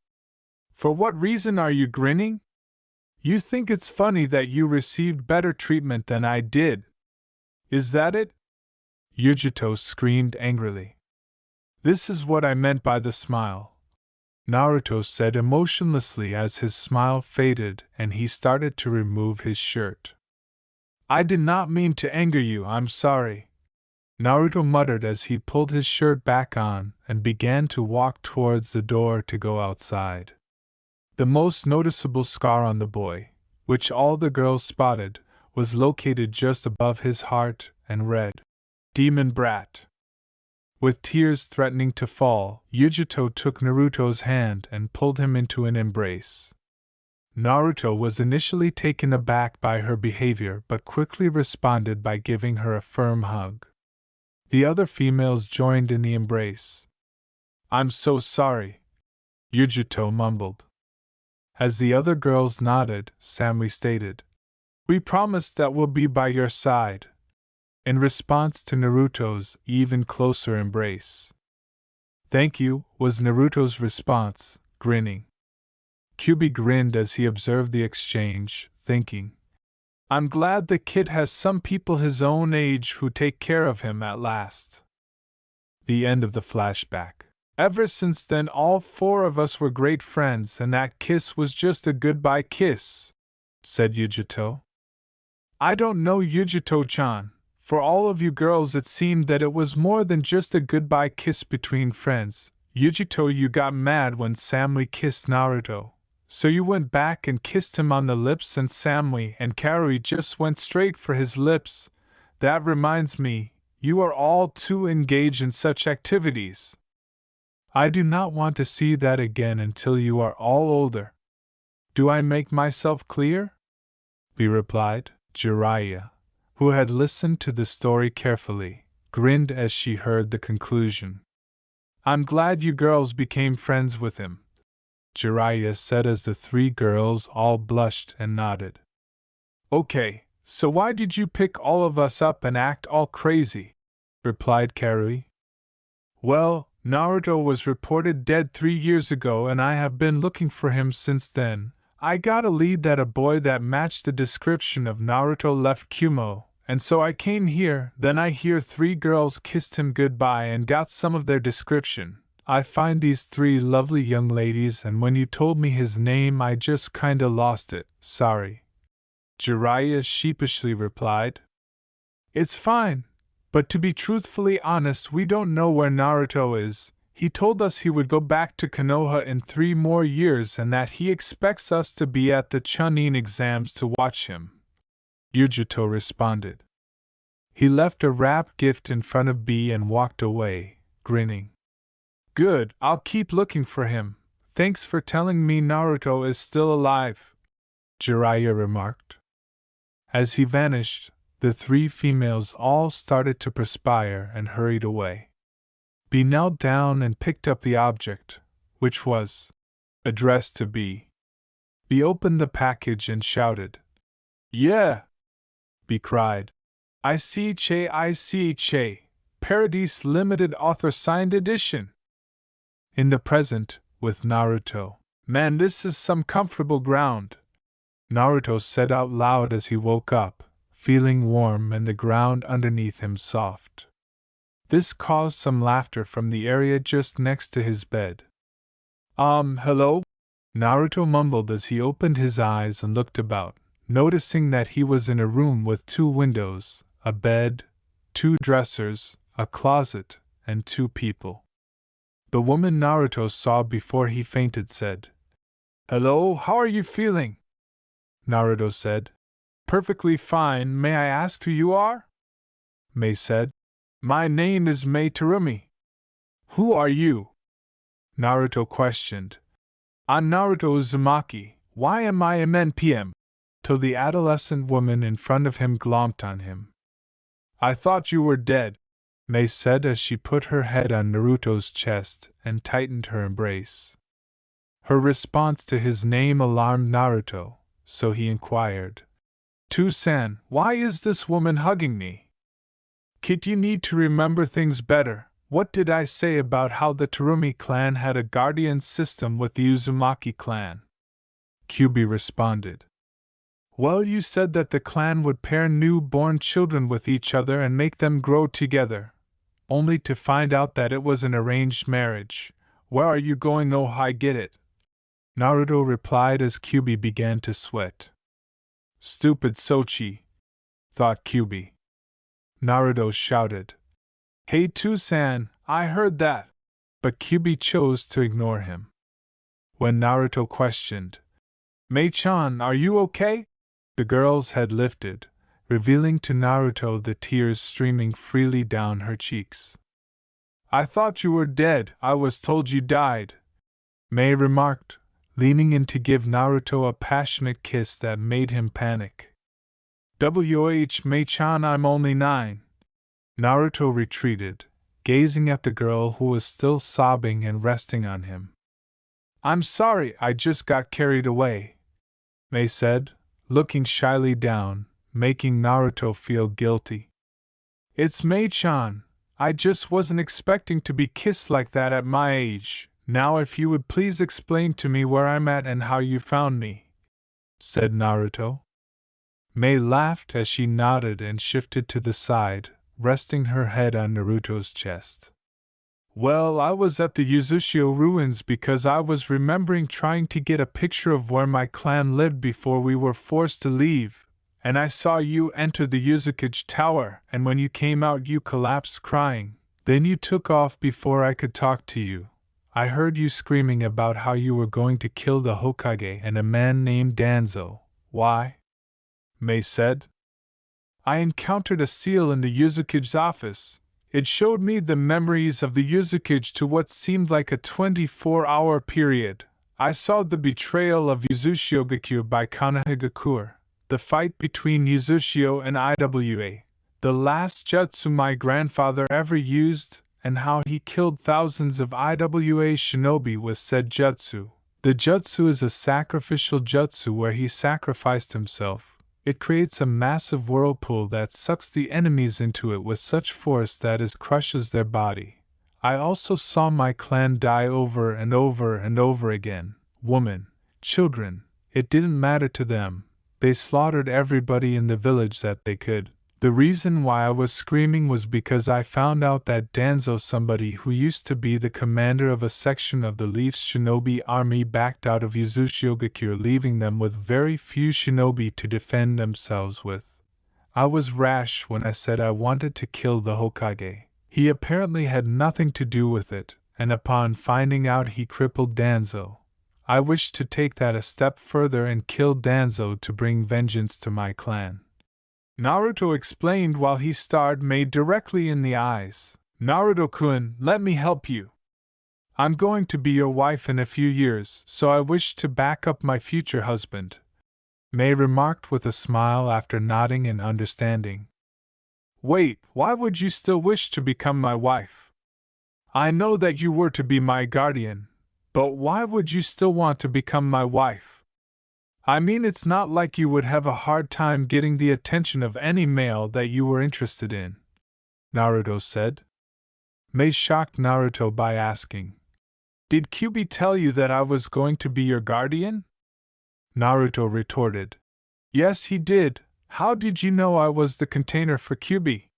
For what reason are you grinning? You think it's funny that you received better treatment than I did. Is that it? Yujito screamed angrily. This is what I meant by the smile, Naruto said emotionlessly as his smile faded and he started to remove his shirt. I did not mean to anger you, I'm sorry, Naruto muttered as he pulled his shirt back on and began to walk towards the door to go outside. The most noticeable scar on the boy, which all the girls spotted, was located just above his heart and read, Demon Brat. With tears threatening to fall, Yujito took Naruto's hand and pulled him into an embrace. Naruto was initially taken aback by her behavior but quickly responded by giving her a firm hug. The other females joined in the embrace. I'm so sorry, Yujito mumbled. As the other girls nodded, Samui stated, We promise that we'll be by your side, in response to Naruto's even closer embrace. Thank you, was Naruto's response, grinning. Kyubi grinned as he observed the exchange, thinking, I'm glad the kid has some people his own age who take care of him at last. The end of the flashback. Ever since then, all four of us were great friends, and that kiss was just a goodbye kiss, said Yujito. I don't know, Yujito-chan. For all of you girls, it seemed that it was more than just a goodbye kiss between friends. Yujito, you got mad when Samui kissed Naruto, so you went back and kissed him on the lips, and Samui and Karui just went straight for his lips. That reminds me, you are all too engaged in such activities. I do not want to see that again until you are all older. Do I make myself clear? He replied. Jiraiya, who had listened to the story carefully, grinned as she heard the conclusion. I'm glad you girls became friends with him, Jiraiya said as the three girls all blushed and nodded. Okay, so why did you pick all of us up and act all crazy? Replied Karui. Well, Naruto was reported dead 3 years ago and I have been looking for him since then. I got a lead that a boy that matched the description of Naruto left Kumo, and so I came here. Then I hear 3 girls kissed him goodbye and got some of their description. I find these 3 lovely young ladies, and when you told me his name I just kinda lost it, sorry. Jiraiya sheepishly replied. It's fine, but to be truthfully honest, we don't know where Naruto is. He told us he would go back to Konoha in 3 more years and that he expects us to be at the Chunin exams to watch him, Yujito responded. He left a wrap gift in front of B and walked away, grinning. Good, I'll keep looking for him. Thanks for telling me Naruto is still alive, Jiraiya remarked. As he vanished, the 3 females all started to perspire and hurried away. B knelt down and picked up the object, which was addressed to B. B opened the package and shouted. Yeah! B cried. I-C-H-A, Paradise Limited Author Signed Edition! In the present, with Naruto. Man, this is some comfortable ground, Naruto said out loud as he woke up, feeling warm and the ground underneath him soft. This caused some laughter from the area just next to his bed. Hello? Naruto mumbled as he opened his eyes and looked about, noticing that he was in a room with 2 windows, a bed, 2 dressers, a closet, and 2 people. The woman Naruto saw before he fainted said, Hello, how are you feeling? Naruto said, Perfectly fine. May I ask who you are? Mei said, My name is Mei Terumi. Who are you? Naruto questioned. I'm Naruto Uzumaki. Why am I MNPM? Till the adolescent woman in front of him glomped on him. I thought you were dead, Mei said as she put her head on Naruto's chest and tightened her embrace. Her response to his name alarmed Naruto, so he inquired, To-san, why is this woman hugging me? Kid, you need to remember things better. What did I say about how the Terumi clan had a guardian system with the Uzumaki clan? Kyubi responded. Well, you said that the clan would pair newborn children with each other and make them grow together, only to find out that it was an arranged marriage. Where are you going? Oh, I get it, Naruto replied as Kyubi began to sweat. Stupid Sochi, thought Kyubi. Naruto shouted, Hey To-san, I heard that, but Kyubi chose to ignore him. When Naruto questioned, Mei-chan, are you okay? The girl's head lifted, revealing to Naruto the tears streaming freely down her cheeks. I thought you were dead. I was told you died, Mei remarked, leaning in to give Naruto a passionate kiss that made him panic. Mei-chan, I'm only 9. Naruto retreated, gazing at the girl who was still sobbing and resting on him. I'm sorry, I just got carried away, Mei said, looking shyly down, making Naruto feel guilty. It's Mei-chan. I just wasn't expecting to be kissed like that at my age. Now if you would please explain to me where I'm at and how you found me, said Naruto. Mei laughed as she nodded and shifted to the side, resting her head on Naruto's chest. Well, I was at the Yuzushio ruins because I was remembering trying to get a picture of where my clan lived before we were forced to leave, and I saw you enter the Yuzukage Tower, and when you came out you collapsed crying. Then you took off before I could talk to you. I heard you screaming about how you were going to kill the Hokage and a man named Danzo. Why? Mei said. I encountered a seal in the Yuzukage's office. It showed me the memories of the Yuzukage to what seemed like a 24-hour period. I saw the betrayal of Yuzushio by Konohagakure, the fight between Yuzushio and IWA, the last jutsu my grandfather ever used, and how he killed thousands of IWA shinobi with said jutsu. The jutsu is a sacrificial jutsu where he sacrificed himself. It creates a massive whirlpool that sucks the enemies into it with such force that it crushes their body. I also saw my clan die over and over and over again. Women, children, it didn't matter to them. They slaughtered everybody in the village that they could. The reason why I was screaming was because I found out that Danzo, somebody who used to be the commander of a section of the Leaf's shinobi army, backed out of Yuzushio, leaving them with very few shinobi to defend themselves with. I was rash when I said I wanted to kill the Hokage. He apparently had nothing to do with it, and upon finding out he crippled Danzo, I wished to take that a step further and kill Danzo to bring vengeance to my clan. Naruto explained while he stared Mei directly in the eyes. Naruto-kun, let me help you. I'm going to be your wife in a few years, so I wish to back up my future husband, Mei remarked with a smile after nodding in understanding. Wait, why would you still wish to become my wife? I know that you were to be my guardian, but why would you still want to become my wife? I mean, it's not like you would have a hard time getting the attention of any male that you were interested in, Naruto said. Mei shocked Naruto by asking, Did Kyubi tell you that I was going to be your guardian? Naruto retorted, Yes, he did. How did you know I was the container for Kyubi?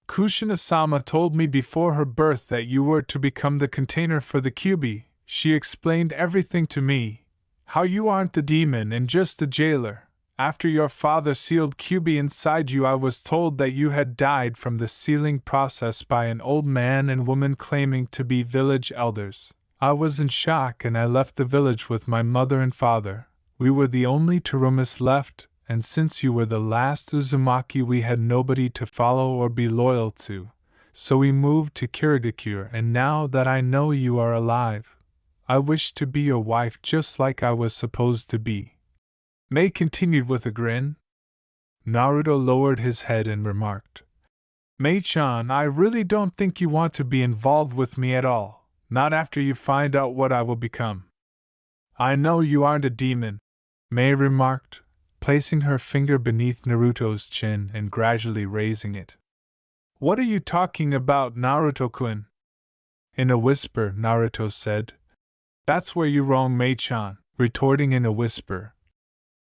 Kushina-sama told me before her birth that you were to become the container for the Kyubi. She explained everything to me. How you aren't the demon and just the jailer. After your father sealed Kyubi inside you, I was told that you had died from the sealing process by an old man and woman claiming to be village elders. I was in shock and I left the village with my mother and father. We were the only Terumas left, and since you were the last Uzumaki, we had nobody to follow or be loyal to. So we moved to Kirigakure, and now that I know you are alive, I wish to be your wife just like I was supposed to be. Mei continued with a grin. Naruto lowered his head and remarked, Mei-chan, I really don't think you want to be involved with me at all, not after you find out what I will become. I know you aren't a demon, Mei remarked, placing her finger beneath Naruto's chin and gradually raising it. What are you talking about, Naruto-kun? In a whisper, Naruto said. That's where you're wrong, Mei-chan, retorting in a whisper.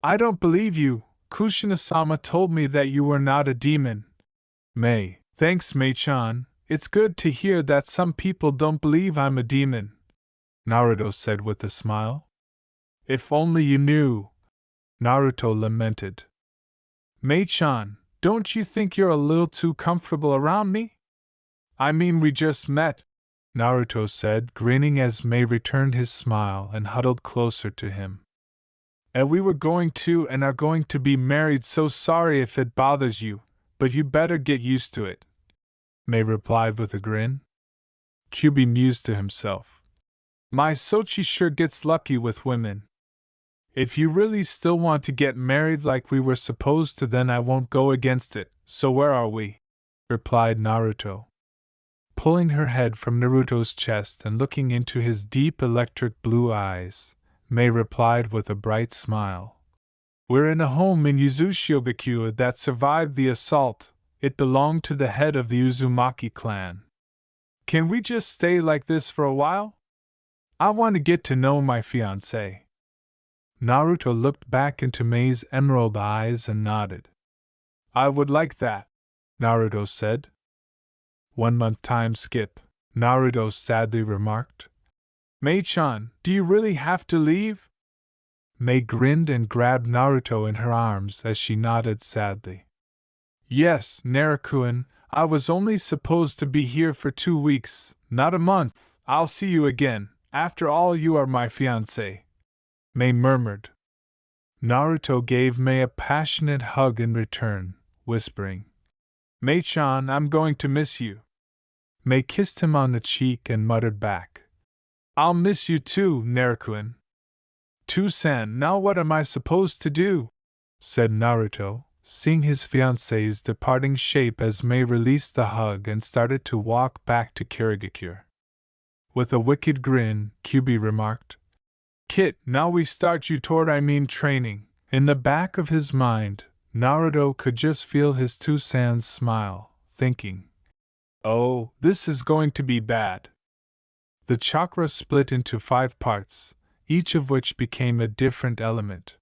I don't believe you. Kushina-sama told me that you were not a demon. Mei, thanks, Mei-chan. It's good to hear that some people don't believe I'm a demon, Naruto said with a smile. If only you knew, Naruto lamented. Mei-chan, don't you think you're a little too comfortable around me? I mean, we just met, Naruto said, grinning as Mei returned his smile and huddled closer to him. And we were going to and are going to be married, so sorry if it bothers you, but you better get used to it, Mei replied with a grin. Kyubi mused to himself. My Sochi sure gets lucky with women. If you really still want to get married like we were supposed to, then I won't go against it. So where are we? Replied Naruto. Pulling her head from Naruto's chest and looking into his deep electric blue eyes, Mei replied with a bright smile. We're in a home in Uzushigakure that survived the assault. It belonged to the head of the Uzumaki clan. Can we just stay like this for a while? I want to get to know my fiancé. Naruto looked back into Mei's emerald eyes and nodded. I would like that, Naruto said. 1 month time skip, Naruto sadly remarked. Mei-chan, do you really have to leave? Mei grinned and grabbed Naruto in her arms as she nodded sadly. Yes, Naruto-kun, I was only supposed to be here for 2 weeks, not a month. I'll see you again. After all, you are my fiancé, Mei murmured. Naruto gave Mei a passionate hug in return, whispering, Mei-chan, I'm going to miss you. Mei kissed him on the cheek and muttered back, I'll miss you too, Naruto-kun. To-san, now what am I supposed to do? Said Naruto, seeing his fiancée's departing shape as Mei released the hug and started to walk back to Kirigakure. With a wicked grin, Kyubi remarked, Kit, now we start you toward training. In the back of his mind, Naruto could just feel his To-san's smile, thinking, oh, this is going to be bad. The chakra split into 5 parts, each of which became a different element.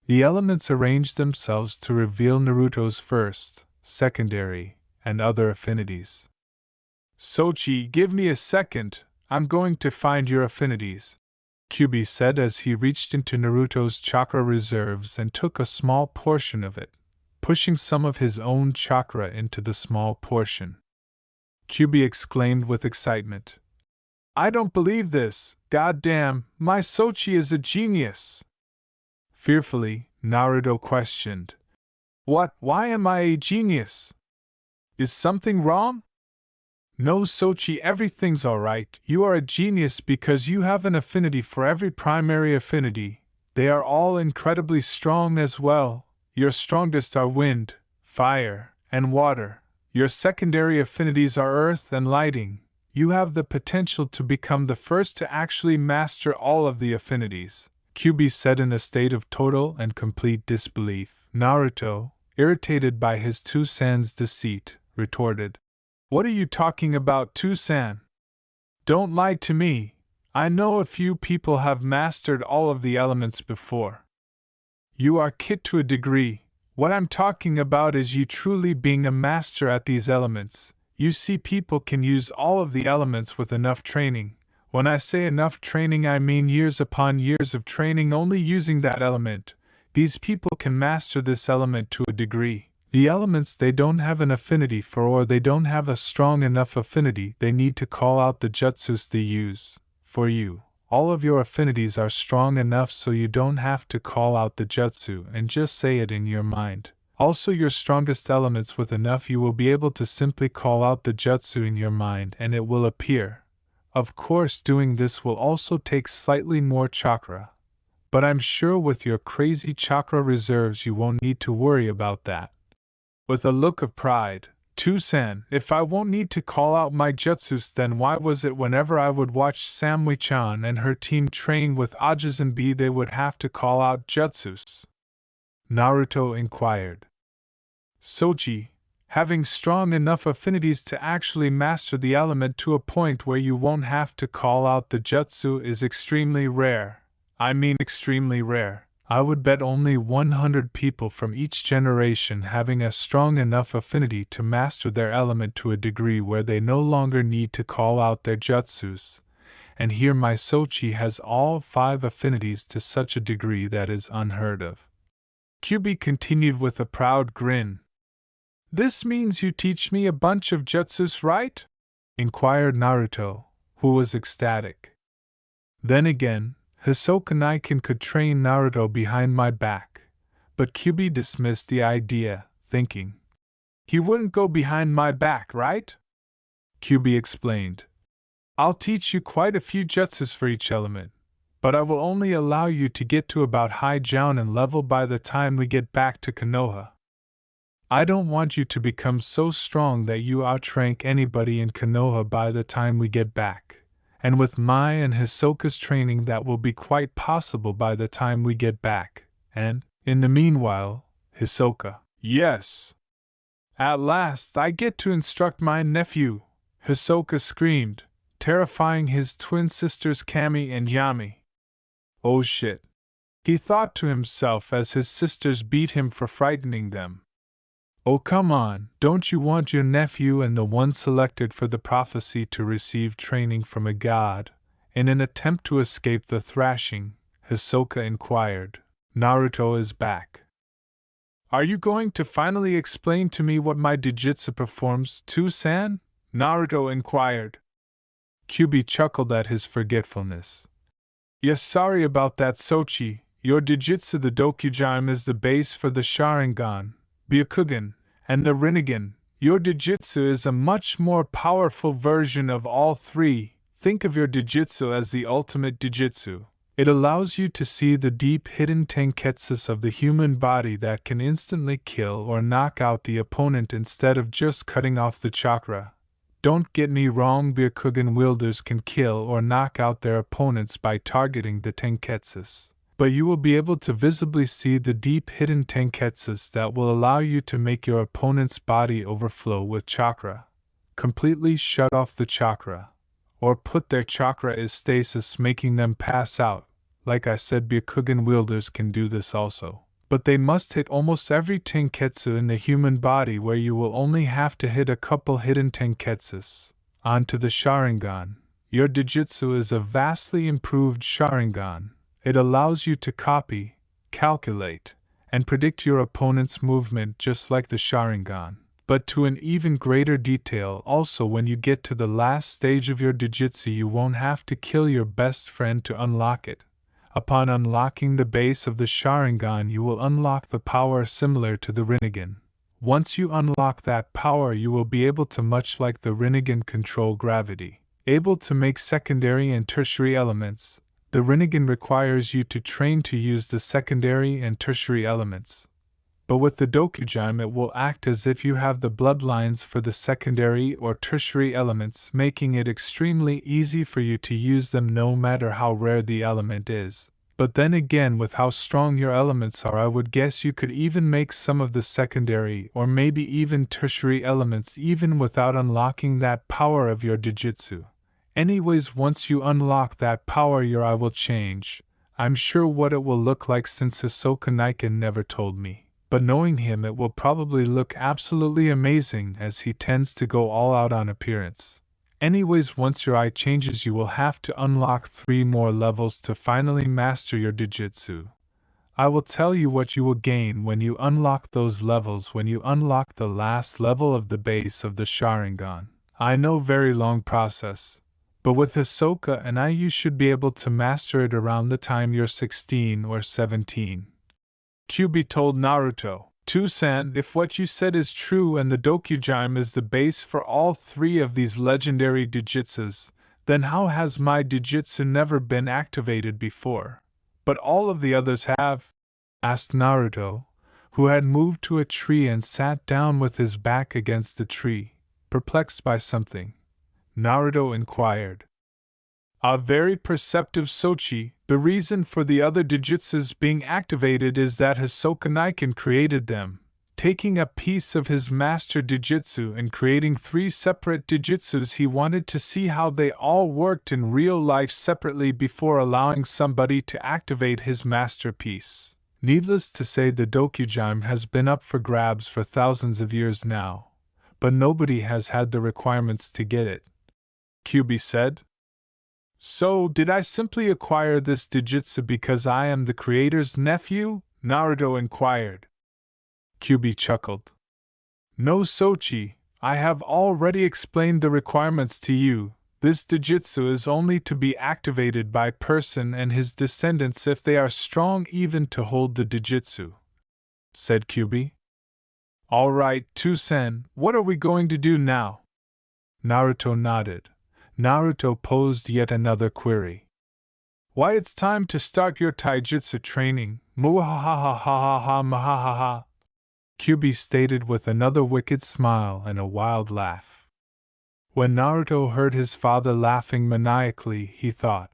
The elements arranged themselves to reveal Naruto's first, secondary, and other affinities. Sochi, give me a second, I'm going to find your affinities, Kyubi said as he reached into Naruto's chakra reserves and took a small portion of it, pushing some of his own chakra into the small portion. Kyubi exclaimed with excitement, I don't believe this, goddamn, my Sochi is a genius! Fearfully, Naruto questioned, What, why am I a genius? Is something wrong? No, Sochi, everything's alright. You are a genius because you have an affinity for every primary affinity. They are all incredibly strong as well. Your strongest are wind, fire, and water. Your secondary affinities are earth and lighting. You have the potential to become the first to actually master all of the affinities, Kyubi said in a state of total and complete disbelief. Naruto, irritated by his Two-san's deceit, retorted, "What are you talking about, Two-san? Don't lie to me. I know a few people have mastered all of the elements before. You are kid to a degree. What I'm talking about is you truly being a master at these elements. You see, people can use all of the elements with enough training. When I say enough training, I mean years upon years of training only using that element. These people can master this element to a degree. The elements they don't have an affinity for, or they don't have a strong enough affinity, they need to call out the jutsus they use. For you, all of your affinities are strong enough so you don't have to call out the jutsu and just say it in your mind. Also, your strongest elements with enough, you will be able to simply call out the jutsu in your mind and it will appear. Of course, doing this will also take slightly more chakra. But I'm sure with your crazy chakra reserves you won't need to worry about that." With a look of pride, Two-san, if I won't need to call out my jutsus, then why was it whenever I would watch Samui-chan and her team train with Ajizan-B they would have to call out jutsus? Naruto inquired. Soji, having strong enough affinities to actually master the element to a point where you won't have to call out the jutsu is extremely rare. I mean extremely rare. I would bet only 100 people from each generation having a strong enough affinity to master their element to a degree where they no longer need to call out their jutsus. And here my Sochi has all 5 affinities to such a degree that is unheard of. Kyubi continued with a proud grin. "This means you teach me a bunch of jutsus, right?" inquired Naruto, who was ecstatic. Then again, Hisoka Niken could train Naruto behind my back, but Kyubi dismissed the idea, thinking, "He wouldn't go behind my back, right?" Kyubi explained, "I'll teach you quite a few jutsus for each element, but I will only allow you to get to about high Jounin level by the time we get back to Konoha. I don't want you to become so strong that you outrank anybody in Konoha by the time we get back, and with my and Hisoka's training that will be quite possible by the time we get back, and, in the meanwhile, Hisoka." "Yes! At last I get to instruct my nephew!" Hisoka screamed, terrifying his twin sisters Kami and Yami. "Oh shit," he thought to himself as his sisters beat him for frightening them. "Oh come on, don't you want your nephew and the one selected for the prophecy to receive training from a god, in an attempt to escape the thrashing?" Hisoka inquired. "Naruto is back. Are you going to finally explain to me what my Dijitsu performs, Two-san?" Naruto inquired. Kyubi chuckled at his forgetfulness. "Yes, sorry about that, Sochi. Your Dijitsu, the Dokujime, is the base for the Sharingan, Byakugan, and the Rinnegan. Your Dijitsu is a much more powerful version of all 3. Think of your Dijitsu as the ultimate Dijitsu. It allows you to see the deep hidden tenketsus of the human body that can instantly kill or knock out the opponent instead of just cutting off the chakra. Don't get me wrong, Byakugan wielders can kill or knock out their opponents by targeting the tenketsus. But you will be able to visibly see the deep hidden tenketsus that will allow you to make your opponent's body overflow with chakra, completely shut off the chakra, or put their chakra in stasis, making them pass out. Like I said, Byakugan wielders can do this also. But they must hit almost every tenketsu in the human body, where you will only have to hit a couple hidden tenketsus. On to the Sharingan. Your Dijitsu is a vastly improved Sharingan. It allows you to copy, calculate, and predict your opponent's movement just like the Sharingan, but to an even greater detail. Also, when you get to the last stage of your Dijitsu, you won't have to kill your best friend to unlock it. Upon unlocking the base of the Sharingan, you will unlock the power similar to the Rinnegan. Once you unlock that power, you will be able to, much like the Rinnegan, control gravity, able to make secondary and tertiary elements. The Rinnegan requires you to train to use the secondary and tertiary elements. But with the Dokujime it will act as if you have the bloodlines for the secondary or tertiary elements, making it extremely easy for you to use them no matter how rare the element is. But then again, with how strong your elements are, I would guess you could even make some of the secondary or maybe even tertiary elements even without unlocking that power of your Dijitsu. Anyways, once you unlock that power, your eye will change. I'm sure what it will look like since Hisoka Niken never told me. But knowing him, it will probably look absolutely amazing as he tends to go all out on appearance. Anyways, once your eye changes, you will have to unlock 3 more levels to finally master your Dijitsu. I will tell you what you will gain when you unlock those levels when you unlock the last level of the base of the Sharingan. I know, very long process. But with Hisoka and I, you should be able to master it around the time you're 16 or 17. Kyubi told Naruto, "Toussaint, if what you said is true and the Dokujime is the base for all 3 of these legendary Dijitsus, then how has my Dijitsu never been activated before? But all of the others have?" asked Naruto, who had moved to a tree and sat down with his back against the tree, perplexed by something. Naruto inquired. "A very perceptive Sochi. The reason for the other Dijitsus being activated is that Hisoka Niken created them, taking a piece of his master Dijitsu and creating 3 separate Dijitsus. He wanted to see how they all worked in real life separately before allowing somebody to activate his masterpiece. Needless to say, the Dokujime has been up for grabs for thousands of years now, but nobody has had the requirements to get it," Kyubi said. "So, did I simply acquire this Dijitsu because I am the creator's nephew?" Naruto inquired. Kyubi chuckled. "No, Sochi, I have already explained the requirements to you. This Dijitsu is only to be activated by person and his descendants if they are strong even to hold the Dijitsu," said Kyubi. "Alright, Toussaint, what are we going to do now?" Naruto nodded. Naruto posed yet another query. "Why, it's time to start your taijutsu training, muahahahahaha mahahaha," Kyubi stated with another wicked smile and a wild laugh. When Naruto heard his father laughing maniacally, he thought,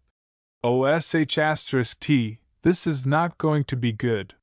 "OSH*T, this is not going to be good.